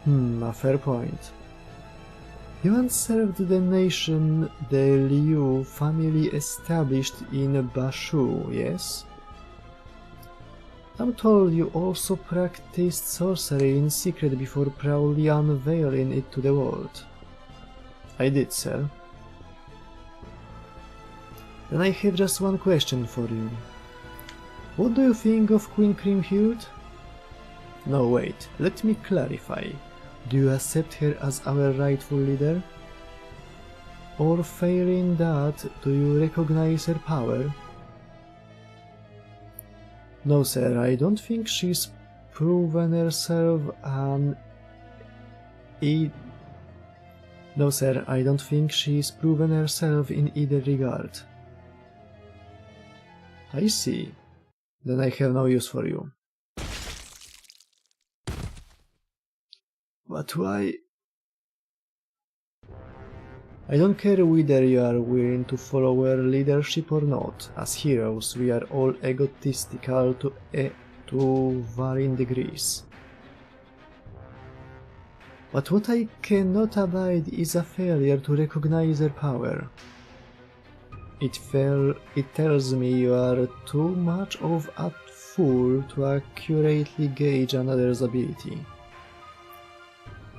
A fair point. You once served the nation the Liu family established in Bashu, yes? I'm told you also practiced sorcery in secret before proudly unveiling it to the world. I did, sir. Then I have just one question for you. What do you think of Queen Kriemhild? No, wait, let me clarify. Do you accept her as our rightful leader? Or failing that, do you recognize her power? No, sir, I don't think she's proven herself No, sir, I don't think she's proven herself in either regard. I see. Then I have no use for you. But why? I don't care whether you are willing to follow our leadership or not. As heroes, we are all egotistical to varying degrees. But what I cannot abide is a failure to recognize their power. It tells me you are too much of a fool to accurately gauge another's ability.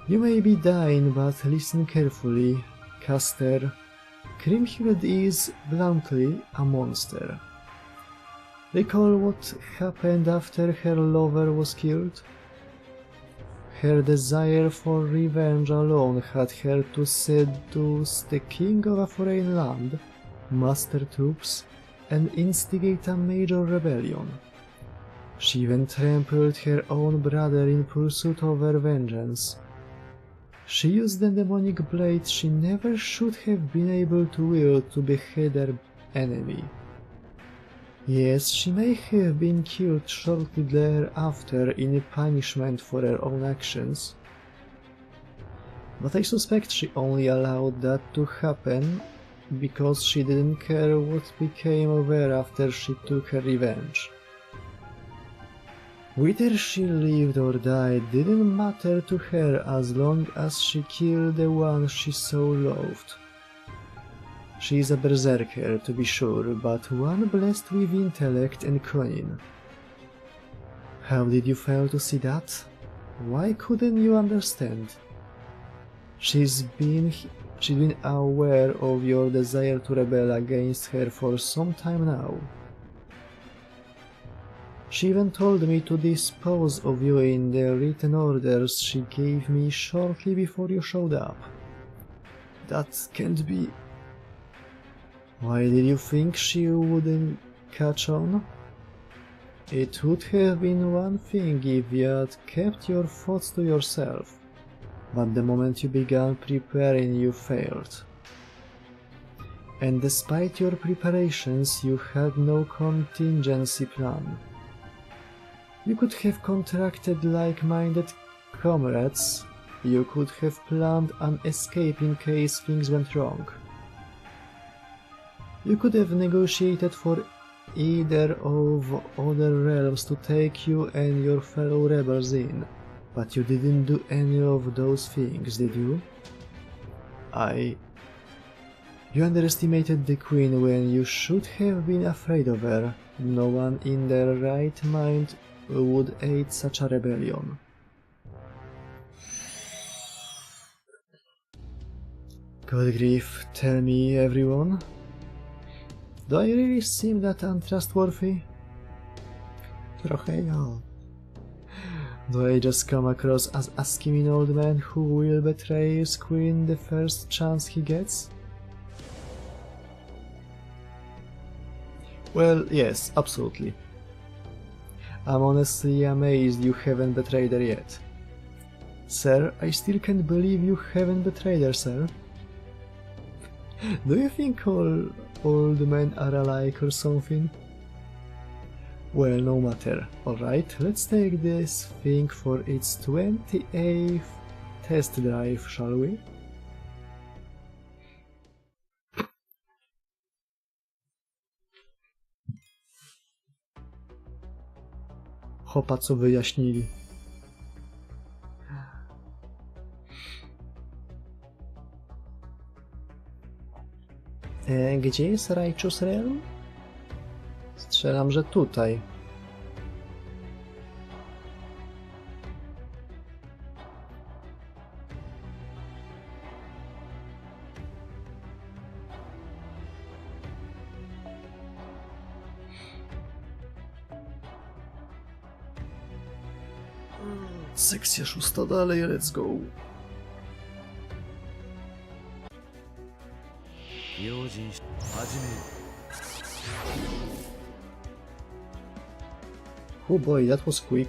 You may be dying, but listen carefully, Caster. Kriemhild is, bluntly, a monster. Recall what happened after her lover was killed? Her desire for revenge alone had her to seduce the king of a foreign land, muster troops, and instigate a major rebellion. She even trampled her own brother in pursuit of her vengeance. She used the demonic blade she never should have been able to wield to behead her enemy. Yes, she may have been killed shortly thereafter in punishment for her own actions, but I suspect she only allowed that to happen because she didn't care what became of her after she took her revenge. Whether she lived or died didn't matter to her as long as she killed the one she so loathed. She is a berserker, to be sure, but one blessed with intellect and cunning. How did you fail to see that? Why couldn't you understand? She's been aware of your desire to rebel against her for some time now. She even told me to dispose of you in the written orders she gave me shortly before you showed up. That can't be. Why did you think she wouldn't catch on? It would have been one thing if you had kept your thoughts to yourself, but the moment you began preparing, you failed. And despite your preparations, you had no contingency plan. You could have contracted like-minded comrades. You could have planned an escape in case things went wrong. You could have negotiated for either of other realms to take you and your fellow rebels in, but you didn't do any of those things, did you? You underestimated the Queen when you should have been afraid of her. No one in their right mind would aid such a rebellion. Good grief, tell me, everyone. Do I really seem that untrustworthy? Trochę ja. Do I just come across as a scheming old man who will betray his queen the first chance he gets? Well, yes, absolutely. I'm honestly amazed you haven't betrayed her yet. Sir, I still can't believe you haven't betrayed her, sir. Do you think all old men are alike or something? Well, no matter. Alright, let's take this thing for its 28th test drive, shall we? Chopa, co wyjaśnili. Gdzie jest Righteous Realm? Strzelam, że tutaj. Sekcja 6 dalej, let's go. Oh boy, that was quick.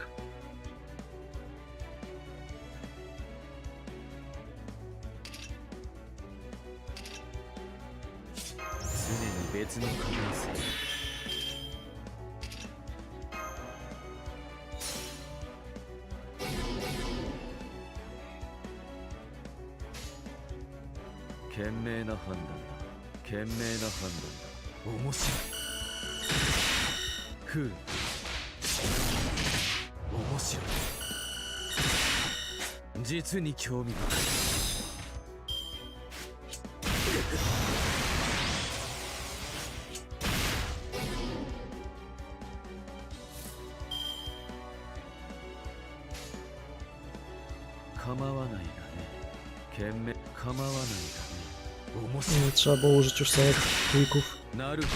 賢明な判断だ。賢明な判断だ。面白い。ふう。面白い。実に興味深い。構わないだね。賢明。構わないだね。面白い。 Nie trzeba było użyć już samych trójków. なるほど。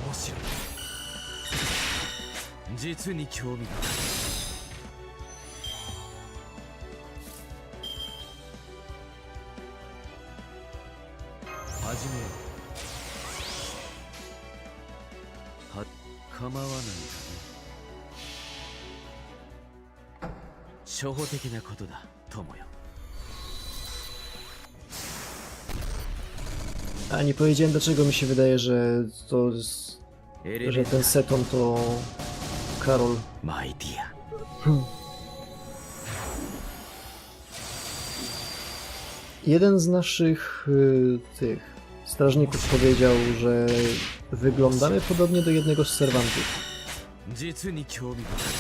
面白い。実に興味深い。始めよう。は、構わないだね。初歩的なことだ、友よ。 A nie powiedziałem, dlaczego mi się wydaje, że to że ten Seton to Karol. My dear. Jeden z naszych tych strażników powiedział, że wyglądamy podobnie do jednego z serwantów. 実に興味深い。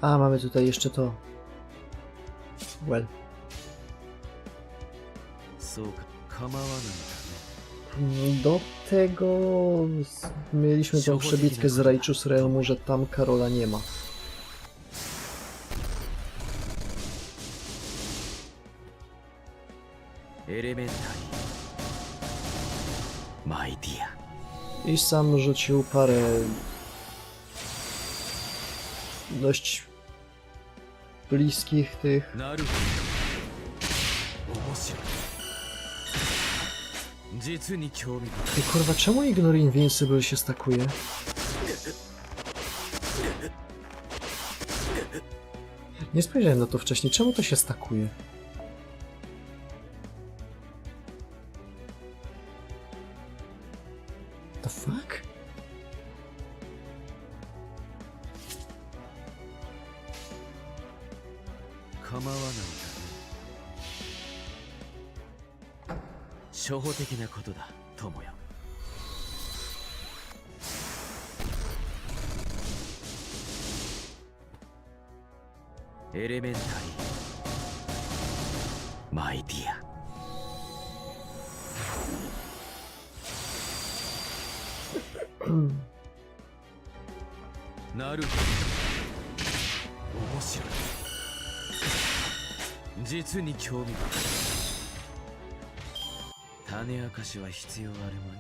A, mamy tutaj jeszcze to. Well. そうか、構わないだね。 Do tego mieliśmy tą przebitkę z Righteous Realmu, że tam Karola nie ma. エレメンタリー。マイディア。 I sam rzucił parę dość bliskich tych. なるほど。面白い。実に興味深い。 I kurwa, czemu Ignore Invincible się stakuje? Nie spojrzałem na to wcześniej. Czemu to się stakuje? The fuck? Kamawaないだね。初歩的なことだ、友よ。エレメンタリー。マイディア。 なるほど。面白い。実に興味深い。種明かしは必要あるまい。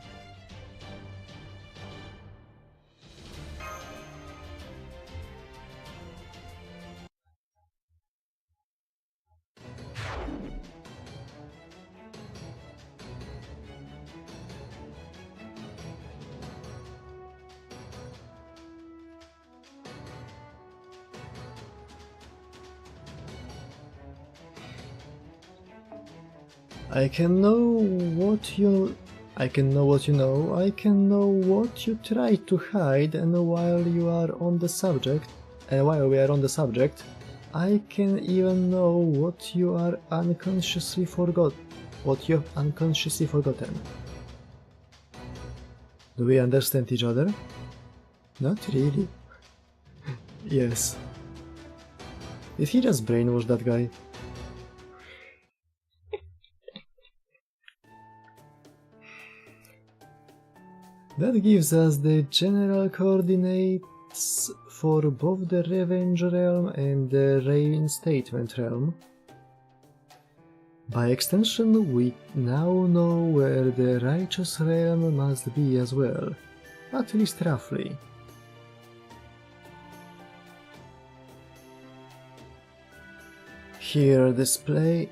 I can know what you know, I can know what you try to hide, and while we are on the subject, I can even know what you are unconsciously forgotten. Do we understand each other? Not really. Yes. Did he just brainwash that guy? That gives us the general coordinates for both the Revenge Realm and the Reinstatement Realm. By extension, we now know where the Righteous Realm must be as well, at least roughly. Here, this place,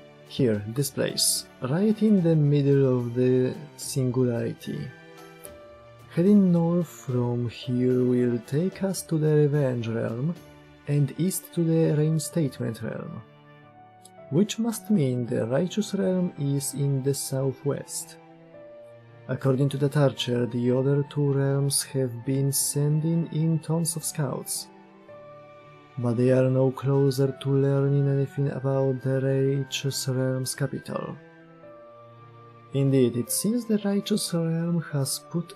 right in the middle of the Singularity. Heading north from here will take us to the Revenge Realm, and east to the Reinstatement Realm, which must mean the Righteous Realm is in the southwest. According to that archer, the other two realms have been sending in tons of scouts, but they are no closer to learning anything about the Righteous Realm's capital. Indeed, it seems the Righteous Realm has put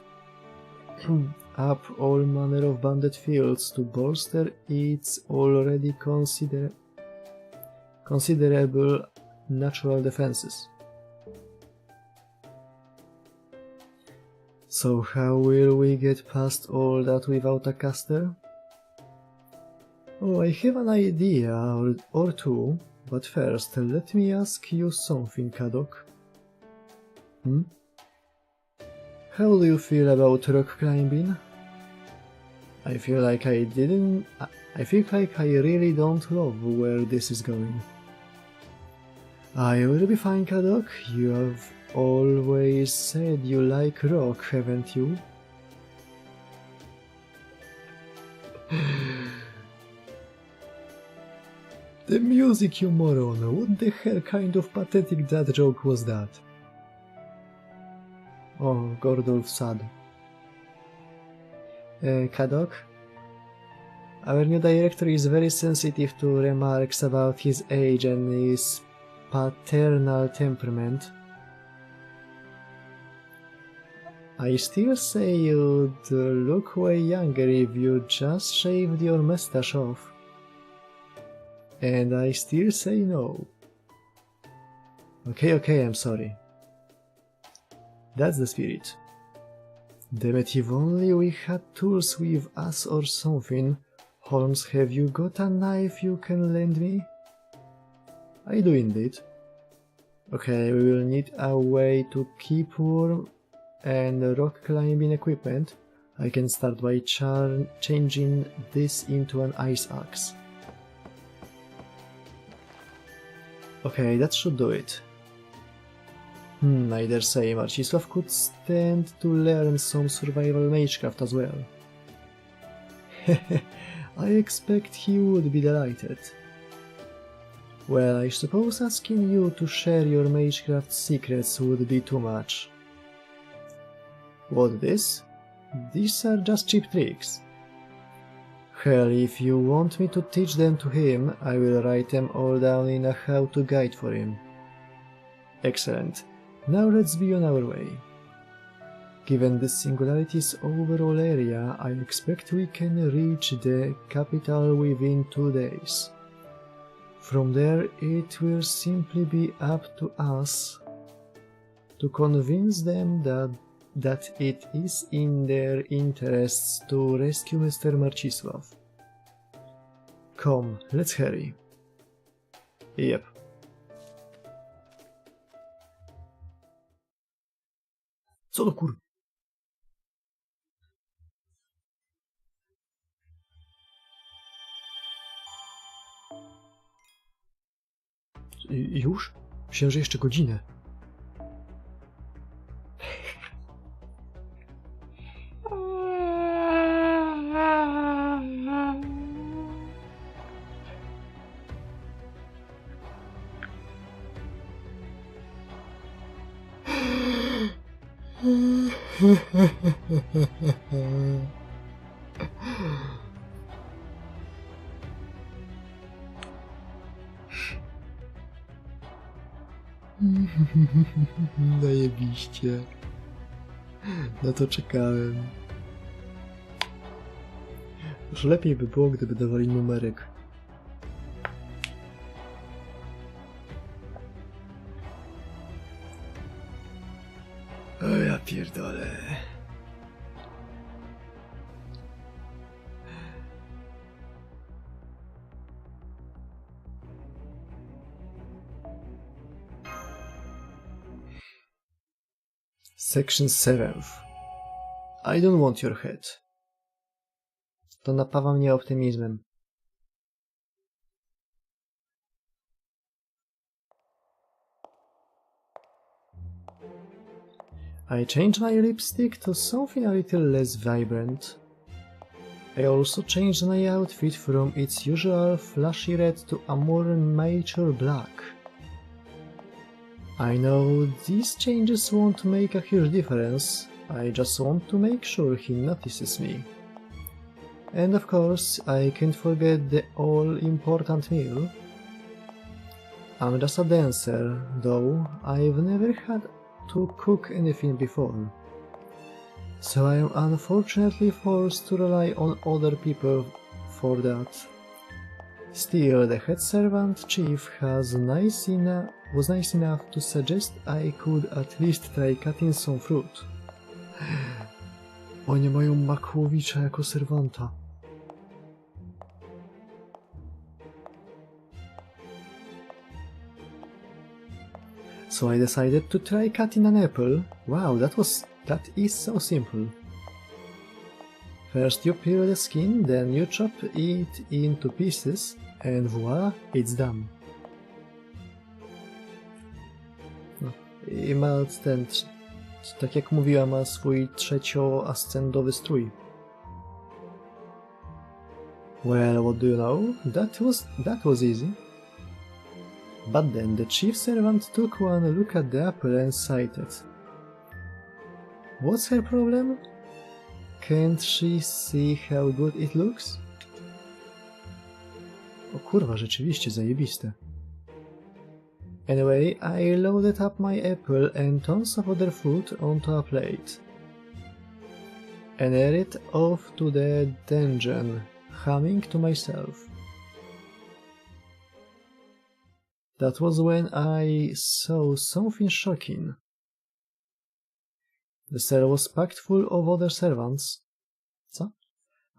up all manner of banded fields to bolster its already considerable natural defenses. So how will we get past all that without a caster? Oh, I have an idea or two, but first let me ask you something, Kadok. How do you feel about rock climbing? I feel like I really don't love where this is going. I will be fine, Kadok. You have always said you like rock, haven't you? The music, you moron! What the hell kind of pathetic dad joke was that? Oh, Gordolf sad. Kadok? Our new director is very sensitive to remarks about his age and his paternal temperament. I still say you'd look way younger if you just shaved your mustache off. And I still say no. Okay, I'm sorry. That's the spirit. Damn it, if only we had tools with us or something. Holmes, have you got a knife you can lend me? I do indeed. Okay, we will need a way to keep warm and rock climbing equipment. I can start by changing this into an ice axe. Okay, that should do it. I dare say Marcisław could stand to learn some survival magecraft as well. I expect he would be delighted. Well, I suppose asking you to share your magecraft secrets would be too much. What this? These are just cheap tricks. Hell, if you want me to teach them to him, I will write them all down in a how-to guide for him. Excellent. Now let's be on our way. Given the Singularity's overall area, I expect we can reach the capital within 2 days. From there, it will simply be up to us to convince them that it is in their interests to rescue Mr. Marcisław. Come, let's hurry. Yep. Co do kur... Już? Myślałem, że jeszcze godzinę. Zajebiście. Na to czekałem. Już lepiej by było, gdyby dawali numerek. O ja pierdolę. Section 7th. I don't want your head. To napawa mnie optymizmem. I changed my lipstick to something a little less vibrant. I also changed my outfit from its usual flashy red to a more mature black. I know these changes won't make a huge difference, I just want to make sure he notices me. And of course, I can't forget the all-important meal. I'm just a dancer, though I've never had to cook anything before. So I am unfortunately forced to rely on other people for that. Still, the head servant chief was nice enough to suggest I could at least try cutting some fruit. Oni mają Makłowicza jako serwanta. So I decided to try cutting an apple. Wow, that is so simple. First you peel the skin, then you chop it into pieces, and voila, it's done. No. I ma ten, tak jak mówiła, ma swój trzecioascendowy strój. Well, what do you know? That was easy. But then the chief servant took one look at the apple and sighed. What's her problem? Can't she see how good it looks? O kurwa, rzeczywiście zajebiste. Anyway, I loaded up my apple and tons of other food onto a plate. And headed off to the dungeon, humming to myself. That was when I saw something shocking. The cell was packed full of other servants,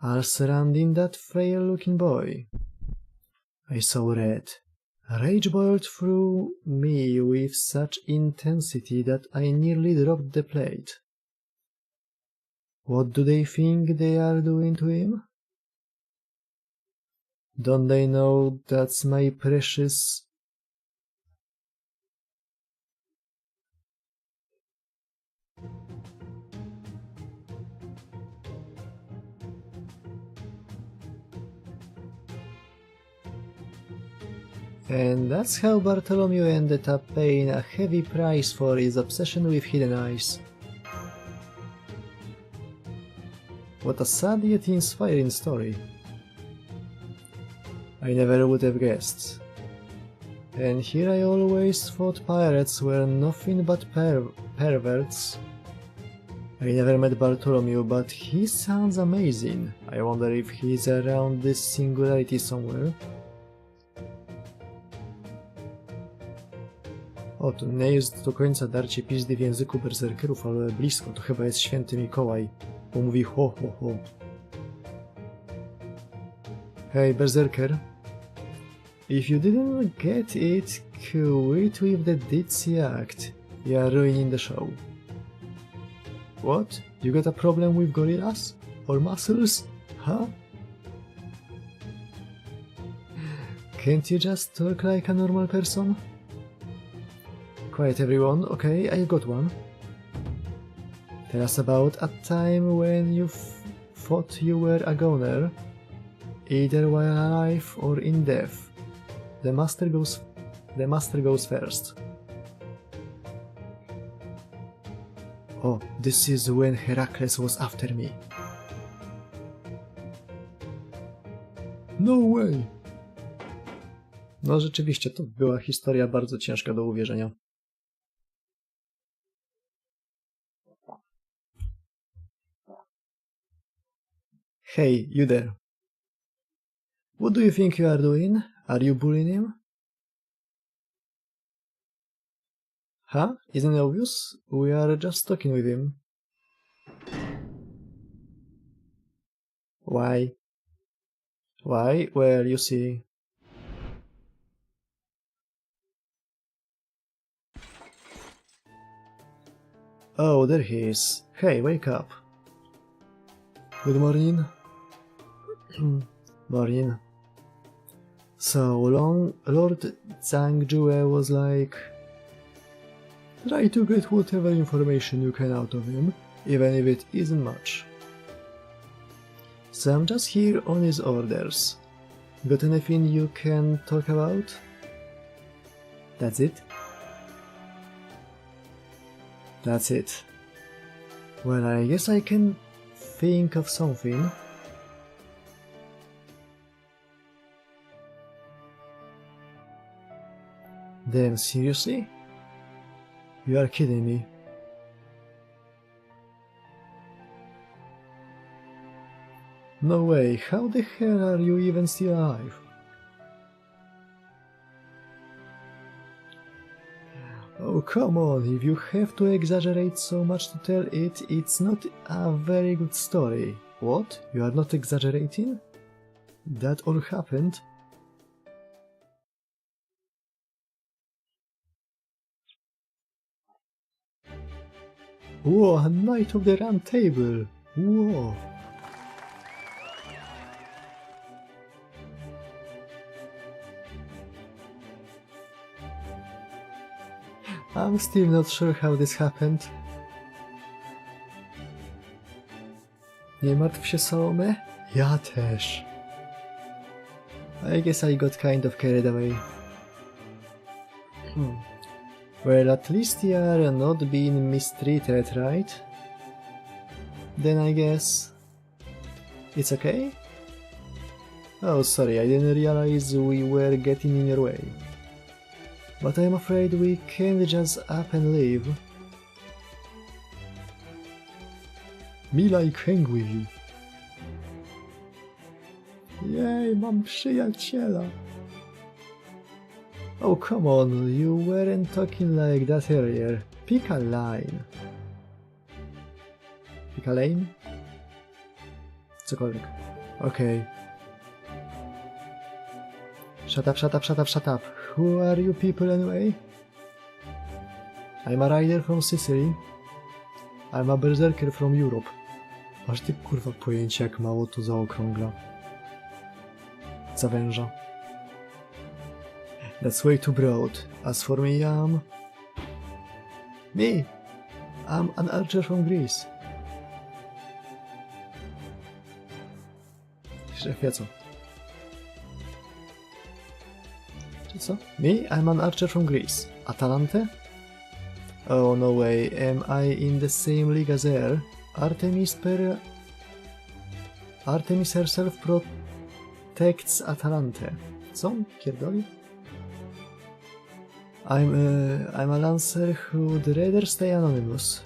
all surrounding that frail-looking boy. I saw red. Rage boiled through me with such intensity that I nearly dropped the plate. What do they think they are doing to him? Don't they know that's my precious... And that's how Bartholomew ended up paying a heavy price for his obsession with hidden eyes. What a sad yet inspiring story. I never would have guessed. And here I always thought pirates were nothing but perverts. I never met Bartholomew, but he sounds amazing. I wonder if he's around this singularity somewhere. O, to nie jest do końca darcie pizdy w języku berserkerów, ale blisko, to chyba jest święty Mikołaj, bo mówi ho ho ho. Hey berserker, if you didn't get it, quit with the ditzy act, you are ruining the show. What? You got a problem with gorillas? Or muscles? Huh? Can't you just talk like a normal person? Quiet everyone, okay, I got one. Tell us about a time when you thought you were a goner, either while alive or in death. The master goes first. Oh, this is when Heracles was after me. No way! No rzeczywiście, to była historia bardzo ciężka do uwierzenia. Hey, you there. What do you think you are doing? Are you bullying him? Huh? Isn't it obvious? We are just talking with him. Why? Why? Well, you see... Oh, there he is. Hey, wake up. Good morning. Morning. So, Lord Zhangjue was like... Try to get whatever information you can out of him, even if it isn't much. So I'm just here on his orders. Got anything you can talk about? That's it? That's it. Well, I guess I can think of something. Damn, seriously? You are kidding me. No way, how the hell are you even still alive? Oh, come on, if you have to exaggerate so much to tell it, it's not a very good story. What? You are not exaggerating? That all happened? Whoa, a Knight of the Round Table! Whoa! I'm still not sure how this happened. Nie martw się, Salome. Ja też. I guess I got kind of carried away. Well, at least you are not being mistreated, right? Then I guess... it's okay? Oh, sorry, I didn't realize we were getting in your way. But I'm afraid we can't just up and leave. Me like hang with you. Yay, mam przyjaciela. Oh, come on, you weren't talking like that earlier. Pick a line. Pick a lane? Cokolwiek. Okay. Shut up, shut up, shut up, shut up. Who are you people anyway? I'm a rider from Sicily. I'm a berserker from Europe. Aż ty kurwa pojęcie jak mało to zaokrągla. Zawęża. That's way too broad. As for me, Me! I'm an archer from Greece. Szefie, co? Czy co? Me? I'm an archer from Greece. Atalante? Oh, no way. Am I in the same league as her? Artemis herself protects Atalante. Co? Pierdoli? I'm a lancer who'd rather stay anonymous.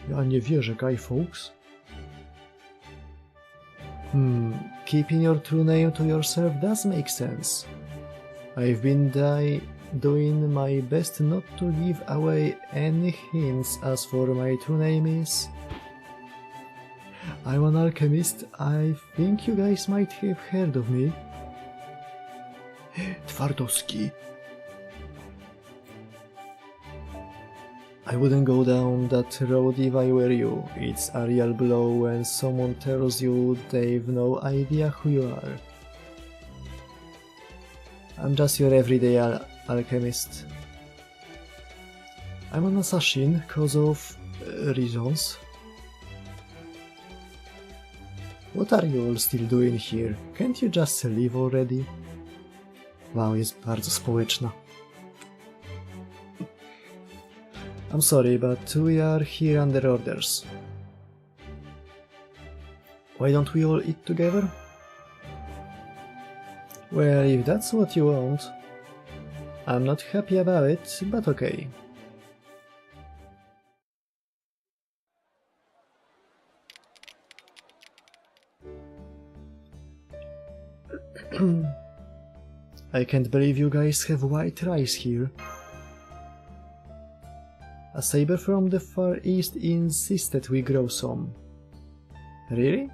Ja nie wierzę, guy folks. Keeping your true name to yourself does make sense. I've been doing my best not to give away any hints. As for my true name is... I'm an alchemist. I think you guys might have heard of me. Twardowski. I wouldn't go down that road if I were you. It's a real blow when someone tells you they've no idea who you are. I'm just your everyday alchemist. I'm an assassin cause of reasons. What are you all still doing here? Can't you just leave already? Wow, jest bardzo społeczna. I'm sorry, but we are here under orders. Why don't we all eat together? Well, if that's what you want. I'm not happy about it, but okay. I can't believe you guys have white rice here. A saber from the Far East insisted we grow some. Really?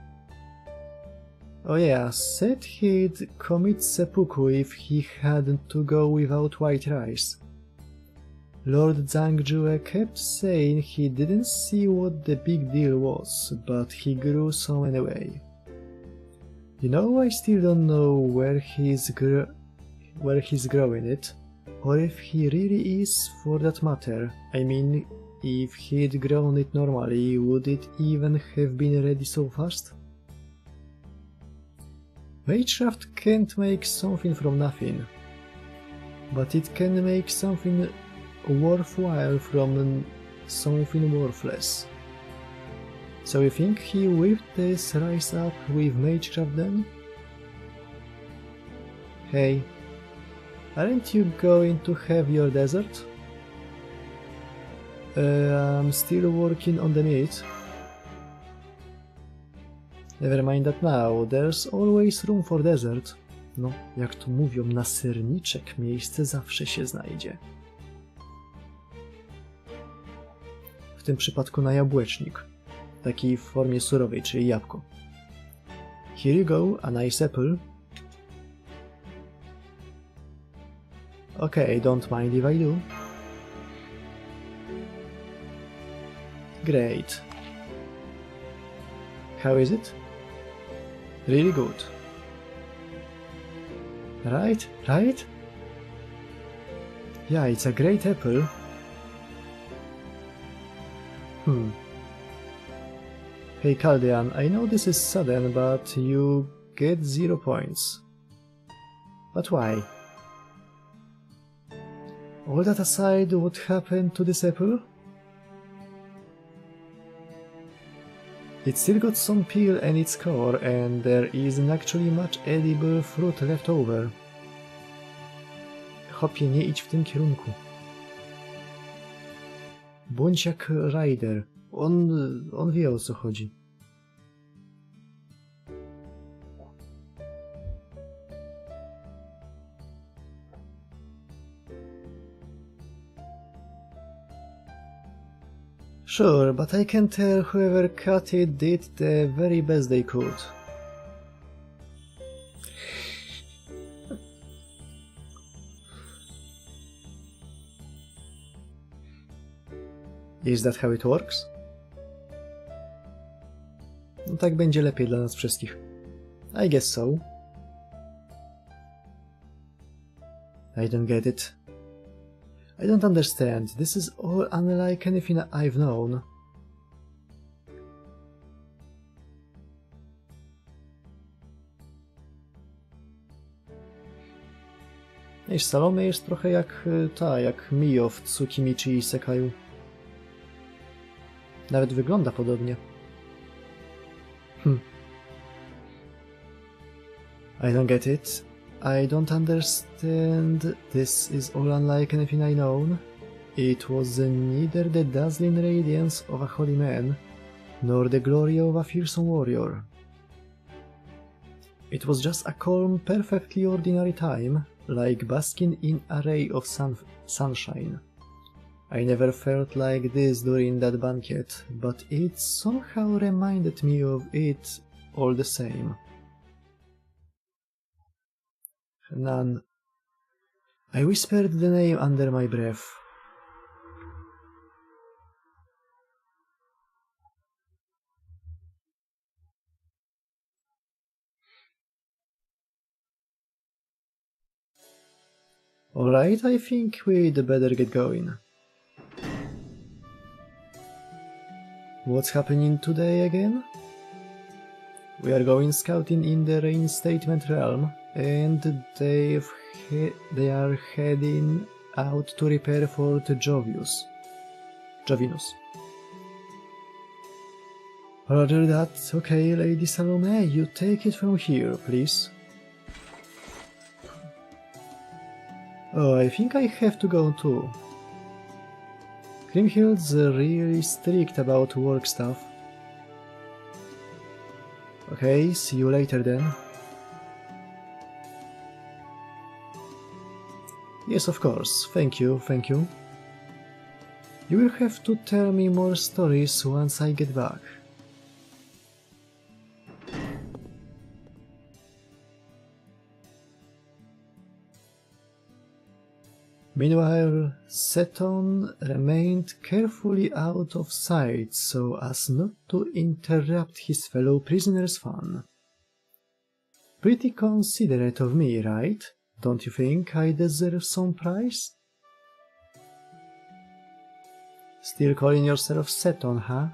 Oh yeah, said he'd commit seppuku if he had to go without white rice. Lord Zhangzhue kept saying he didn't see what the big deal was, but he grew some anyway. You know, I still don't know where he's growing it, or if he really is, for that matter. I mean, if he'd grown it normally, would it even have been ready so fast? Magecraft can't make something from nothing, but it can make something worthwhile from something worthless. So you think he whipped this rice up with magecraft then? Hey, aren't you going to have your dessert? I'm still working on the meat. Never mind that now, there's always room for dessert. No, jak to mówią, na serniczek miejsce zawsze się znajdzie. W tym przypadku na jabłecznik. Taki w formie surowej, czyli jabłko. Here you go, a nice apple. Okay, don't mind if I do. Great. How is it? Really good. Right? Right? Yeah, it's a great apple. Hey Caldean, I know this is sudden, but you get 0 points. But why? All that aside, what happened to this apple? It's still got some peel in its core, and there isn't actually much edible fruit left over. Hopie, nie idź w tym kierunku. Bądź jak Ryder. On wie, o co chodzi. Sure, but I can tell whoever cut it did the very best they could. Is that how it works? No tak będzie lepiej dla nas wszystkich. I guess so. I don't get it. I don't understand. This is all unlike anything I've known. Wiesz, Salome jest trochę jak Mio w Tsukimichi Isekaju. Nawet wygląda podobnie. I don't get it. I don't understand. This is all unlike anything I know. It was neither the dazzling radiance of a holy man, nor the glory of a fearsome warrior. It was just a calm, perfectly ordinary time, like basking in a ray of sunshine. I never felt like this during that banquet, but it somehow reminded me of it all the same. None. I whispered the name under my breath. Alright, I think we'd better get going. What's happening today again? We are going scouting in the Reinstatement realm, and they are heading out to repair Fort Jovinus. Roger that. Okay, Lady Salome, you take it from here, please. Oh, I think I have to go too. Grimhild's really strict about work stuff. Okay, see you later then. Yes, of course. Thank you. You will have to tell me more stories once I get back. Meanwhile, Seton remained carefully out of sight so as not to interrupt his fellow prisoners' fun. Pretty considerate of me, right? Don't you think I deserve some prize? Still calling yourself Seton, huh?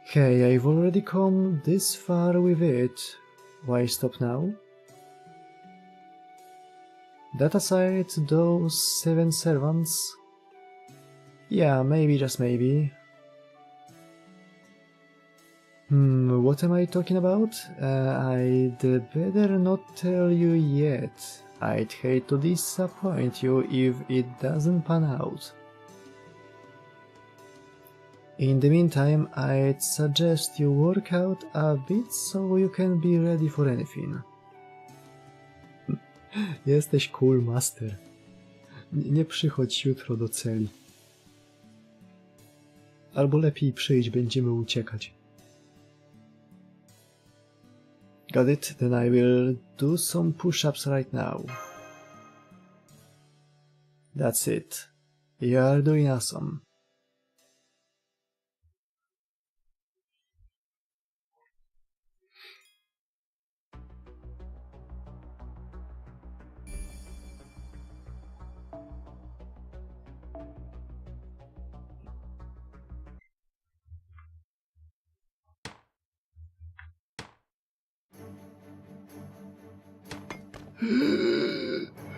Hey, I've already come this far with it. Why stop now? That aside, those 7 servants... Yeah, maybe, just maybe. What am I talking about? I'd better not tell you yet. I'd hate to disappoint you if it doesn't pan out. In the meantime, I'd suggest you work out a bit so you can be ready for anything. Jesteś cool, master. Nie przychodź jutro do celi. Albo lepiej przyjdź, będziemy uciekać. Got it? Then I will do some push-ups right now. That's it. You are doing awesome.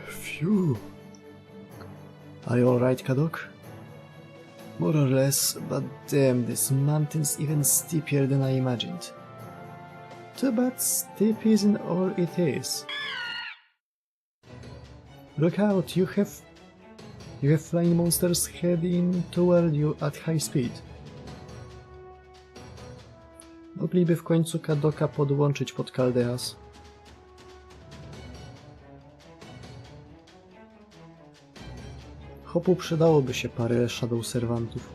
Phew. Are you alright, Kadok? More or less, but damn, this mountain's even steeper than I imagined. Too bad steep isn't all it is. Look out, you have flying monsters heading toward you at high speed. Mogliby w końcu Kadoka podłączyć pod Kaldeas. Hopu przydałoby się parę Shadow Servantów.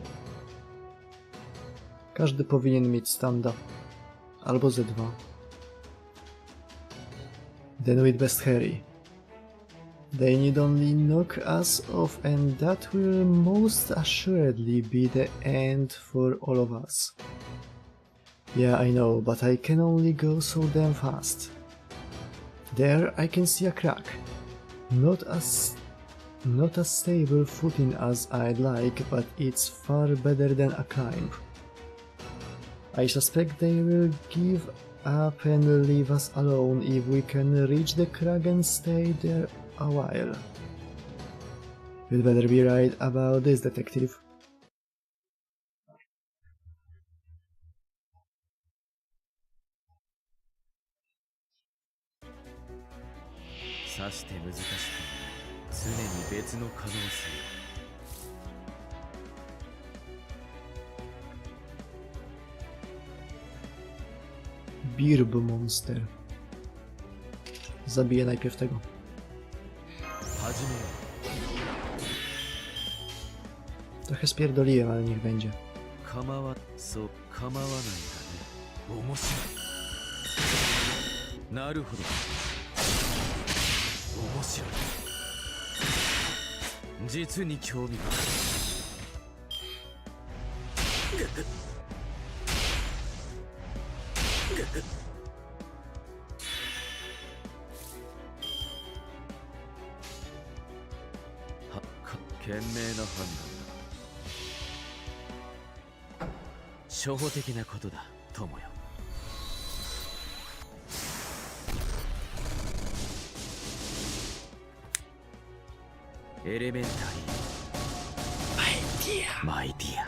Każdy powinien mieć standa. Albo ze 2. Then we'd best hurry. They need only knock us off and that will most assuredly be the end for all of us. Yeah, I know, but I can only go so damn fast. There I can see a crack. Not a stable footing as I'd like, but it's far better than a climb. I suspect they will give up and leave us alone if we can reach the crack and stay there a while. You'd better be right about this, detective. Birb Monster. Zabiję najpierw tego. Trochę spierdoliłem, ale niech będzie. My dear.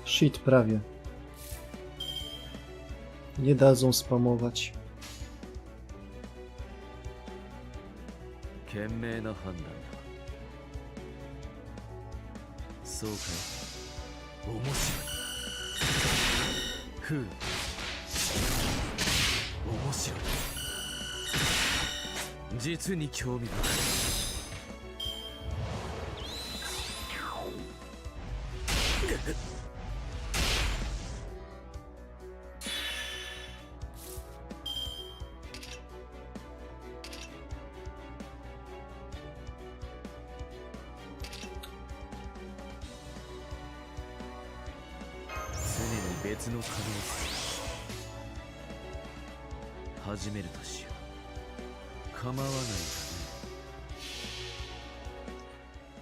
Shit, prawie. Nie dadzą spamować. 始めるとしよう。構わないか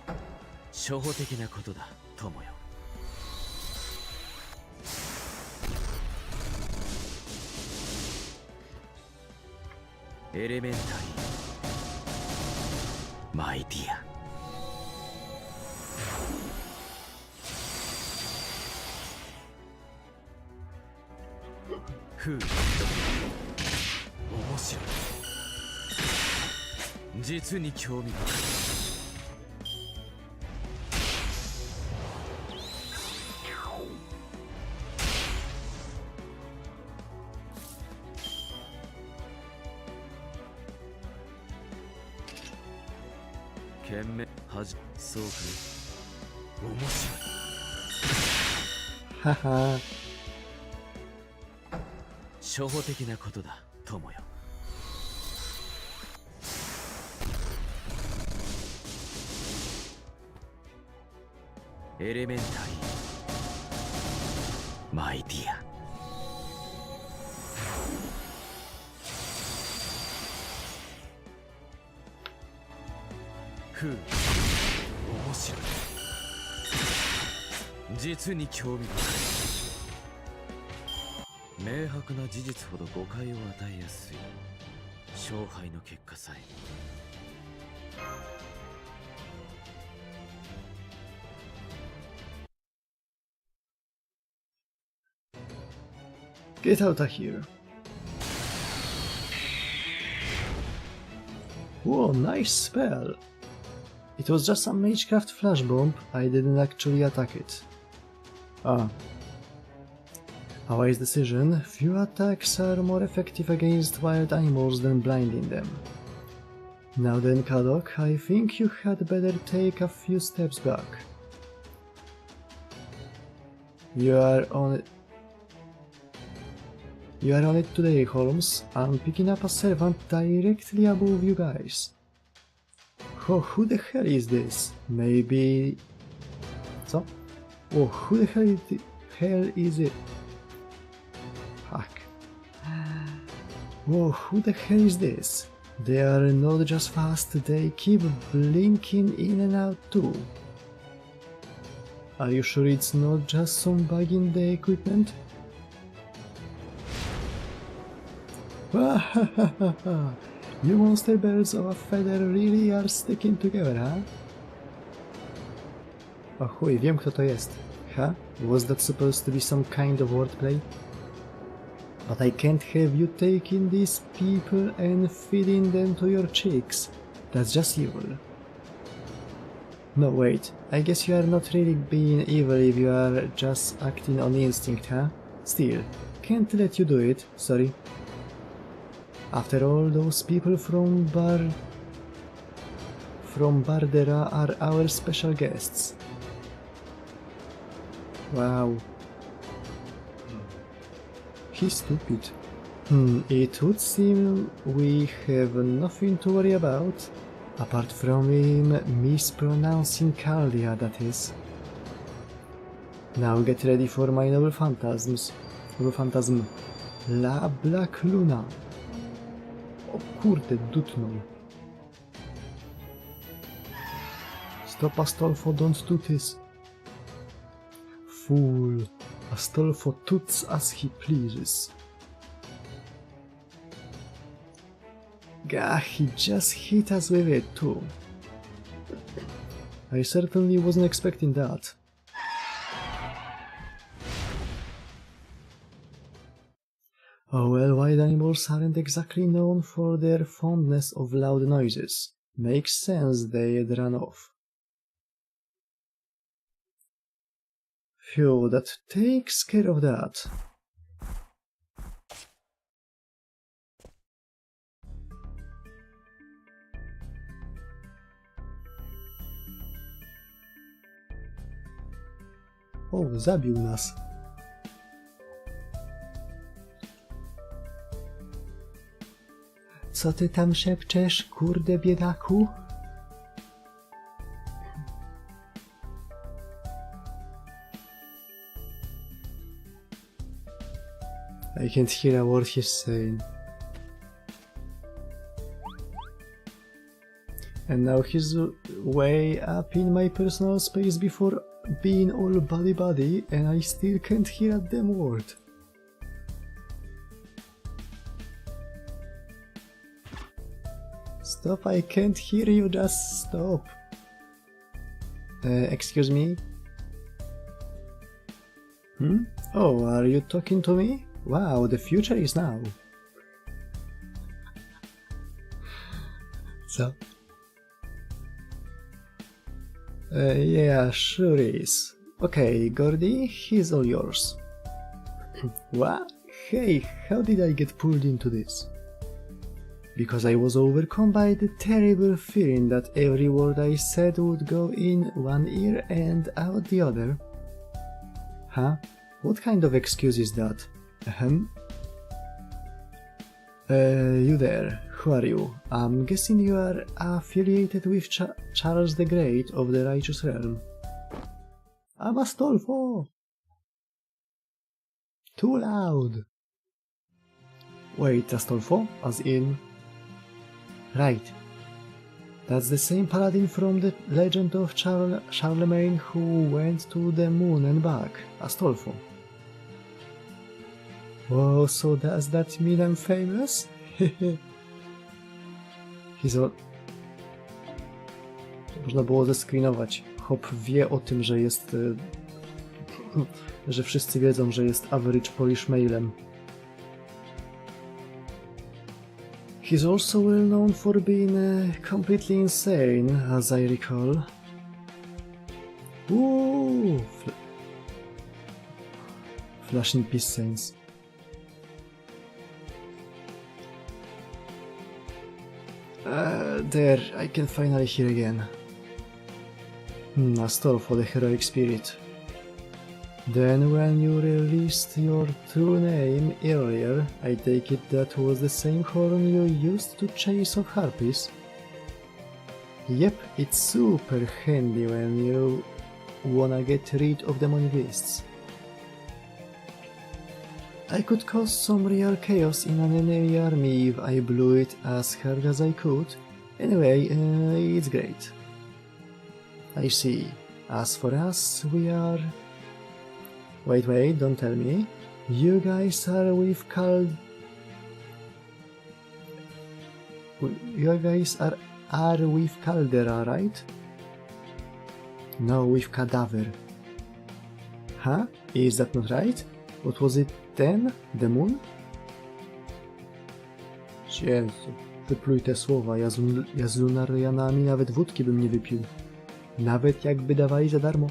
ね。初歩的なことだ、友よ。エレメンタリー、マイディア。ふう、面白い。実に興味深い。懸命そうか。面白い。はは。初歩的なことだ、友よ。エレメンタリー、マイディア。ふう、面白い。実に興味深い。明白な事実ほど誤解を与えやすい。勝敗の結果さえ。Get out of here. Whoa, nice spell. It was just some magecraft flash bomb. I didn't actually attack it. Ah. A wise decision. Few attacks are more effective against wild animals than blinding them. Now then, Kadok, I think you had better take a few steps back. You are on it. You are on it today, Holmes. I'm picking up a servant directly above you guys. Oh, who the hell is this? Maybe... So? Oh, who the hell is it? Fuck. Whoa, who the hell is this? They are not just fast, they keep blinking in and out too. Are you sure it's not just some bug in the equipment? You monster birds of a feather really are sticking together, huh? O chuj, wiem kto to jest. Huh? Was that supposed to be some kind of wordplay? But I can't have you taking these people and feeding them to your chicks. That's just evil. No, wait. I guess you are not really being evil if you are just acting on instinct, huh? Still, can't let you do it, sorry. After all, those people from Bardera are our special guests. Wow. He's stupid. It would seem we have nothing to worry about, apart from him mispronouncing Caldia, that is. Now get ready for my noble phantasms. Noble phantasm. La Black Luna. O kurde, dutnął. Stop, Astolfo, don't do this. Fool. Astolfo toots as he pleases. Gah, he just hit us with it too. I certainly wasn't expecting that. Oh well, wild animals aren't exactly known for their fondness of loud noises. Makes sense they'd run off. Phew, that takes care of that. O, zabił nas. Co ty tam szepczesz, kurde biedaku? I can't hear a word he's saying. And now he's way up in my personal space before being all buddy and I still can't hear a damn word. Stop, I can't hear you, just stop. Excuse me? Oh, are you talking to me? Wow, the future is now. So? Yeah, sure is. Okay, Gordy, he's all yours. What? Hey, how did I get pulled into this? Because I was overcome by the terrible feeling that every word I said would go in one ear and out the other. Huh? What kind of excuse is that? You there, who are you? I'm guessing you are affiliated with Charles the Great of the Righteous Realm. I'm Astolfo! Too loud! Wait, Astolfo? As in... Right. That's the same paladin from the legend of Charlemagne who went to the moon and back, Astolfo. Oh, so does that mean I'm famous? He's all... Można było zescreenować. Hop wie o tym, że jest... że wszyscy wiedzą, że jest average Polish mailem. He's also well known for being completely insane, as I recall. Ooh! Flashing peace signs. There, I can finally hear again. A stall for the heroic spirit. Then when you released your true name earlier, I take it that was the same horn you used to chase off harpies? Yep, it's super handy when you wanna get rid of demonic beasts. I could cause some real chaos in an enemy army if I blew it as hard as I could. Anyway, it's great. I see. As for us, we are... Wait, don't tell me. You guys are with You guys are with Caldera, right? No, with Cadaver. Huh? Is that not right? What was it then? The moon? Jezu, wypluj te słowa. Ja z Lunarianami nawet wódki bym nie wypił. Nawet jakby dawali za darmo.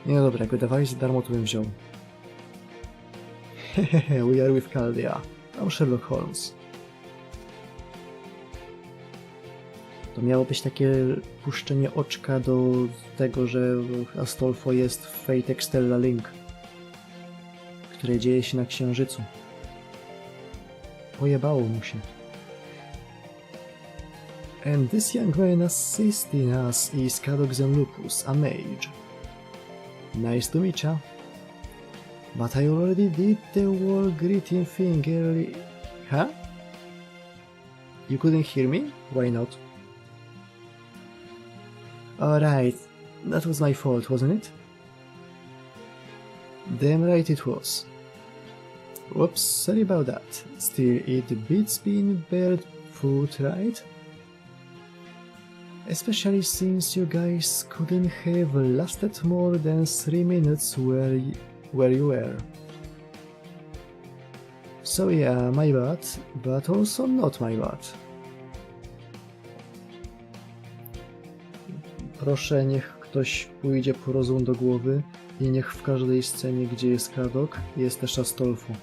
Nie no dobra, jakby dawali za darmo, to bym wziął. Hehehe, we are with Caldera. I'm Sherlock Holmes. To miało być takie puszczenie oczka do tego, że Astolfo jest w Fate Extella Link, które dzieje się na Księżycu. Pojebało mu się. And this young man assisting us is Cadox Lupus, a mage. Nice to meet ya. But I already did the wall greeting thing early... Huh? You couldn't hear me? Why not? Alright, that was my fault, wasn't it? Damn right it was. Whoops, sorry about that. Still, it beats being barefoot, right? Especially since you guys couldn't have lasted more than 3 minutes where you were. So yeah, my bad, but also not my bad. Proszę, niech ktoś pójdzie po rozum do głowy i niech w każdej scenie, gdzie jest Kadok, jest też Astolfo.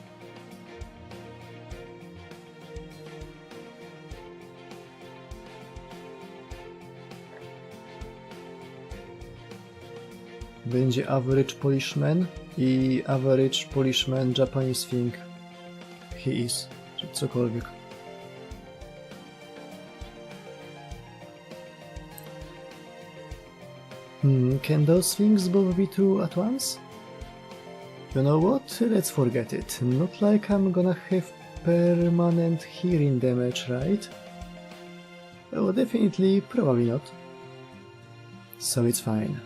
Będzie average Polishman i average Polishman Japanese thing he is, czy cokolwiek. Can those things both be true at once? You know what? Let's forget it. Not like I'm gonna have permanent hearing damage, right? Oh, definitely, probably not. So it's fine.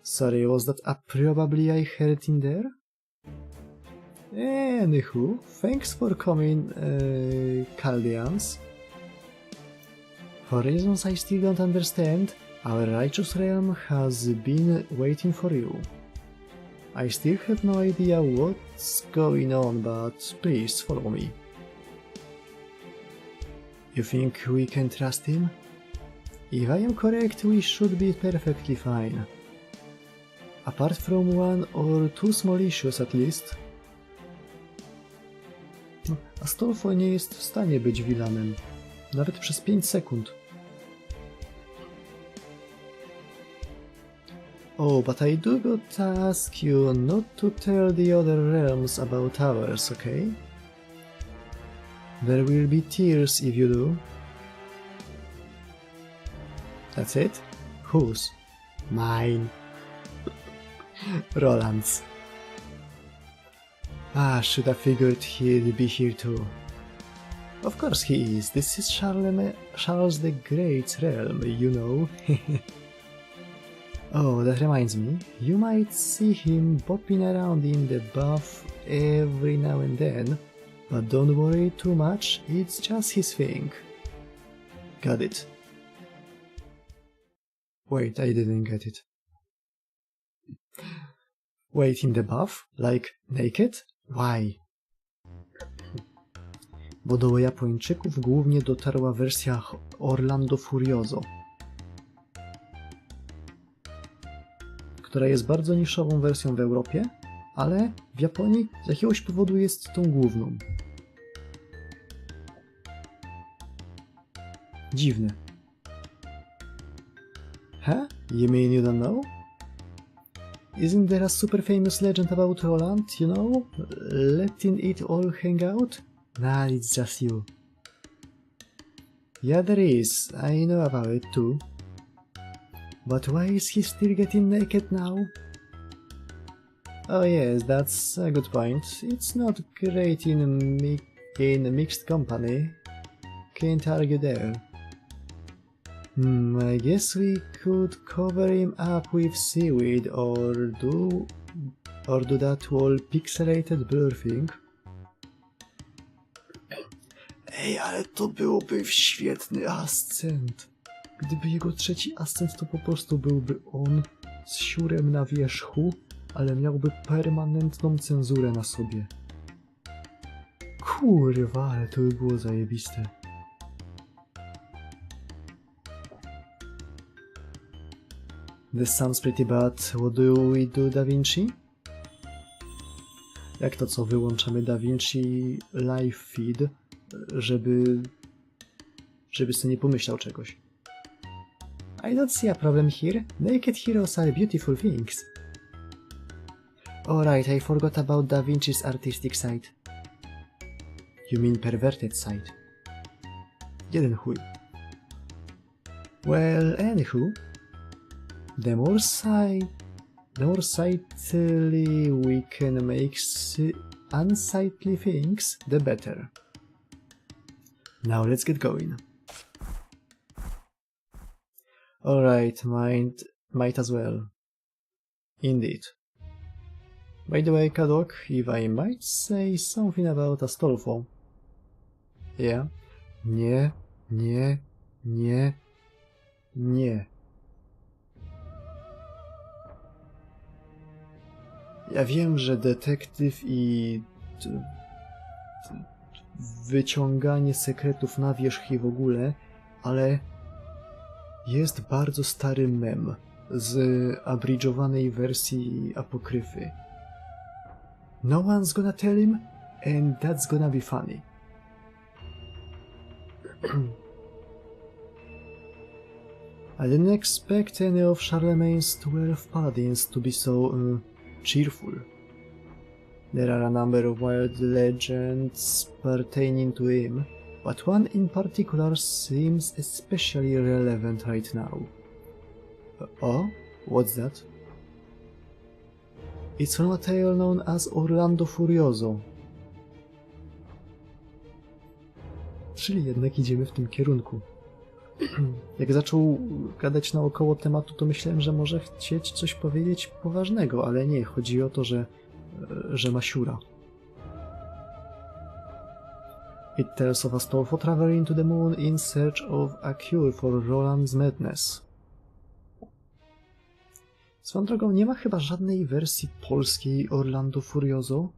Sorry, was that a probably I heard in there? Anywho, thanks for coming, Chaldeans. For reasons I still don't understand, our righteous realm has been waiting for you. I still have no idea what's going on, but please follow me. You think we can trust him? If I am correct, we should be perfectly fine. Apart from one or two small issues at least. Astolfo nie jest w stanie być villanem. Nawet przez 5 sekund. Oh, but I do got to ask you not to tell the other realms about ours, okay? There will be tears if you do. That's it? Whose? Mine. Roland's. Ah, should have figured he'd be here too. Of course he is. This is Charles the Great's realm, you know. Oh, that reminds me. You might see him bopping around in the buff every now and then, but don't worry too much, it's just his thing. Got it. Wait, I didn't get it. Wait, in the buff? Like naked? Why? Bo do Japończyków głównie dotarła wersja Orlando Furioso, która jest bardzo niszową wersją w Europie, ale w Japonii z jakiegoś powodu jest tą główną. Dziwne. Huh? You mean you don't know? Isn't there a super famous legend about Roland, you know? Letting it all hang out? Nah, it's just you. Yeah, there is. I know about it too. But why is he still getting naked now? Oh yes, that's a good point. It's not great in mixed company. Can't argue there. I guess we could cover him up with seaweed or do that whole pixelated blur thing. Ej, ale to byłoby świetny ascent. Gdyby jego trzeci ascent to po prostu byłby on z siurem na wierzchu, ale miałby permanentną cenzurę na sobie. Kurwa, ale to by było zajebiste. This sounds pretty bad. What do we do, Da Vinci? Jak to co, wyłączamy Da Vinci live feed, żeby sobie nie pomyślał czegoś. I don't see a problem here. Naked heroes are beautiful things. Alright, I forgot about Da Vinci's artistic side. You mean perverted side? Jeden chuj. Well, anywho, the more sightly we can make unsightly things, the better. Now let's get going. Alright, might as well. Indeed. By the way, Kadok, if I might say something about Astolfo. Yeah? Nie. Ja wiem, że detektyw i wyciąganie sekretów na wierzch i w ogóle, ale jest bardzo stary mem z abridżowanej wersji apokryfy. No one's gonna tell him, and that's gonna be funny. I didn't expect any of Charlemagne's 12 paladins to be so cheerful. There are a number of wild legends pertaining to him, but one in particular seems especially relevant right now. Oh? What's that? It's from a tale known as Orlando Furioso. Czyli jednak idziemy w tym kierunku. Jak zaczął gadać naokoło tematu, to myślałem, że może chcieć coś powiedzieć poważnego, ale nie, chodzi o to, że ma siura. It tells of Astolfo traveling to the moon in search of a cure for Roland's madness. Swoją drogą, nie ma chyba żadnej wersji polskiej Orlando Furioso.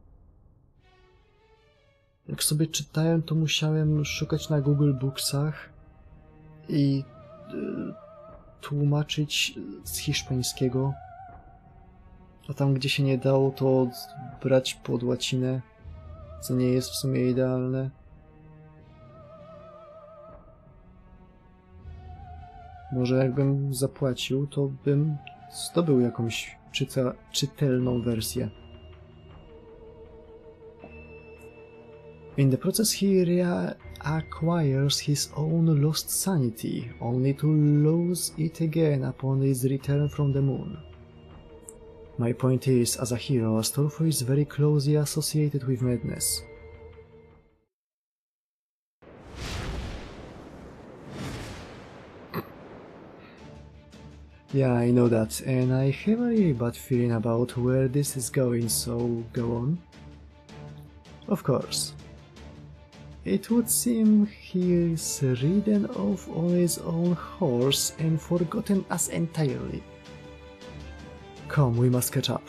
Jak sobie czytałem, to musiałem szukać na Google Booksach i tłumaczyć z hiszpańskiego. A tam, gdzie się nie dało, to brać pod łacinę, co nie jest w sumie idealne. Może jakbym zapłacił, to bym zdobył jakąś czytelną wersję. In the process he reacquires his own lost sanity, only to lose it again upon his return from the moon. My point is, as a hero, Astolfo is very closely associated with madness. Yeah, I know that, and I have a really bad feeling about where this is going, so go on. Of course. It would seem he's ridden off on his own horse and forgotten us entirely. Come, we must catch up.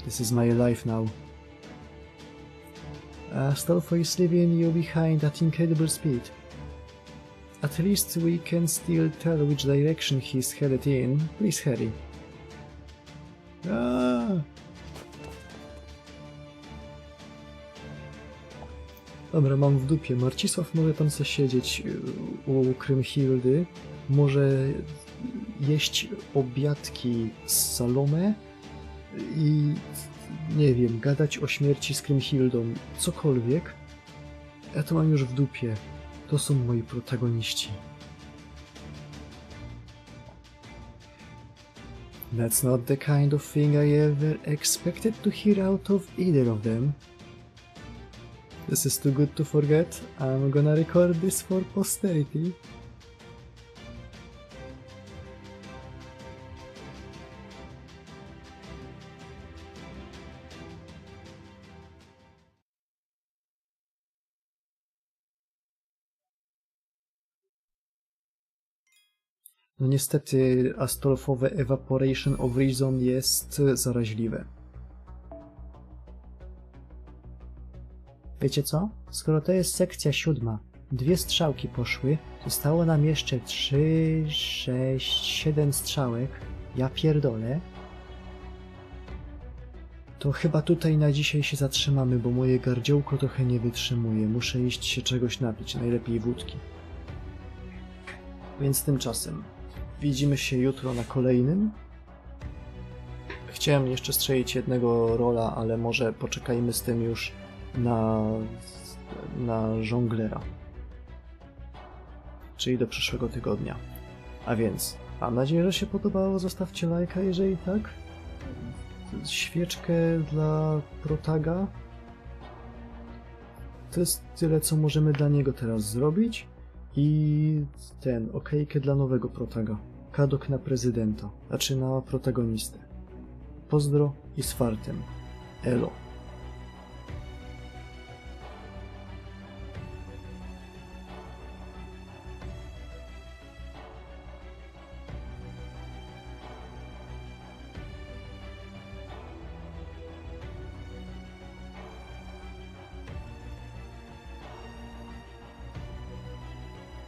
This is my life now. Astolfo is leaving you behind at incredible speed. At least we can still tell which direction he's headed in. Please hurry. Dobra, mam w dupie. Marcisław może tam sobie siedzieć u Krymhildy, może jeść obiadki z Salome i nie wiem, gadać o śmierci z Krymhildą, cokolwiek. Ja to mam już w dupie. To są moi protagoniści. That's not the kind of thing I ever expected to hear out of either of them. This is too good to forget. I'm gonna record this for posterity. No niestety Astolfowe Evaporation of Reason jest zaraźliwe. Wiecie co? Skoro to jest sekcja 7, 2 strzałki poszły, zostało nam jeszcze 3, 6, 7 strzałek, ja pierdolę. To chyba tutaj na dzisiaj się zatrzymamy, bo moje gardziołko trochę nie wytrzymuje. Muszę iść się czegoś napić, najlepiej wódki. Więc tymczasem widzimy się jutro na kolejnym. Chciałem jeszcze strzelić jednego rola, ale może poczekajmy z tym już na żonglera. Czyli do przyszłego tygodnia. A więc, mam nadzieję, że się podobało. Zostawcie lajka, jeżeli tak. Świeczkę dla protaga. To jest tyle, co możemy dla niego teraz zrobić. I okejkę dla nowego protaga. Kadok na prezydenta, znaczy na protagonistę. Pozdro i z fartem. Elo.